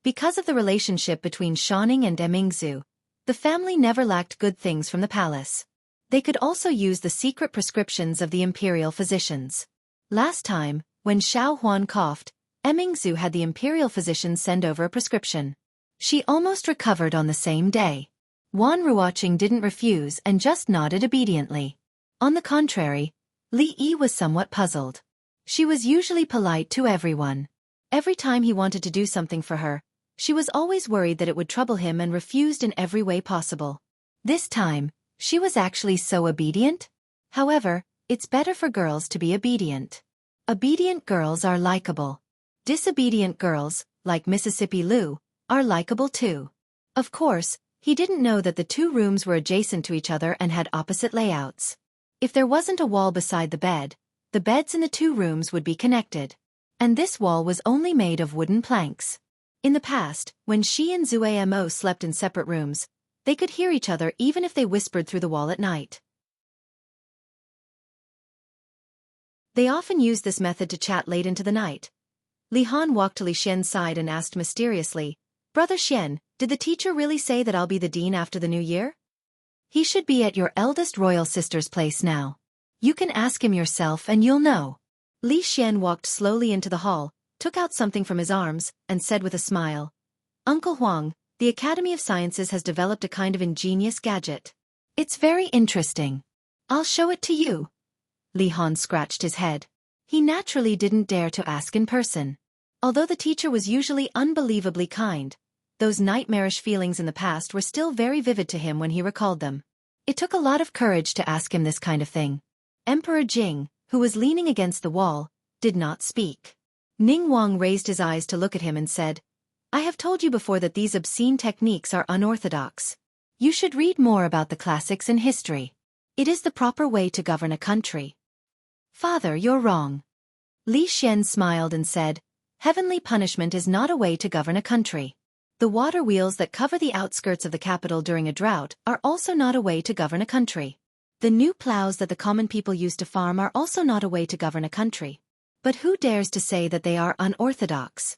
Because of the relationship between Shaning and Emingzu, the family never lacked good things from the palace. They could also use the secret prescriptions of the imperial physicians. Last time, when Xiao Huan coughed, Emingzu had the imperial physician send over a prescription. She almost recovered on the same day. Wan Ruoqing didn't refuse and just nodded obediently. On the contrary, Li Yi was somewhat puzzled. She was usually polite to everyone. Every time he wanted to do something for her, she was always worried that it would trouble him and refused in every way possible. This time, she was actually so obedient. However, it's better for girls to be obedient. Obedient girls are likable. Disobedient girls, like Mississippi Lu, are likable too. Of course, he didn't know that the 2 rooms were adjacent to each other and had opposite layouts. If there wasn't a wall beside the beds in the 2 rooms would be connected. And this wall was only made of wooden planks. In the past, when she and Zue Mo slept in separate rooms, they could hear each other even if they whispered through the wall at night. They often used this method to chat late into the night. Li Han walked to Li Xian's side and asked mysteriously, Brother Xian, did the teacher really say that I'll be the dean after the new year? He should be at your eldest royal sister's place now. You can ask him yourself and you'll know. Li Xian walked slowly into the hall, took out something from his arms, and said with a smile, Uncle Huang, the Academy of Sciences has developed a kind of ingenious gadget. It's very interesting. I'll show it to you. Li Han scratched his head. He naturally didn't dare to ask in person. Although the teacher was usually unbelievably kind, those nightmarish feelings in the past were still very vivid to him when he recalled them. It took a lot of courage to ask him this kind of thing. Emperor Jing, who was leaning against the wall, did not speak. Ning Wang raised his eyes to look at him and said, I have told you before that these obscene techniques are unorthodox. You should read more about the classics in history. It is the proper way to govern a country. Father, you're wrong. Li Xian smiled and said, Heavenly punishment is not a way to govern a country. The water wheels that cover the outskirts of the capital during a drought are also not a way to govern a country. The new plows that the common people use to farm are also not a way to govern a country. But who dares to say that they are unorthodox?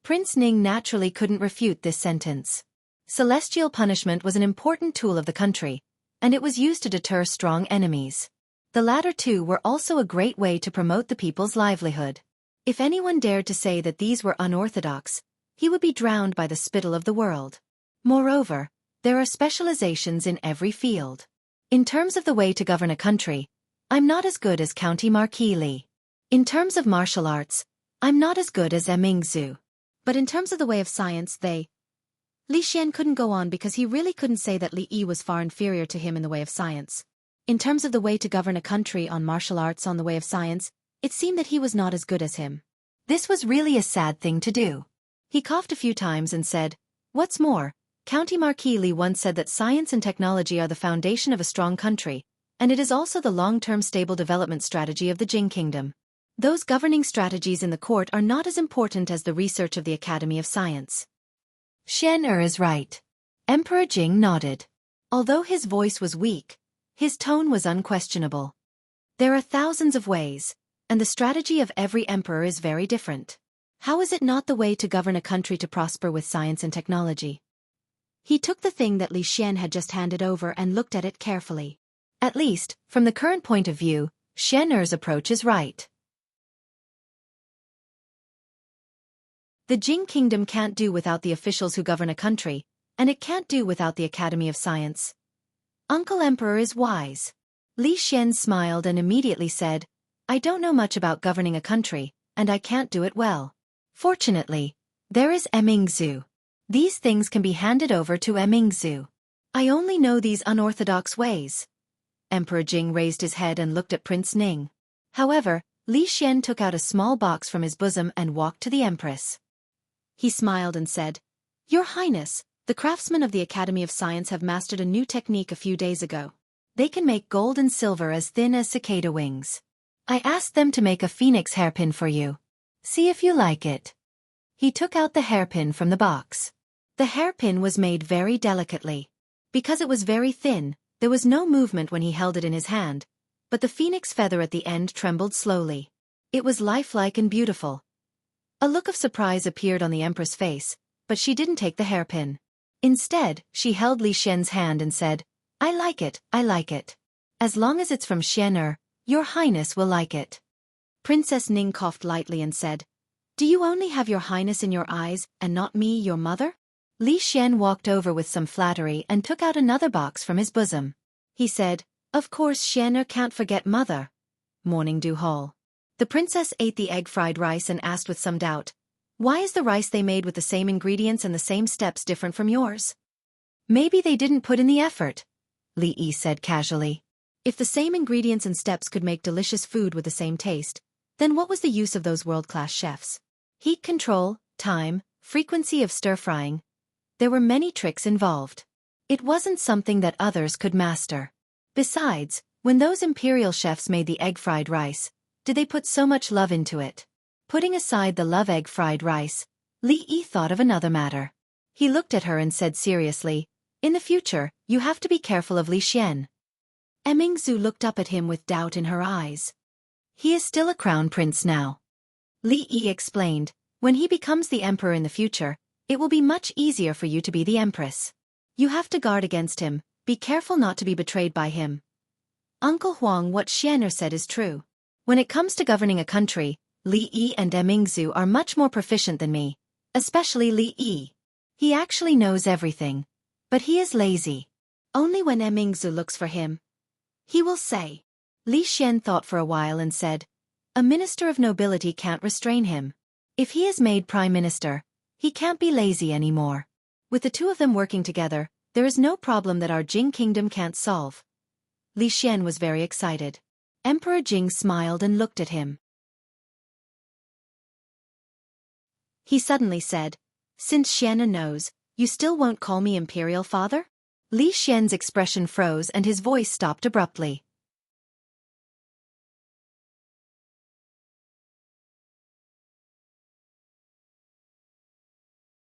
Prince Ning naturally couldn't refute this sentence. Celestial punishment was an important tool of the country, and it was used to deter strong enemies. The latter two were also a great way to promote the people's livelihood. If anyone dared to say that these were unorthodox, he would be drowned by the spittle of the world. Moreover, there are specializations in every field. In terms of the way to govern a country, I'm not as good as County Marquis Li. In terms of martial arts, I'm not as good as Emingzu. But in terms of the way of science, Li Xian couldn't go on because he really couldn't say that Li Yi was far inferior to him in the way of science. In terms of the way to govern a country on martial arts on the way of science, it seemed that he was not as good as him. This was really a sad thing to do. He coughed a few times and said, What's more, County Marquis Li once said that science and technology are the foundation of a strong country, and it is also the long-term stable development strategy of the Jing Kingdom. Those governing strategies in the court are not as important as the research of the Academy of Science. Xian is right. Emperor Jing nodded. Although his voice was weak, his tone was unquestionable. There are thousands of ways, and the strategy of every emperor is very different. How is it not the way to govern a country to prosper with science and technology? He took the thing that Li Xian had just handed over and looked at it carefully. At least, from the current point of view, Xian Er's approach is right. The Jing Kingdom can't do without the officials who govern a country, and it can't do without the Academy of Science. Uncle Emperor is wise. Li Xian smiled and immediately said, I don't know much about governing a country, and I can't do it well. Fortunately, there is Emingzu. These things can be handed over to Emingzu. I only know these unorthodox ways. Emperor Jing raised his head and looked at Prince Ning. However, Li Xian took out a small box from his bosom and walked to the Empress. He smiled and said, Your Highness, the craftsmen of the Academy of Science have mastered a new technique a few days ago. They can make gold and silver as thin as cicada wings. I asked them to make a phoenix hairpin for you. See if you like it. He took out the hairpin from the box. The hairpin was made very delicately. Because it was very thin, there was no movement when he held it in his hand, but the phoenix feather at the end trembled slowly. It was lifelike and beautiful. A look of surprise appeared on the Empress' face, but she didn't take the hairpin. Instead, she held Li Xian's hand and said, I like it, I like it. As long as it's from Xian Er, Your Highness will like it. Princess Ning coughed lightly and said, Do you only have Your Highness in your eyes and not me, your mother? Li Xian walked over with some flattery and took out another box from his bosom. He said, Of course Xian Er can't forget mother. Morning Dew Hall. The princess ate the egg-fried rice and asked with some doubt, Why is the rice they made with the same ingredients and the same steps different from yours? Maybe they didn't put in the effort, Li Yi said casually. If the same ingredients and steps could make delicious food with the same taste, then what was the use of those world-class chefs? Heat control, time, frequency of stir-frying. There were many tricks involved. It wasn't something that others could master. Besides, when those imperial chefs made the egg-fried rice, did they put so much love into it? Putting aside the love egg-fried rice, Li Yi thought of another matter. He looked at her and said seriously, In the future, you have to be careful of Li Xian. Emingzu looked up at him with doubt in her eyes. He is still a crown prince now. Li Yi explained, When he becomes the emperor in the future, it will be much easier for you to be the empress. You have to guard against him, be careful not to be betrayed by him. Uncle Huang, what Xian Er said is true. When it comes to governing a country, Li Yi and Emingzu are much more proficient than me, especially Li Yi. He actually knows everything. But he is lazy. Only when Emingzu looks for him, he will say. Li Xian thought for a while and said, A minister of nobility can't restrain him. If he is made prime minister, he can't be lazy anymore. With the two of them working together, there is no problem that our Jing kingdom can't solve. Li Xian was very excited. Emperor Jing smiled and looked at him. He suddenly said, Since Xian Er knows, you still won't call me imperial father? Li Xian's expression froze and his voice stopped abruptly.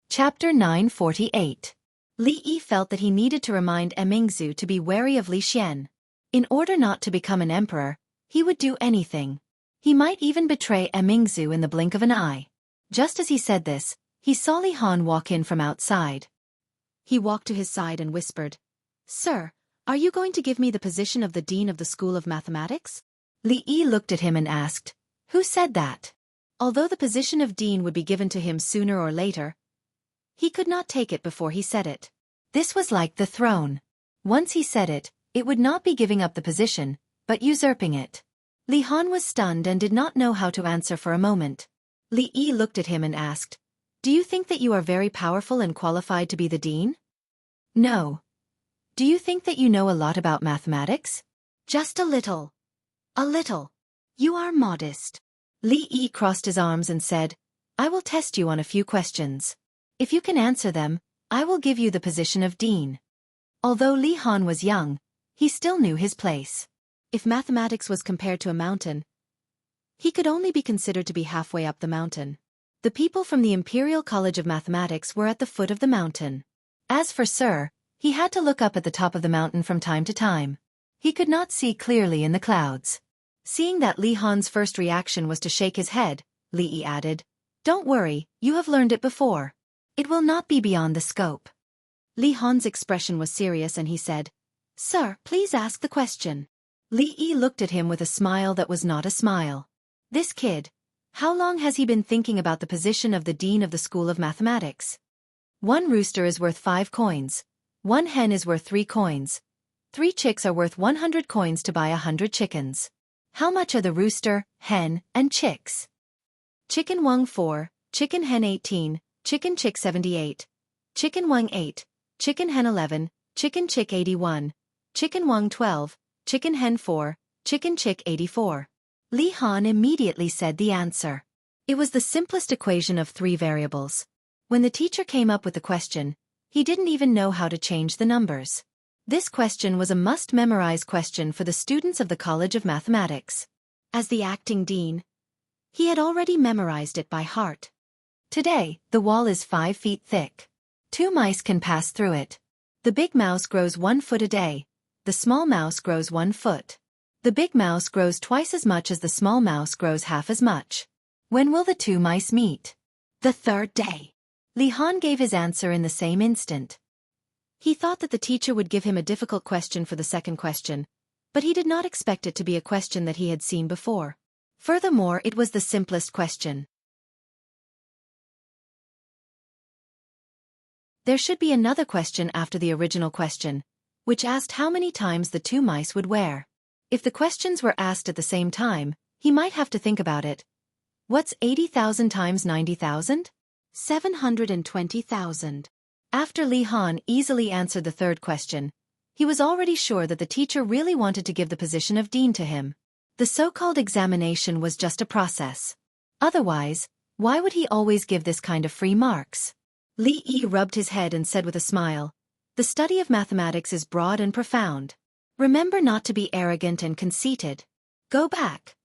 Chapter 948. Li Yi felt that he needed to remind Emingzu to be wary of Li Xian. In order not to become an emperor, he would do anything. He might even betray Emingzu in the blink of an eye. Just as he said this, he saw Li Han walk in from outside. He walked to his side and whispered, Sir, are you going to give me the position of the Dean of the School of Mathematics? Li Yi looked at him and asked, Who said that? Although the position of Dean would be given to him sooner or later, he could not take it before he said it. This was like the throne. Once he said it, it would not be giving up the position, but usurping it. Li Han was stunned and did not know how to answer for a moment. Li Yi looked at him and asked, Do you think that you are very powerful and qualified to be the dean? No. Do you think that you know a lot about mathematics? Just a little. A little. You are modest. Li Yi crossed his arms and said, I will test you on a few questions. If you can answer them, I will give you the position of dean. Although Li Han was young, he still knew his place. If mathematics was compared to a mountain, he could only be considered to be halfway up the mountain. The people from the Imperial College of Mathematics were at the foot of the mountain. As for Sir, he had to look up at the top of the mountain from time to time. He could not see clearly in the clouds. Seeing that Li Han's first reaction was to shake his head, Li Yi added, "Don't worry, you have learned it before. It will not be beyond the scope." Li Han's expression was serious and he said, "Sir, please ask the question." Li Yi looked at him with a smile that was not a smile. This kid, how long has he been thinking about the position of the dean of the School of Mathematics? 1 rooster is worth 5 coins. 1 hen is worth 3 coins. 3 chicks are worth 100 coins to buy 100 chickens. How much are the rooster, hen, and chicks? Chicken wung 4, chicken hen 18, chicken chick 78, chicken wung 8, chicken hen 11, chicken chick 81, chicken wung 12, chicken hen 4, chicken chick 84. Li Han immediately said the answer. It was the simplest equation of 3 variables. When the teacher came up with the question, he didn't even know how to change the numbers. This question was a must-memorize question for the students of the College of Mathematics. As the acting dean, he had already memorized it by heart. Today, the wall is 5 feet thick. 2 mice can pass through it. The big mouse grows 1 foot a day. The small mouse grows 1 foot. The big mouse grows twice as much as the small mouse grows half as much. When will the 2 mice meet? The 3rd day. Li Han gave his answer in the same instant. He thought that the teacher would give him a difficult question for the second question, but he did not expect it to be a question that he had seen before. Furthermore, it was the simplest question. There should be another question after the original question, which asked how many times the 2 mice would wear. If the questions were asked at the same time, he might have to think about it. What's 80,000 times 90,000? 720,000. After Li Han easily answered the third question, he was already sure that the teacher really wanted to give the position of dean to him. The so-called examination was just a process. Otherwise, why would he always give this kind of free marks? Li Yi rubbed his head and said with a smile, "The study of mathematics is broad and profound. Remember not to be arrogant and conceited. Go back."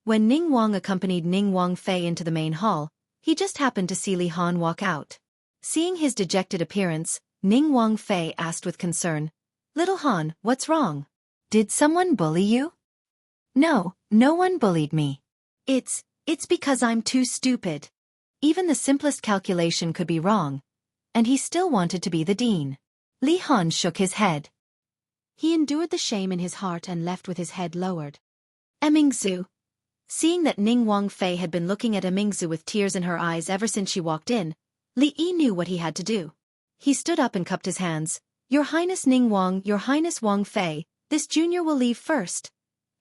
When Ning Wang accompanied Ning Wang Fei into the main hall, he just happened to see Li Han walk out. Seeing his dejected appearance, Ning Wang Fei asked with concern, "Little Han, what's wrong? Did someone bully you?" "No, no one bullied me. It's because I'm too stupid." Even the simplest calculation could be wrong, and he still wanted to be the dean. Li Han shook his head. He endured the shame in his heart and left with his head lowered. Mingzu. Seeing that Ning Wang Fei had been looking at Mingzu with tears in her eyes ever since she walked in, Li Yi knew what he had to do. He stood up and cupped his hands. "Your Highness Ning Wang, Your Highness Wang Fei, this junior will leave first."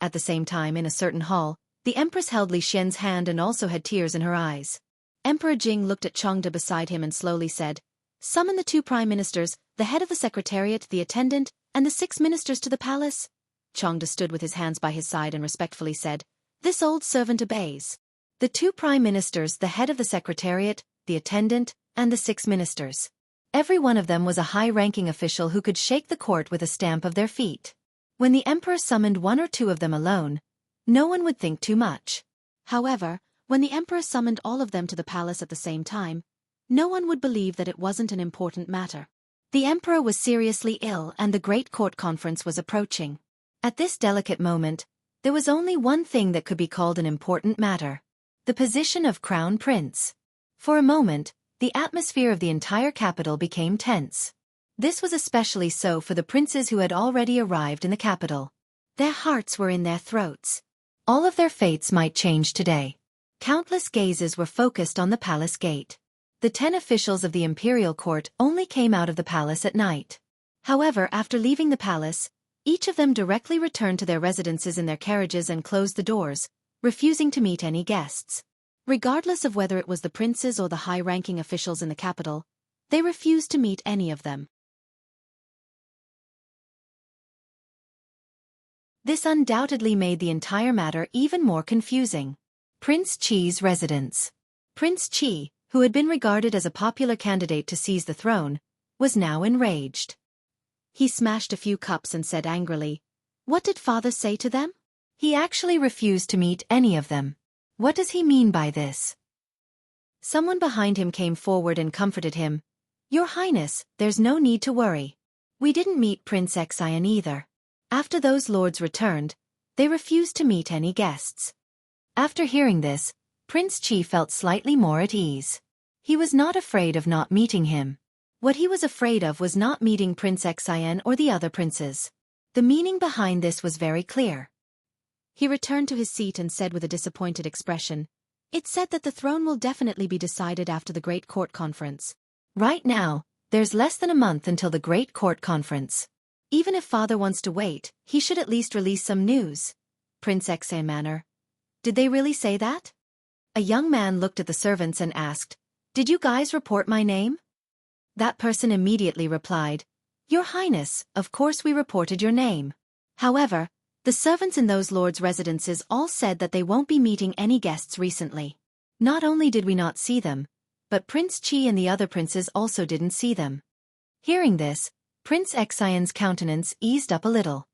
At the same time in a certain hall, the Empress held Li Xian's hand and also had tears in her eyes. Emperor Jing looked at Changde beside him and slowly said, "Summon the 2 prime ministers, the head of the secretariat, the attendant, and the 6 ministers to the palace." Changde stood with his hands by his side and respectfully said, "This old servant obeys." The 2 prime ministers, the head of the secretariat, the attendant, and the 6 ministers. Every one of them was a high-ranking official who could shake the court with a stamp of their feet. When the emperor summoned 1 or 2 of them alone, no one would think too much. However, when the emperor summoned all of them to the palace at the same time, no one would believe that it wasn't an important matter. The emperor was seriously ill and the great court conference was approaching. At this delicate moment, there was only one thing that could be called an important matter: the position of crown prince. For a moment, the atmosphere of the entire capital became tense. This was especially so for the princes who had already arrived in the capital. Their hearts were in their throats. All of their fates might change today. Countless gazes were focused on the palace gate. The 10 officials of the imperial court only came out of the palace at night. However, after leaving the palace, each of them directly returned to their residences in their carriages and closed the doors, refusing to meet any guests. Regardless of whether it was the princes or the high-ranking officials in the capital, they refused to meet any of them. This undoubtedly made the entire matter even more confusing. Prince Qi's residence. Prince Qi, who had been regarded as a popular candidate to seize the throne, was now enraged. He smashed a few cups and said angrily, "What did father say to them? He actually refused to meet any of them. What does he mean by this?" Someone behind him came forward and comforted him. "Your Highness, there's no need to worry. We didn't meet Prince Xian either." After those lords returned, They refused to meet any guests. After hearing this, Prince Chi felt slightly more at ease. He was not afraid of not meeting him. What he was afraid of was not meeting Prince Xian or the other princes. The meaning behind this was very clear. He returned to his seat and said with a disappointed expression, "It's said that the throne will definitely be decided after the Great Court Conference. Right now, there's less than a month until the Great Court Conference. Even if father wants to wait, he should at least release some news." Prince Xian manner. "Did they really say that?" A young man looked at the servants and asked, "Did you guys report my name?" That person immediately replied, "Your Highness, of course we reported your name." However, the servants in those lords' residences all said that they won't be meeting any guests recently. Not only did we not see them, but Prince Chi and the other princes also didn't see them. Hearing this, Prince Xian's countenance eased up a little.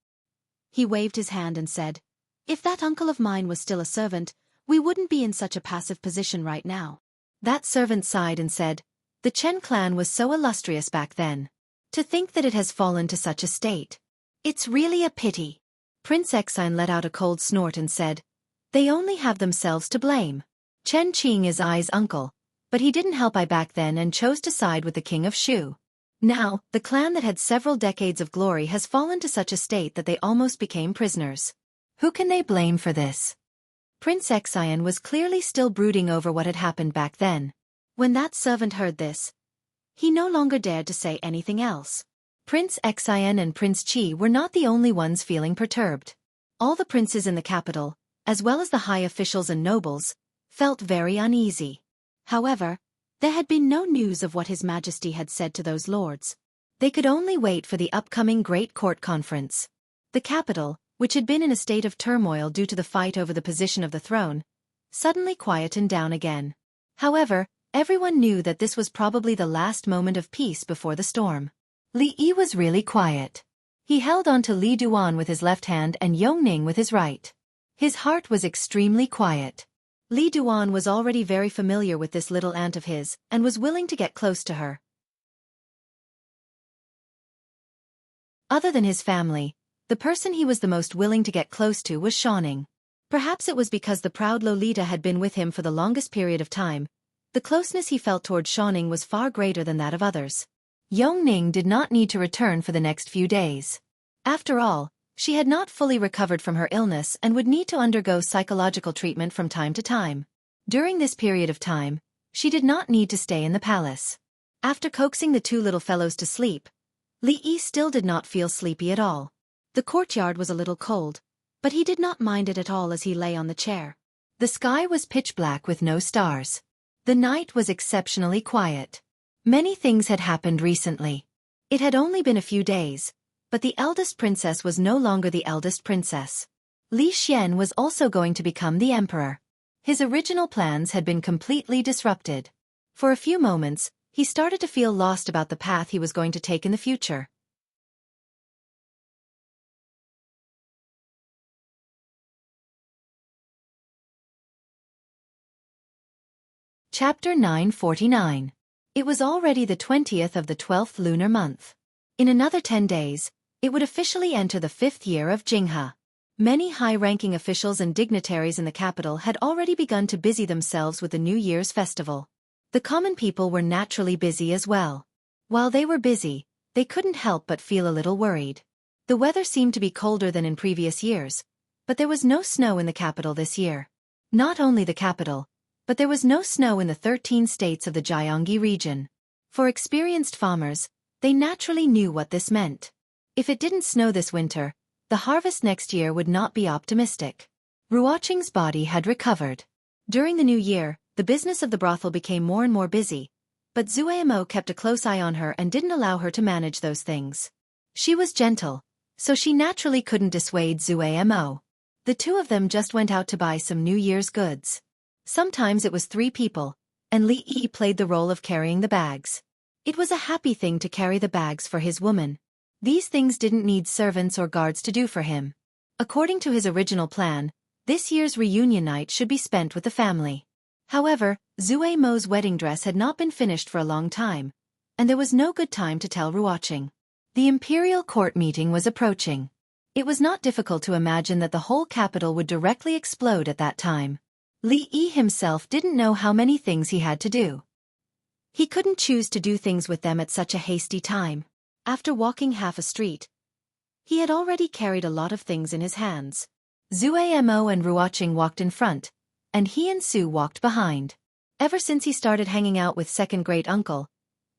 He waved his hand and said, "If that uncle of mine was still a servant, we wouldn't be in such a passive position right now." That servant sighed and said, "The Chen clan was so illustrious back then. To think that it has fallen to such a state. It's really a pity." Prince Xian let out a cold snort and said, "They only have themselves to blame. Chen Qing is Ai's uncle, but he didn't help Ai back then and chose to side with the king of Shu. Now, the clan that had several decades of glory has fallen to such a state that they almost became prisoners. Who can they blame for this?" Prince Xian was clearly still brooding over what had happened back then. When that servant heard this, he no longer dared to say anything else. Prince Xian and Prince Qi were not the only ones feeling perturbed. All the princes in the capital, as well as the high officials and nobles, felt very uneasy. However, there had been no news of what His Majesty had said to those lords. They could only wait for the upcoming Great Court Conference. The capital, which had been in a state of turmoil due to the fight over the position of the throne, suddenly quietened down again. However, everyone knew that this was probably the last moment of peace before the storm. Li Yi was really quiet. He held on to Li Duan with his left hand and Yongning with his right. His heart was extremely quiet. Li Duan was already very familiar with this little aunt of his and was willing to get close to her. Other than his family, the person he was the most willing to get close to was Shawning. Perhaps it was because the proud Lolita had been with him for the longest period of time. The closeness he felt toward Shawning was far greater than that of others. Yongning did not need to return for the next few days. After all, she had not fully recovered from her illness and would need to undergo psychological treatment from time to time. During this period of time, she did not need to stay in the palace. After coaxing the two little fellows to sleep, Li Yi still did not feel sleepy at all. The courtyard was a little cold, but he did not mind it at all as he lay on the chair. The sky was pitch black with no stars. The night was exceptionally quiet. Many things had happened recently. It had only been a few days, but the eldest princess was no longer the eldest princess. Li Xian was also going to become the emperor. His original plans had been completely disrupted. For a few moments, he started to feel lost about the path he was going to take in the future. Chapter 949. It was already the 20th of the 12th lunar month. In another 10 days, it would officially enter the 5th year of Jinghe. Many high-ranking officials and dignitaries in the capital had already begun to busy themselves with the New Year's festival. The common people were naturally busy as well. While they were busy, they couldn't help but feel a little worried. The weather seemed to be colder than in previous years, but there was no snow in the capital this year. Not only the capital, but there was no snow in the 13 states of the Gyeonggi region. For experienced farmers, they naturally knew what this meant. If it didn't snow this winter, the harvest next year would not be optimistic. Ruoqing's body had recovered. During the new year, the business of the brothel became more and more busy, but Zuemo kept a close eye on her and didn't allow her to manage those things. She was gentle, so she naturally couldn't dissuade Zuemo. The two of them just went out to buy some New Year's goods. Sometimes it was 3 people, and Li Yi played the role of carrying the bags. It was a happy thing to carry the bags for his woman. These things didn't need servants or guards to do for him. According to his original plan, this year's reunion night should be spent with the family. However, Zuemo's wedding dress had not been finished for a long time, and there was no good time to tell Ruoqing. The imperial court meeting was approaching. It was not difficult to imagine that the whole capital would directly explode at that time. Li Yi himself didn't know how many things he had to do. He couldn't choose to do things with them at such a hasty time. After walking half a street, he had already carried a lot of things in his hands. Zuamo and Ruoqing walked in front, and he and Su walked behind. Ever since he started hanging out with second great uncle,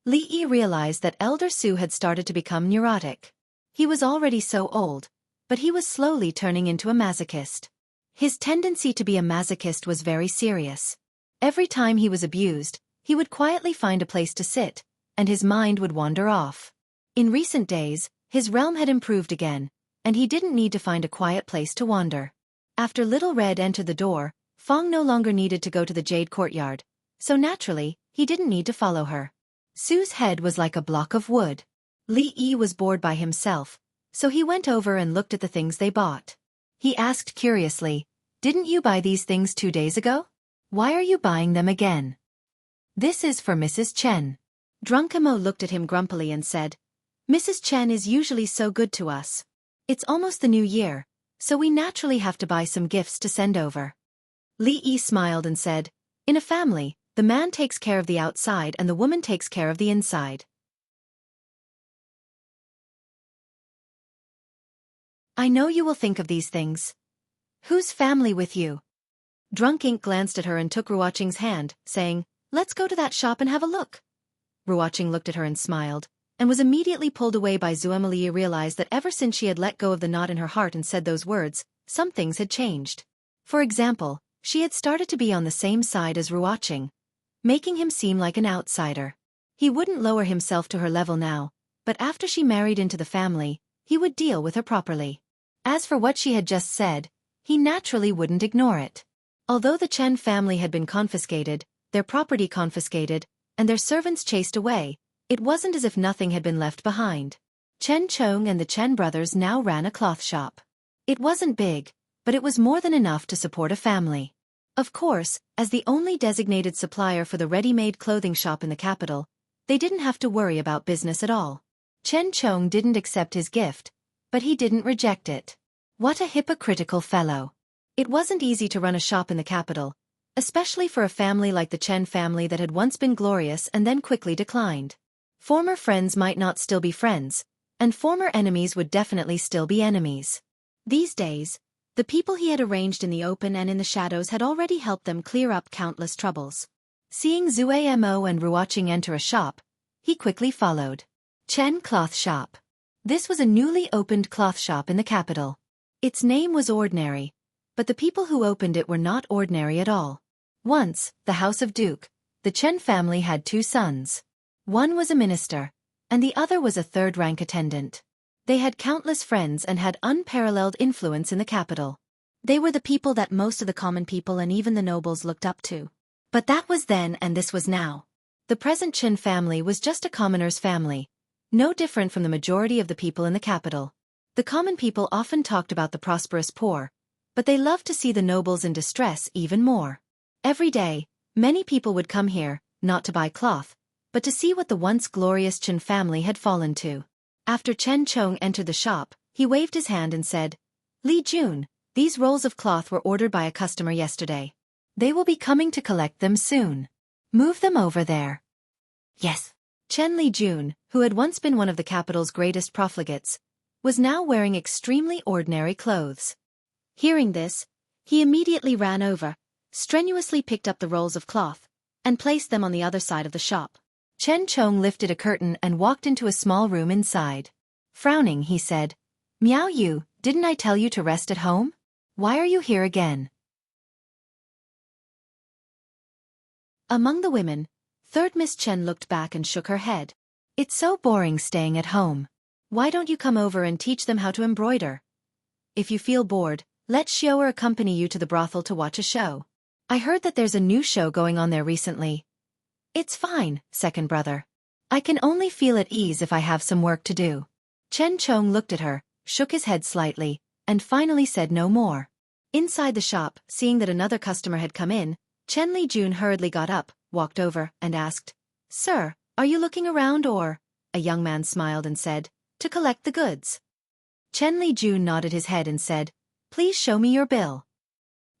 Li Yi realized that elder Su had started to become neurotic. He was already so old, but he was slowly turning into a masochist. His tendency to be a masochist was very serious. Every time he was abused, he would quietly find a place to sit, and his mind would wander off. In recent days, his realm had improved again, and he didn't need to find a quiet place to wander. After Little Red entered the door, Fong no longer needed to go to the Jade Courtyard, so naturally, he didn't need to follow her. Su's head was like a block of wood. Li Yi was bored by himself, so he went over and looked at the things they bought. He asked curiously, "Didn't you buy these things 2 days ago? Why are you buying them again?" "This is for Mrs. Chen." Drunkamo looked at him grumpily and said, "Mrs. Chen is usually so good to us. It's almost the new year, so we naturally have to buy some gifts to send over." Li Yi smiled and said, "In a family, the man takes care of the outside and the woman takes care of the inside. I know you will think of these things. Whose family with you?" Drunk Ink glanced at her and took Ruoqing's hand, saying, "Let's go to that shop and have a look." Ruoqing looked at her and smiled, and was immediately pulled away by Zuemalia. Realized that ever since she had let go of the knot in her heart and said those words, some things had changed. For example, she had started to be on the same side as Ruoqing, making him seem like an outsider. He wouldn't lower himself to her level now, but after she married into the family, he would deal with her properly. As for what she had just said, he naturally wouldn't ignore it. Although the Chen family had been confiscated, their property confiscated, and their servants chased away, it wasn't as if nothing had been left behind. Chen Chong and the Chen brothers now ran a cloth shop. It wasn't big, but it was more than enough to support a family. Of course, as the only designated supplier for the ready-made clothing shop in the capital, they didn't have to worry about business at all. Chen Chong didn't accept his gift, but he didn't reject it. What a hypocritical fellow. It wasn't easy to run a shop in the capital, especially for a family like the Chen family that had once been glorious and then quickly declined. Former friends might not still be friends, and former enemies would definitely still be enemies. These days, the people he had arranged in the open and in the shadows had already helped them clear up countless troubles. Seeing Zuamo and Ruoqing enter a shop, he quickly followed. Chen Cloth Shop. This was a newly opened cloth shop in the capital. Its name was ordinary, but the people who opened it were not ordinary at all. Once, the House of Duke, the Chen family had 2 sons. One was a minister, and the other was a third-rank attendant. They had countless friends and had unparalleled influence in the capital. They were the people that most of the common people and even the nobles looked up to. But that was then and this was now. The present Chen family was just a commoner's family, no different from the majority of the people in the capital. The common people often talked about the prosperous poor, but they loved to see the nobles in distress even more. Every day, many people would come here, not to buy cloth, but to see what the once glorious Chen family had fallen to. After Chen Chong entered the shop, he waved his hand and said, "Li Jun, these rolls of cloth were ordered by a customer yesterday. They will be coming to collect them soon. Move them over there." "Yes." Chen Li Jun, who had once been one of the capital's greatest profligates, was now wearing extremely ordinary clothes. Hearing this, he immediately ran over, strenuously picked up the rolls of cloth, and placed them on the other side of the shop. Chen Chong lifted a curtain and walked into a small room inside. Frowning, he said, "Miao Yu, didn't I tell you to rest at home? Why are you here again?" Among the women, third Miss Chen looked back and shook her head. "It's so boring staying at home. Why don't you come over and teach them how to embroider? If you feel bored, let Xiaoer accompany you to the brothel to watch a show. I heard that there's a new show going on there recently." "It's fine, second brother. I can only feel at ease if I have some work to do." Chen Chong looked at her, shook his head slightly, and finally said no more. Inside the shop, seeing that another customer had come in, Chen Li Jun hurriedly got up, walked over, and asked, "Sir, are you looking around or?" A young man smiled and said, "To collect the goods." Chen Lijun nodded his head and said, "Please show me your bill."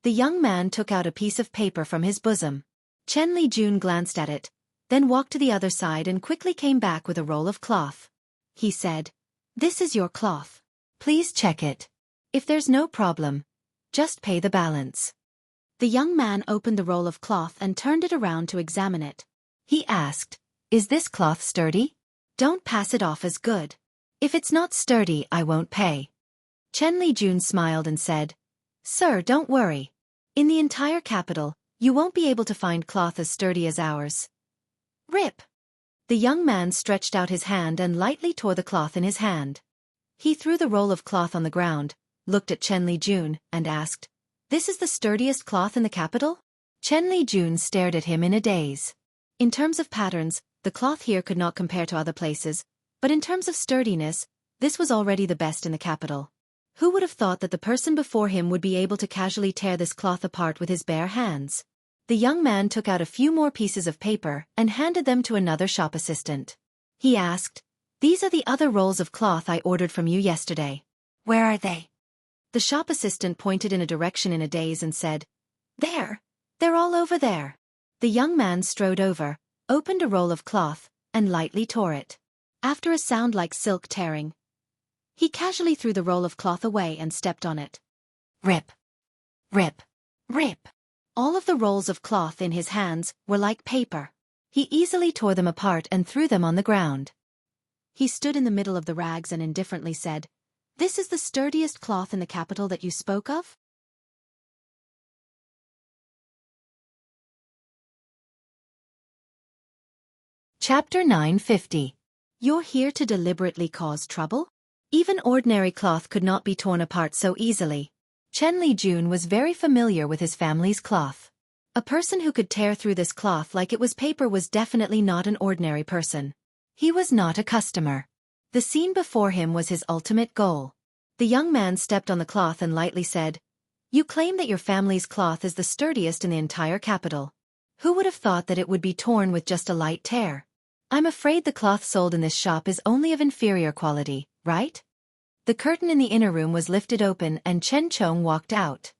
The young man took out a piece of paper from his bosom. Chen Lijun glanced at it, then walked to the other side and quickly came back with a roll of cloth. He said, "This is your cloth. Please check it. If there's no problem, just pay the balance." The young man opened the roll of cloth and turned it around to examine it. He asked, "Is this cloth sturdy? Don't pass it off as good. If it's not sturdy, I won't pay." Chen Lijun smiled and said, "Sir, don't worry. In the entire capital, you won't be able to find cloth as sturdy as ours." Rip! The young man stretched out his hand and lightly tore the cloth in his hand. He threw the roll of cloth on the ground, looked at Chen Lijun, and asked, "This is the sturdiest cloth in the capital?" Chen Lijun stared at him in a daze. In terms of patterns, the cloth here could not compare to other places, but in terms of sturdiness, this was already the best in the capital. Who would have thought that the person before him would be able to casually tear this cloth apart with his bare hands? The young man took out a few more pieces of paper and handed them to another shop assistant. He asked, "These are the other rolls of cloth I ordered from you yesterday. Where are they?" The shop assistant pointed in a direction in a daze and said, "There. They're all over there." The young man strode over, opened a roll of cloth, and lightly tore it. After a sound like silk tearing, he casually threw the roll of cloth away and stepped on it. Rip! Rip! Rip! All of the rolls of cloth in his hands were like paper. He easily tore them apart and threw them on the ground. He stood in the middle of the rags and indifferently said, "This is the sturdiest cloth in the capital that you spoke of?" Chapter 950. You're here to deliberately cause trouble? Even ordinary cloth could not be torn apart so easily. Chen Lijun was very familiar with his family's cloth. A person who could tear through this cloth like it was paper was definitely not an ordinary person. He was not a customer. The scene before him was his ultimate goal. The young man stepped on the cloth and lightly said, "You claim that your family's cloth is the sturdiest in the entire capital. Who would have thought that it would be torn with just a light tear? I'm afraid the cloth sold in this shop is only of inferior quality, right?" The curtain in the inner room was lifted open and Chen Chong walked out.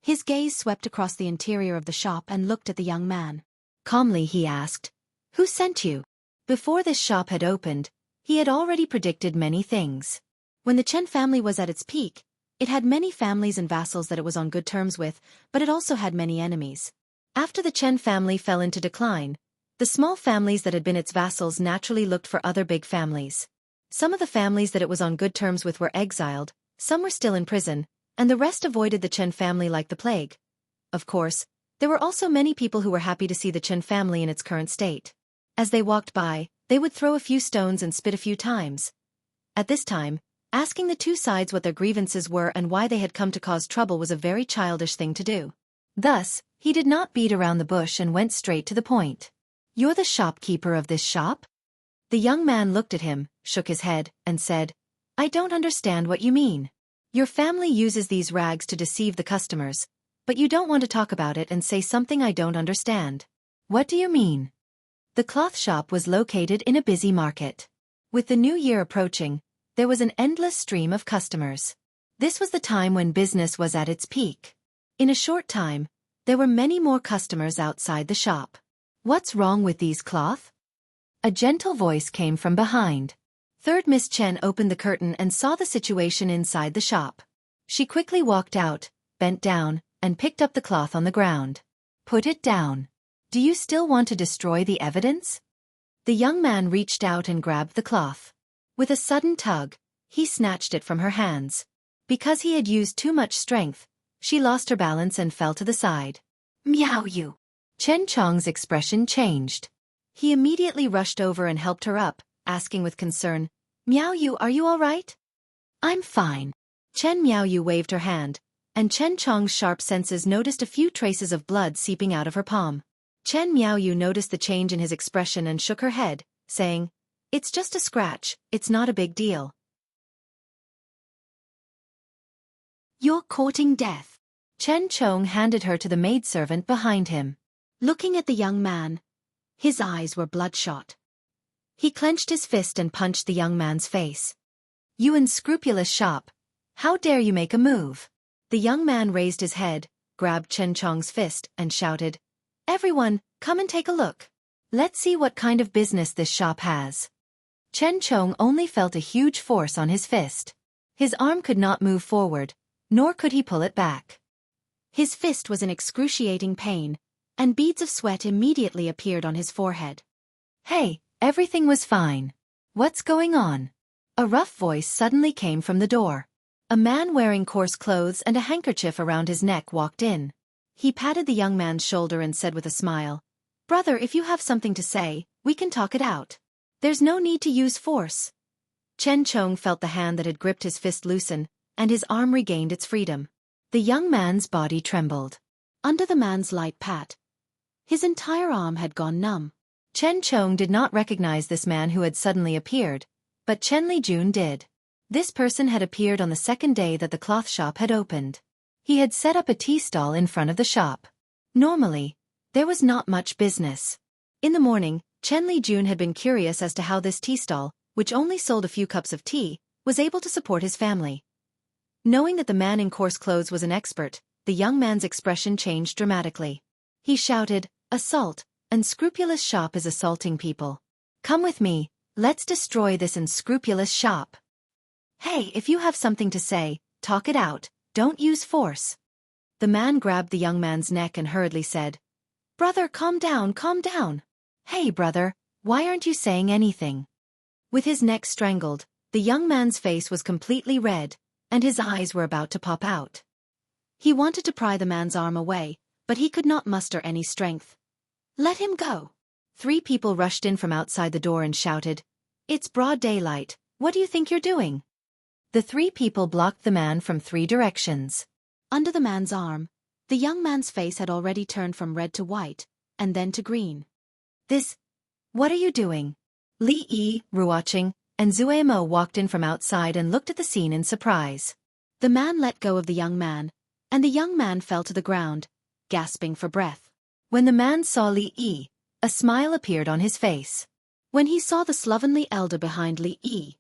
His gaze swept across the interior of the shop and looked at the young man. Calmly he asked, "Who sent you?" Before this shop had opened, he had already predicted many things. When the Chen family was at its peak, it had many families and vassals that it was on good terms with, but it also had many enemies. After the Chen family fell into decline, the small families that had been its vassals naturally looked for other big families. Some of the families that it was on good terms with were exiled, some were still in prison, and the rest avoided the Chen family like the plague. Of course, there were also many people who were happy to see the Chen family in its current state. As they walked by, they would throw a few stones and spit a few times. At this time, asking the two sides what their grievances were and why they had come to cause trouble was a very childish thing to do. Thus, he did not beat around the bush and went straight to the point. "You're the shopkeeper of this shop?" The young man looked at him, shook his head, and said, "I don't understand what you mean. Your family uses these rags to deceive the customers, but you don't want to talk about it and say something I don't understand. What do you mean?" The cloth shop was located in a busy market. With the new year approaching, there was an endless stream of customers. This was the time when business was at its peak. In a short time, there were many more customers outside the shop. "What's wrong with these cloth?" A gentle voice came from behind. Third Miss Chen opened the curtain and saw the situation inside the shop. She quickly walked out, bent down, and picked up the cloth on the ground. "Put it down. Do you still want to destroy the evidence?" The young man reached out and grabbed the cloth. With a sudden tug, he snatched it from her hands. Because he had used too much strength, she lost her balance and fell to the side. "Meow you!" Chen Chong's expression changed. He immediately rushed over and helped her up, asking with concern, "Meow you, are you all right?" "I'm fine." Chen Meow you waved her hand, and Chen Chong's sharp senses noticed a few traces of blood seeping out of her palm. Chen Meow you noticed the change in his expression and shook her head, saying, "It's just a scratch, it's not a big deal." "You're courting death." Chen Chong handed her to the maidservant behind him. Looking at the young man, his eyes were bloodshot. He clenched his fist and punched the young man's face. "You unscrupulous shop! How dare you make a move?" The young man raised his head, grabbed Chen Chong's fist, and shouted, "Everyone, come and take a look. Let's see what kind of business this shop has." Chen Chong only felt a huge force on his fist. His arm could not move forward, nor could he pull it back. His fist was in excruciating pain, and beads of sweat immediately appeared on his forehead. "Hey, everything was fine. What's going on?" A rough voice suddenly came from the door. A man wearing coarse clothes and a handkerchief around his neck walked in. He patted the young man's shoulder and said with a smile, "Brother, if you have something to say, we can talk it out. There's no need to use force." Chen Chong felt the hand that had gripped his fist loosen, and his arm regained its freedom. The young man's body trembled. Under the man's light pat, his entire arm had gone numb. Chen Chong did not recognize this man who had suddenly appeared, but Chen Lijun did. This person had appeared on the second day that the cloth shop had opened. He had set up a tea stall in front of the shop. Normally, there was not much business. In the morning, Chen Lijun had been curious as to how this tea stall, which only sold a few cups of tea, was able to support his family. Knowing that the man in coarse clothes was an expert, the young man's expression changed dramatically. He shouted, "Assault! Unscrupulous shop is assaulting people. Come with me, let's destroy this unscrupulous shop. Hey, if you have something to say, talk it out, don't use force." The man grabbed the young man's neck and hurriedly said, "Brother, calm down, calm down. Hey, brother, why aren't you saying anything?" With his neck strangled, the young man's face was completely red, and his eyes were about to pop out. He wanted to pry the man's arm away, but he could not muster any strength. "Let him go." 3 people rushed in from outside the door and shouted, "It's broad daylight, what do you think you're doing?" The 3 people blocked the man from 3 directions. Under the man's arm, the young man's face had already turned from red to white, and then to green. What are you doing?" Li Yi, Ruoqing, and Zue Mo walked in from outside and looked at the scene in surprise. The man let go of the young man, and the young man fell to the ground, gasping for breath. When the man saw Li Yi, a smile appeared on his face. When he saw the slovenly elder behind Li Yi,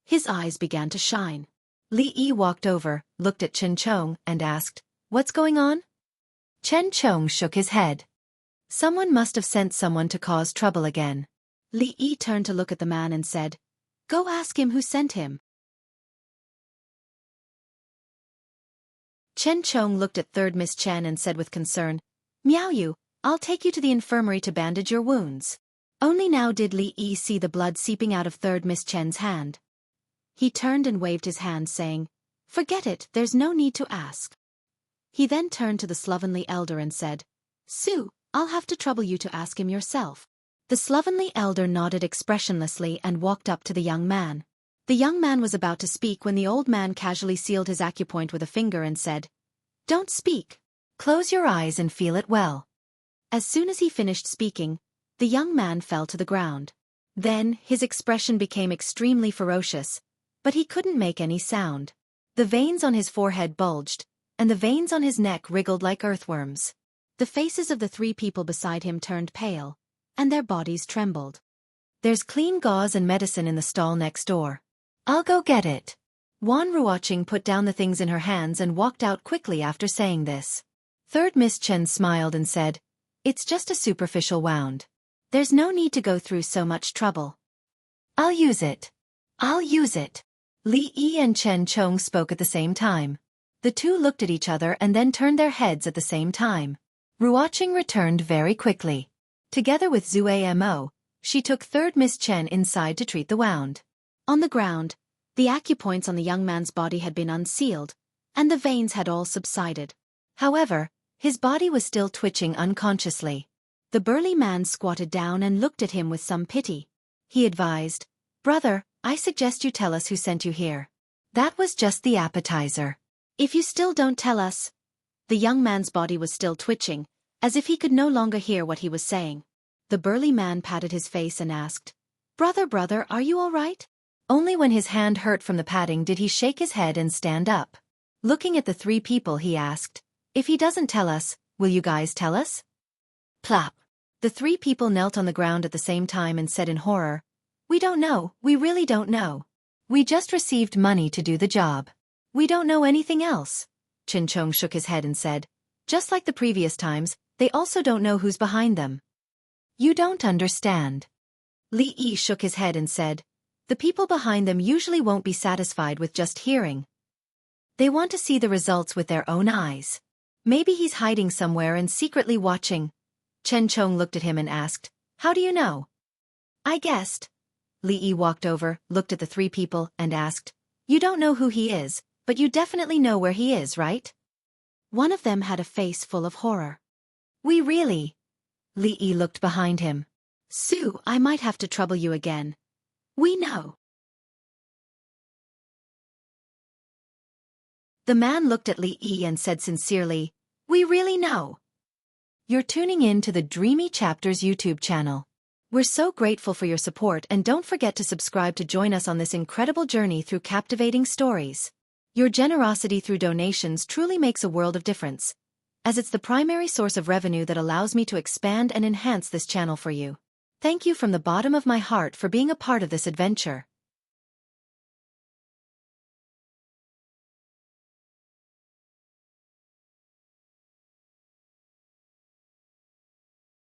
his eyes began to shine. Li Yi walked over, looked at Chen Chong, and asked, "What's going on?" Chen Chong shook his head. Someone must have sent someone to cause trouble again. Li Yi turned to look at the man and said, "Go ask him who sent him." Chen Chong looked at third Miss Chen and said with concern, "Miao Yu, I'll take you to the infirmary to bandage your wounds." Only now did Li Yi see the blood seeping out of third Miss Chen's hand. He turned and waved his hand saying, "Forget it, there's no need to ask." He then turned to the slovenly elder and said, "Sue, I'll have to trouble you to ask him yourself." The slovenly elder nodded expressionlessly and walked up to the young man. The young man was about to speak when the old man casually sealed his acupoint with a finger and said, "Don't speak. Close your eyes and feel it well." As soon as he finished speaking, the young man fell to the ground. Then, his expression became extremely ferocious, but he couldn't make any sound. The veins on his forehead bulged, and the veins on his neck wriggled like earthworms. The faces of the 3 people beside him turned pale, and their bodies trembled. "There's clean gauze and medicine in the stall next door. I'll go get it." Wan Ruoqing put down the things in her hands and walked out quickly after saying this. Third Miss Chen smiled and said, "It's just a superficial wound. There's no need to go through so much trouble." "I'll use it. I'll use it." Li Yi and Chen Chong spoke at the same time. The 2 looked at each other and then turned their heads at the same time. Ruoqing returned very quickly. Together with Zue Mo, she took third Miss Chen inside to treat the wound. On the ground, the acupoints on the young man's body had been unsealed, and the veins had all subsided. However, his body was still twitching unconsciously. The burly man squatted down and looked at him with some pity. He advised, "Brother, I suggest you tell us who sent you here. That was just the appetizer. If you still don't tell us..." The young man's body was still twitching, as if he could no longer hear what he was saying. The burly man patted his face and asked, Brother, are you all right?" Only when his hand hurt from the patting did he shake his head and stand up. Looking at the 3 people he asked, "If he doesn't tell us, will you guys tell us?" Plop. The 3 people knelt on the ground at the same time and said in horror, "We don't know, we really don't know." We just received money to do the job. We don't know anything else. Chin Chong shook his head and said, just like the previous times, they also don't know who's behind them. You don't understand. Li Yi shook his head and said, the people behind them usually won't be satisfied with just hearing. They want to see the results with their own eyes. Maybe he's hiding somewhere and secretly watching. Chen Chong looked at him and asked, how do you know? I guessed. Li Yi walked over, looked at the three people, and asked, you don't know who he is, but you definitely know where he is, right? One of them had a face full of horror. We really? Li Yi looked behind him. Sue, I might have to trouble you again. We know. The man looked at Li Yi and said sincerely, we really know. You're tuning in to the Dreamy Chapters YouTube channel. We're so grateful for your support, and don't forget to subscribe to join us on this incredible journey through captivating stories. Your generosity through donations truly makes a world of difference, as it's the primary source of revenue that allows me to expand and enhance this channel for you. Thank you from the bottom of my heart for being a part of this adventure.